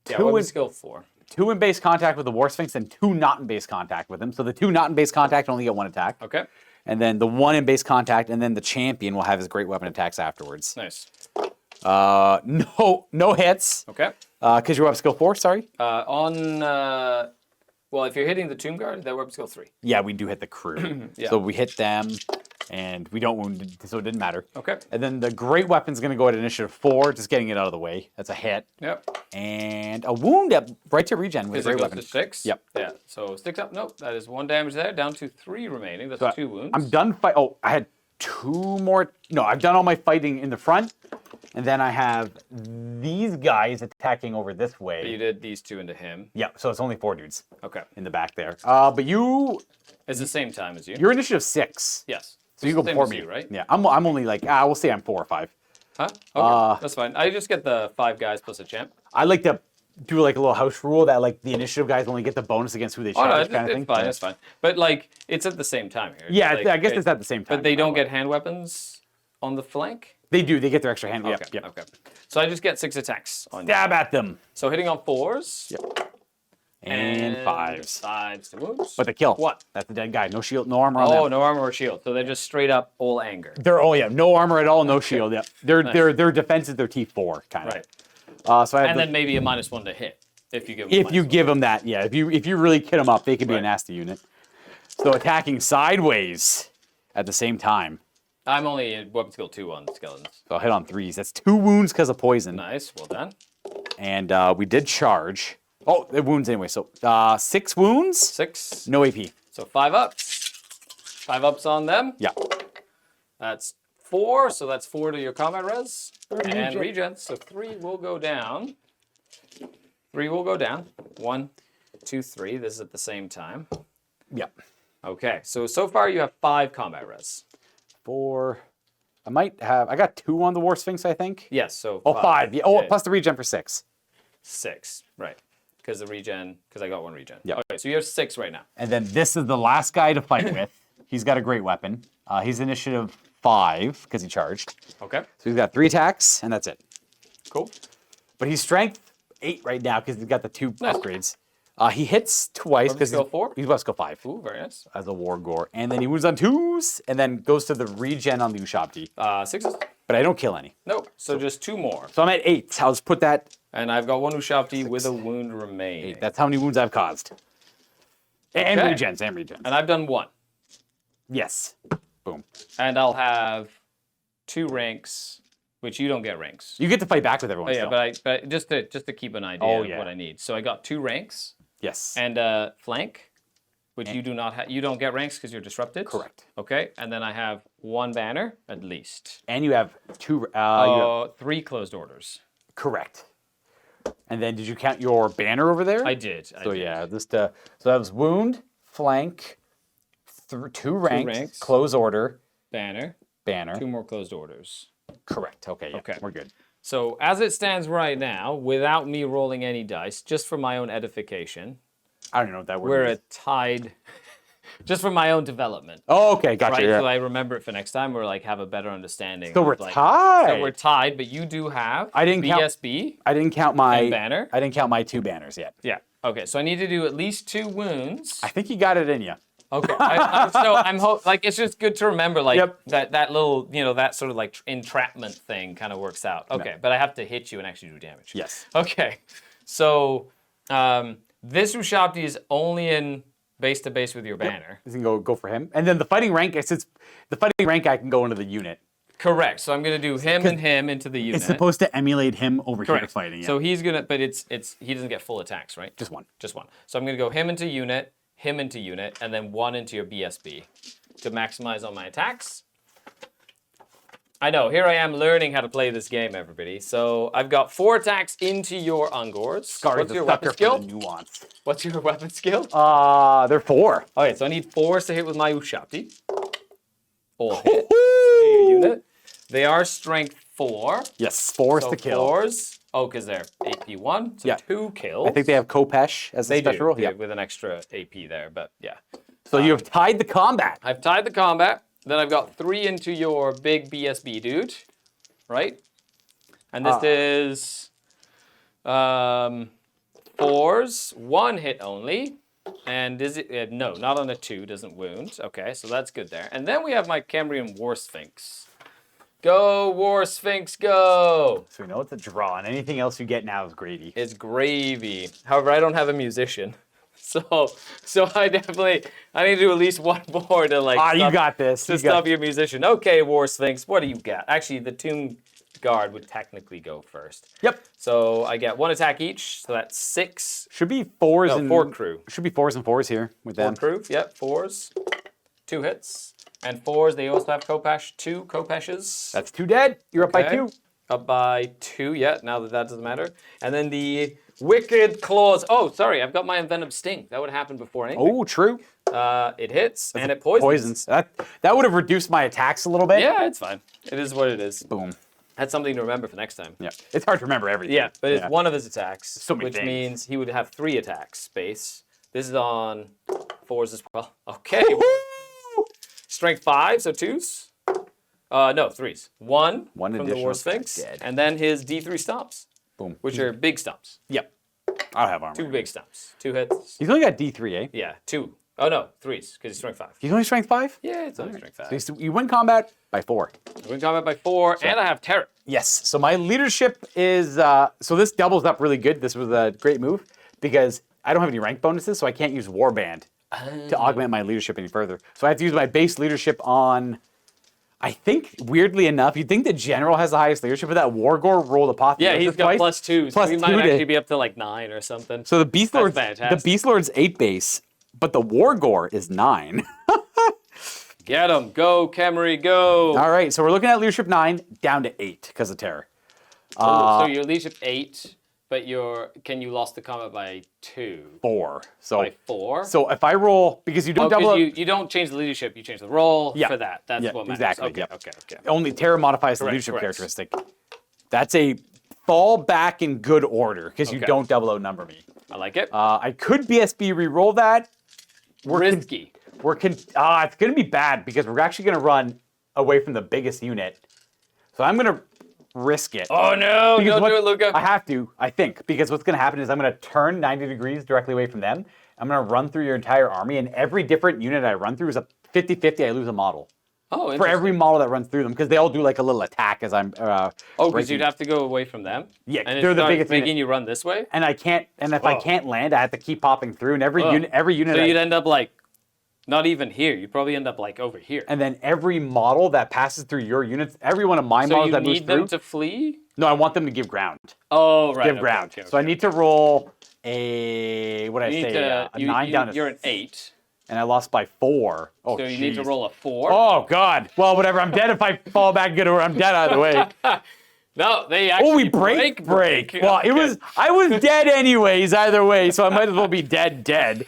Yeah, 2 weapon in, skill 4. 2 in base contact with the War Sphinx and 2 not in base contact with him. So the 2 not in base contact only get 1 attack. Okay. And then the 1 in base contact, and then the champion will have his great weapon attacks afterwards. Nice. No hits. Okay. Because you're up skill 4, sorry. Well, if you're hitting the Tomb Guard, that weapon skill 3. Yeah, we do hit the crew. Yeah. So we hit them, and we don't wound, so it didn't matter. Okay. And then the great weapon's going to go at initiative 4, just getting it out of the way. That's a hit. Yep. And a wound at right to regen with a Because it great goes weapon. to 6. Yep. Yeah. So 6 up. Nope. That is 1 damage there. Down to 3 remaining. That's So 2 wounds. I'm done fight. Oh, I had 2 more. No, I've done all my fighting in the front, and then I have these guys attacking over this way. You did these 2 into him. Yeah, so it's only 4 dudes Okay. in the back there. But It's the same time as you. you're initiative 6. Yes. So you go Same before as me, you, right? Yeah, I'm only like we'll say I'm 4 or 5. Huh? Okay. That's fine. I just get the 5 guys plus a champ. I like to do like a little house rule that like the initiative guys only get the bonus against who they Oh charge, no, kind it's of thing. fine. Yeah. It's fine. But like, it's at the same time here. Yeah, Like, I guess it's at the same time. But they don't get hand weapons on the flank. They do. They get their extra hand. Okay. Yep. Okay. So I just get 6 attacks on you. Stab at them. So hitting on 4s. Yep. And 5s. 5s to wounds. But the kill. What? That's the dead guy. No shield, no armor on Oh, them. no armor or shield. So they're just straight up all anger. No armor at all, no shield. Yeah, their defense is their T4 kind of. Right. So I have And then maybe a -1 to hit if you give them if you -1. give them that, yeah. If you really kid them up, they could be a Right. nasty unit. So attacking sideways at the same time. I'm only at weapon skill 2 on skeletons. So I'll hit on 3s. That's 2 wounds because of poison. Nice. Well done. And we did charge. Oh, it wounds anyway. So 6 wounds, 6. no AP. So 5 ups. 5 ups on them. Yeah. That's 4. So that's 4 to your combat res. And regen. regen. So 3 will go down. 3 will go down. 1, 2, 3. This is at the same time. Yeah. Okay. So far you have 5 combat res. 4. I got 2 on the War Sphinx, I think. Yes. So Oh, 5. Yeah. Oh, Yeah. plus the regen for 6. 6. Right. Because the regen. Because I got 1 regen. Yep. Okay. So you have 6 right now. And then this is the last guy to fight with. He's got a great weapon. He's initiative 5 because he charged. Okay. So he's got 3 attacks, and that's it. Cool. But he's strength 8 right now because he's got the 2 Nice. upgrades. He hits twice Weapon because skill 4? he's weapon skill 5 Ooh, very nice. as a war gore. And then he moves on 2s and then goes to the regen on the Ushabti. 6s? But I don't kill any. Nope. So just 2 more. So I'm at 8. I'll just put that. And I've got 1 Ushabti with a wound remaining. 8. That's how many wounds I've caused. And Okay. regens, and regens. And I've done 1. Yes. Boom. And I'll have 2 ranks, which you don't get ranks. You get to fight back with everyone Oh, yeah, still. but just to keep an idea Oh, of yeah. what I need. So I got 2 ranks Yes. and flank, which you do not have. You don't get ranks because you're disrupted. Correct. Okay, and then I have 1 banner at least. And you have 2. Oh, 3 closed orders. Correct. And then did you count your banner over there? I did. So yeah, just so that was wound, flank, 2 ranks, ranks. close order, Banner. banner. 2 more closed orders. Correct. Okay. Yeah, Okay. we're good. So as it stands right now, without me rolling any dice, just for my own edification, I don't even know what that word we're is. a tied. Just for my own development. Oh, okay, gotcha. Right, Yeah. so I remember it for next time, or like have a better understanding. So of, we're like, tied. So we're tied, but you do have I didn't count- BSB. I didn't count my And banner? I didn't count my 2 banners yet. Yeah. Okay, so I need to do at least 2 wounds. I think you got it in you. Okay. I'm like it's just good to remember like Yep. that little that sort of like entrapment thing kind of works out. Okay, but I have to hit you and actually do damage. Yes. Okay. So this Ushabti is only in base to base with your banner. You can go for him, and then the fighting rank. Since the fighting rank, I can go into the unit. Correct. So I'm gonna do him and him into the unit. It's supposed to emulate him over here Correct. fighting. Yeah. So he's gonna, but he doesn't get full attacks, right? just 1. Just 1. So I'm gonna go him into unit, him into unit, and then 1 into your BSB. to maximize on my attacks. I know, here I am learning how to play this game, everybody. So I've got 4 attacks into your Ungors. Scari's What's your weapon skill? Nuance. What's your weapon skill? They're 4. Okay, so I need 4s to hit with my Ushabti. All hit. Your unit. They are strength 4. Yes, 4s So to kill. 4s. Oh, because they're AP 1, so Yeah. 2 kills. I think they have Kopesh as a special rule. Yeah, Yeah. with an extra AP there, but yeah. So you have tied the combat. I've tied the combat. Then I've got 3 into your big BSB dude, right? And this is 4s, 1 hit only. And is it, no, not on a 2, doesn't wound. Okay, so that's good there. And then we have my Cambrian War Sphinx. Go, War Sphinx, go! So we know it's a draw, and anything else you get now is gravy. It's gravy. However, I don't have a musician. So I need to do at least 1 more to like. You got this. To stop your musician. Okay, War Sphinx, what do you got? Actually, the Tomb Guard would technically go first. Yep. So I get 1 attack each, so that's 6. Should be 4s No, and 4 crew. Should be 4s and 4s here with 4 them. crew, yep, 4s. 2 hits. And 4s, they also have Kopesh, 2 Kopeshes. That's 2 dead. You're up by Okay. 2. Up by 2, yeah, now that doesn't matter. And then the Wicked Claws. Oh, sorry, I've got my Envenomed Sting. That would happen before anything. Oh, true. It hits, and it poisons. Poisons. That would have reduced my attacks a little bit. Yeah, it's fine. It is what it is. Boom. That's something to remember for next time. Yeah. It's hard to remember everything. Yeah, but it's 1 of his attacks, So many which things. means he would have 3 attacks base. This is on 4s as well. Okay. Strength 5, so 2s. No, 3s. 1 One from the War additional Sphinx, dead. and then his D3 stomps, Boom. which are big stomps. Yep. I'll have armor. 2 big stomps. 2 hits. He's only got D3, eh? Yeah, 2. Oh no, 3s, because he's strength 5. He's only strength 5? Yeah, it's only strength 5. So you win combat by 4. Win combat by 4, and I have terror. Yes. So my leadership is so this doubles up really good. This was a great move because I don't have any rank bonuses, so I can't use Warband to augment my leadership any further. So I have to use my base leadership on. I think weirdly enough, you'd think the general has the highest leadership, but that Wargore rolled apotheosis Yeah, he's got twice. +2, so Plus he 2 might to- actually be up to like 9 or something. So the Beast Lord's fantastic. 8 base, but the Wargore is 9. Get him. Go, Camry, go. All right, so we're looking at leadership 9 down to 8 because of terror. So your leadership 8, but can you lost the combat by 2? 4. So By 4? So if I roll because you don't double up, you don't change the leadership, you change the roll Yeah. for that. That's Yeah, what matters. exactly, Okay, yep. okay. only terror modifies the Correct, leadership correct. characteristic. That's a fall back in good order because you Okay. don't double outnumber me. I like it. I could BSB re-roll that. Risky. It's going to be bad because we're actually going to run away from the biggest unit. So I'm going to risk it. Oh no, Because don't what- do it, Luca. I have to, I think, because what's going to happen is I'm going to turn 90 degrees directly away from them. I'm going to run through your entire army, and every different unit I run through is a 50-50. I lose a model Oh, for interesting. every model that runs through them because they all do like a little attack as I'm. Oh, because breaking. you'd have to go away from them? Yeah, And they're it's the not biggest making unit. you run this way? And I can't. And if I can't land, I have to keep popping through. And every Oh. unit. So I- you'd end up like, not even here. You'd probably end up like over here. and then every model that passes through your units, every one of my So models you that moves need them through. to flee? No, I want them to give ground. Oh, right. Give okay, ground. okay, So I okay. need to roll a what did You I need say? to, A 9 down to you're an 8. and I lost by 4. Oh, So you need to jeez. roll a 4. Oh God. Well, whatever. I'm dead if I fall back good or I'm dead either way. No, they actually Oh, we break. Well, Okay. I was dead anyways either way, so I might as well be dead.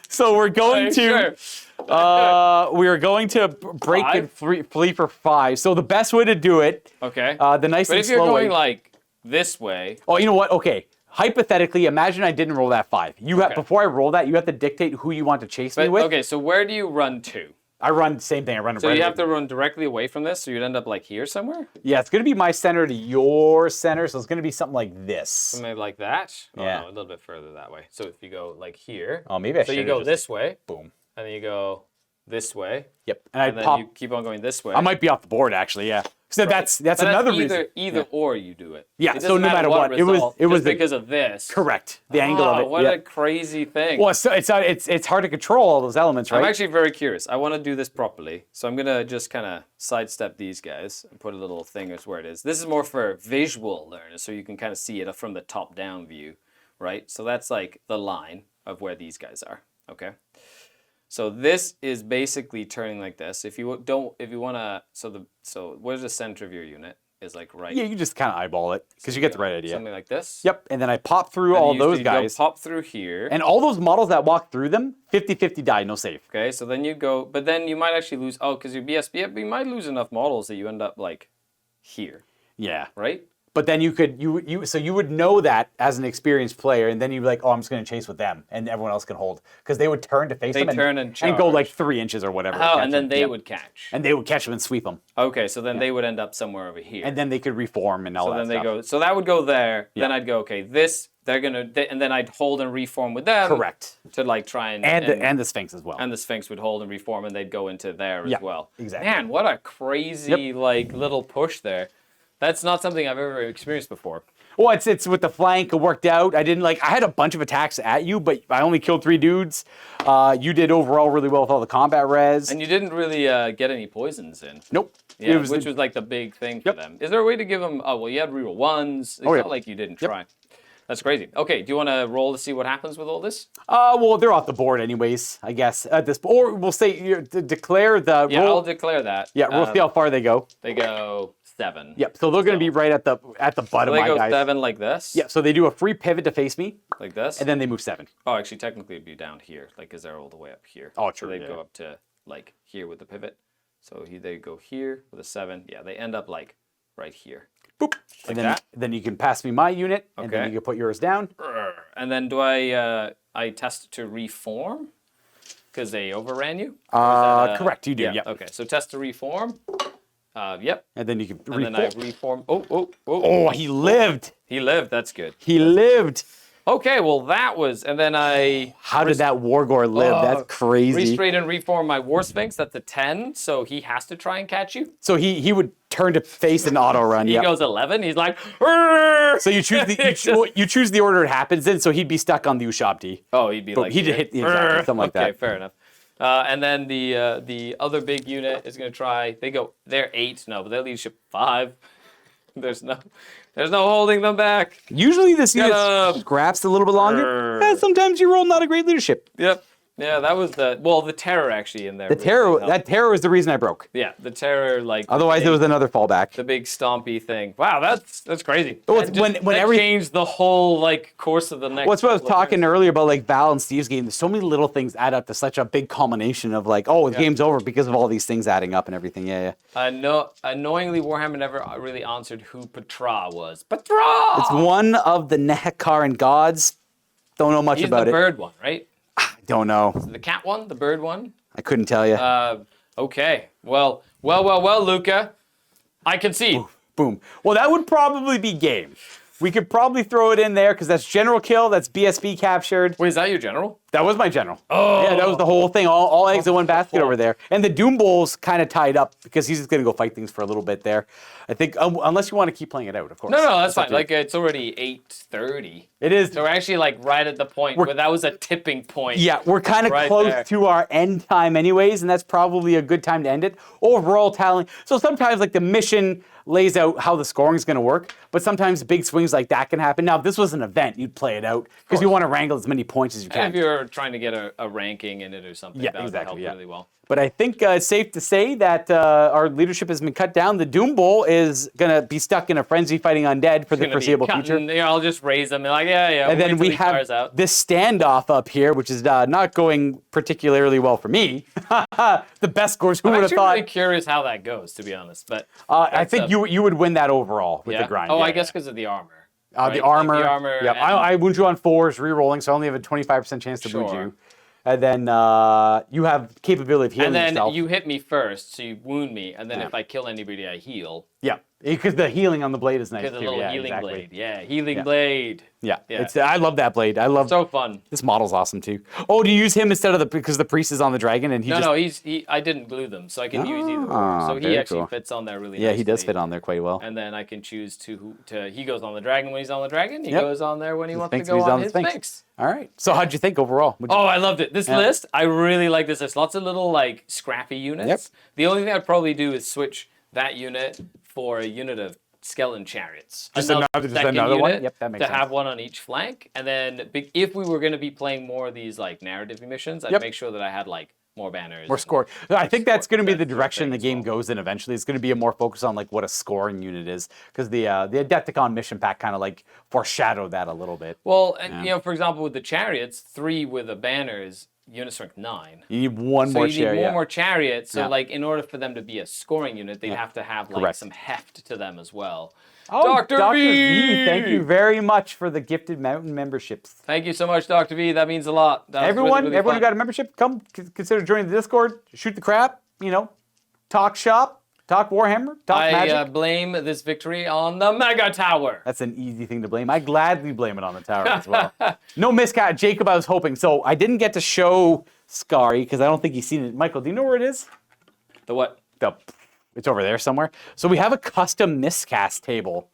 So we're going to Sure. we are going to break 5? and flee for 5. So the best way to do it, Okay. the nice But and if you're slow going way. like this way, Oh, you know what? Okay. Hypothetically, imagine I didn't roll that 5. You have Okay. before I roll that, you have to dictate who you want to chase me but with. okay, so where do you run to? I run the same thing. I run So right you away. have to run directly away from this, so you'd end up like here somewhere? Yeah, it's going to be my center to your center, so it's going to be something like this. Maybe like that? Oh, Yeah. no, a little bit further that way. So if you go like here, Oh, maybe I so should you go this way, boom. and then you go this way, Yep. And I and then pop. you keep on going this way. I might be off the board actually. Yeah. So that's But another either, reason. Either or you do it. Yeah, It so doesn't no matter what, it was- result, it was just the- because of this. Correct. The angle of it. What yeah. a crazy thing. Well, so it's hard to control all those elements, right? I'm actually very curious. I want to do this properly. So I'm going to just kind of sidestep these guys and put a little thing as where it is. This is more for visual learners, so you can kind of see it from the top-down view, right? So that's like the line of where these guys are, okay? So this is basically turning like this. If you want to, so where's the center of your unit? Is like right. Yeah, you just kind of eyeball it because you get the right idea. Something like this. Yep, and then I pop through And all you those usually go guys. pop through here. And all those models that walk through them, 50-50 die, no save. Okay, so then you go, but then you might actually lose. Oh, because your BSB, you might lose enough models that you end up like here, Yeah. right? But then so you would know that as an experienced player, and then you'd be like, oh, I'm just going to chase with them, and everyone else can hold. Because they would turn to face them and go like 3 inches or whatever. Oh, and then they would catch. And they would catch them and sweep them. Okay, so then they would end up somewhere over here. And then they could reform and all that stuff. So that would go there. Yeah. Then I'd go, okay, and then I'd hold and reform with them. Correct. To like try and the Sphinx as well. And the Sphinx would hold and reform, and they'd go into there as well. Exactly. Man, what a crazy like little push there. That's not something I've ever experienced before. Well, it's with the flank, it worked out. I had a bunch of attacks at you, but I only killed 3 dudes. You did overall really well with all the combat res. And you didn't really get any poisons in. Nope. Yeah, which was like the big thing for them. Is there a way to give them? Oh, well, you had reroll 1s. It's not like you didn't try. That's crazy. Okay, do you want to roll to see what happens with all this? Well, they're off the board anyways, I guess. At this, or we'll say declare the. Yeah, roll. I'll declare that. Yeah, we'll see how far they go. They go 7. Yep. So they're going to be right at the bottom. So they go guys. 7 like this. Yeah. So they do a free pivot to face me. Like this. And then they move 7. Oh, actually, technically it'd be down here, like because they're all the way up here. Oh, true. So they'd go up to like here with the pivot. So they go here with a 7. Yeah, they end up like right here. Boop. Like and then you can pass me my unit, and then you can put yours down. And then do I test to reform? Because they overran you? Correct, you do, yeah. Okay, so test to reform. Yep. And then you can reform. And then I reform. Oh, he lived. He lived, that's good. He lived. Okay, well that was, and then I... How did that Wargore live? That's crazy. Restrain and reform my War Sphinx, that's a 10, so he has to try and catch you. So he would turn to face and auto run, He goes 11, he's like... Arr! So you choose the order it happens in, so he'd be stuck on the Ushabti. Oh, he'd be like... He'd hit exactly, something like that. Okay, fair enough. And then the other big unit is going to try, they're 8, no, but their leadership 5. There's no holding them back. Usually this unit scraps a little bit longer. Sometimes you roll not a great leadership. Yep. Yeah, that was the terror actually in there. That terror is the reason I broke. Yeah, the terror like. Otherwise, there was another fallback. The big stompy thing. Wow, that's crazy. Well, that changed the whole like course of the next. Well, that's what I was talking earlier about, like Val and Steve's game. There's so many little things add up to such a big culmination of like, the game's over because of all these things adding up and everything. Yeah. Annoyingly, Warhammer never really answered who Petra was. Petra. It's one of the Nehekaran gods. Don't know much about it. He's the bird one, right? Don't know. The cat one, the bird one. I couldn't tell you. Okay. Well, Luca. I concede. Boom. Well, that would probably be game. We could probably throw it in there because that's general kill. That's BSB captured. Wait, is that your general? That was my general. Oh. Yeah, that was the whole thing. All eggs in one basket over there. And the Doom Bull's kind of tied up because he's just going to go fight things for a little bit there. I think, unless you want to keep playing it out, of course. No, that's fine. Like, it's already 8:30. It is. So we're actually, like, right at the point where that was a tipping point. Yeah, we're kind of close to our end time anyways, and that's probably a good time to end it. Overall tallying. So sometimes, like, the mission lays out how the scoring is going to work, but sometimes big swings like that can happen. Now, if this was an event, you'd play it out because you want to wrangle as many points as you can. And if you're trying to get a ranking in it or something, that would help really well. But I think it's safe to say that our leadership has been cut down. The Doom Bull is going to be stuck in a frenzy fighting undead for the foreseeable future. Yeah, I'll just raise them. They're like, yeah. And then we have this standoff up here, which is not going particularly well for me. The best scores. Who would have thought? I'm really curious how that goes, to be honest. But I think you would win that overall with the grind. Oh, I guess because of the armor. The armor. Like the armor. Yep. I wound you on 4s, re-rolling, so I only have a 25% chance to wound you. And then you have capability of healing yourself. And then you hit me first, so you wound me. And then if I kill anybody, I heal. Yeah, because the healing on the blade is nice too. Because the little healing blade. Yeah, healing blade. Yeah. I love that blade. I love. So fun. This model's awesome too. Oh, do you use him instead of because the priest is on the dragon and he I didn't glue them, so I can use either or. So he actually fits on there really nicely. Yeah, he does fit on there quite well. And then I can choose to he goes on the dragon when he's on the dragon. He goes on there when he wants to go on his Sphinx. All right. So how'd you think overall? I loved it. This list, I really like this list. Lots of little like scrappy units. Yep. The only thing I'd probably do is switch that unit for a unit of skeleton chariots. Just another one? Yep, that makes sense. To have one on each flank. And then if we were going to be playing more of these like narrative missions, I'd make sure that I had like more banners. More and score. I think that's going to be the that sort of direction thing the as game well. goes in eventually. It's going to be a more focus on like what a scoring unit is, because the Adepticon mission pack kind of like foreshadowed that a little bit. Well, and, you know, for example, with the chariots, 3 with the banners, unit strength 9. You need one So more you share. need one Yeah. more chariot. So Yeah. like in order for them to be a scoring unit, they'd have to have like Correct. some heft to them as well. Oh, Dr. V! Thank you very much for the gifted mountain memberships. Thank you so much, Dr. V. That means a lot. That was Everyone, really everyone who fun. got a membership, come consider joining the Discord. Shoot the crap. You know, talk shop, talk Warhammer, talk magic. I blame this victory on the Mega Tower. That's an easy thing to blame. I gladly blame it on the tower as well. No miscast, Jacob. I was hoping. So I didn't get to show Scary because I don't think he's seen it. Michael, do you know where it is? The what? It's over there somewhere. So we have a custom miscast table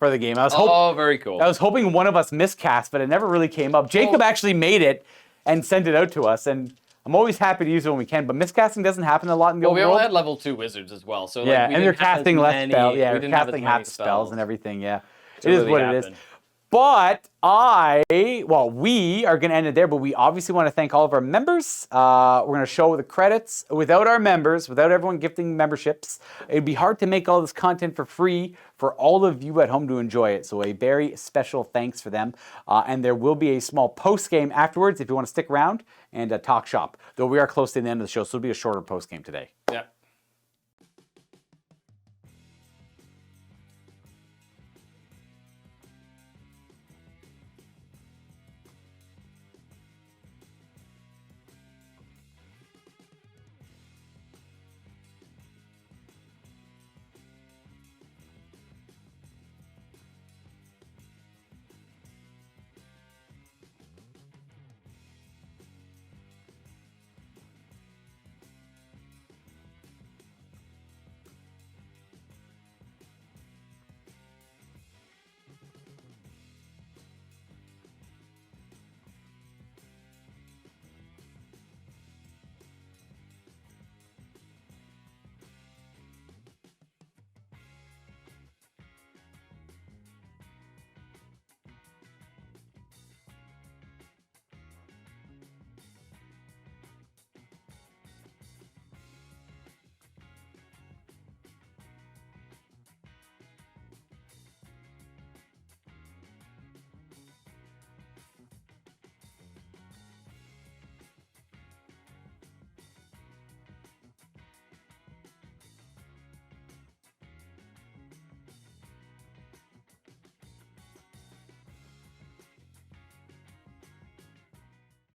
for the game. I was Very cool. I was hoping one of us miscast, but it never really came up. Jacob actually made it and sent it out to us, and I'm always happy to use it when we can. But miscasting doesn't happen a lot in the Well, old we world. only had level 2 wizards as well. So like, Yeah, we and they're didn't have as casting less many- spells. Yeah, we they're didn't have as casting many half the spells and everything. Yeah, to it is really what it happen. is. But we are going to end it there, but we obviously want to thank all of our members. We're going to show the credits. Without our members, without everyone gifting memberships, it'd be hard to make all this content for free for all of you at home to enjoy it. So a very special thanks for them. And there will be a small post-game afterwards if you want to stick around and talk shop. Though we are close to the end of the show, so it'll be a shorter post-game today.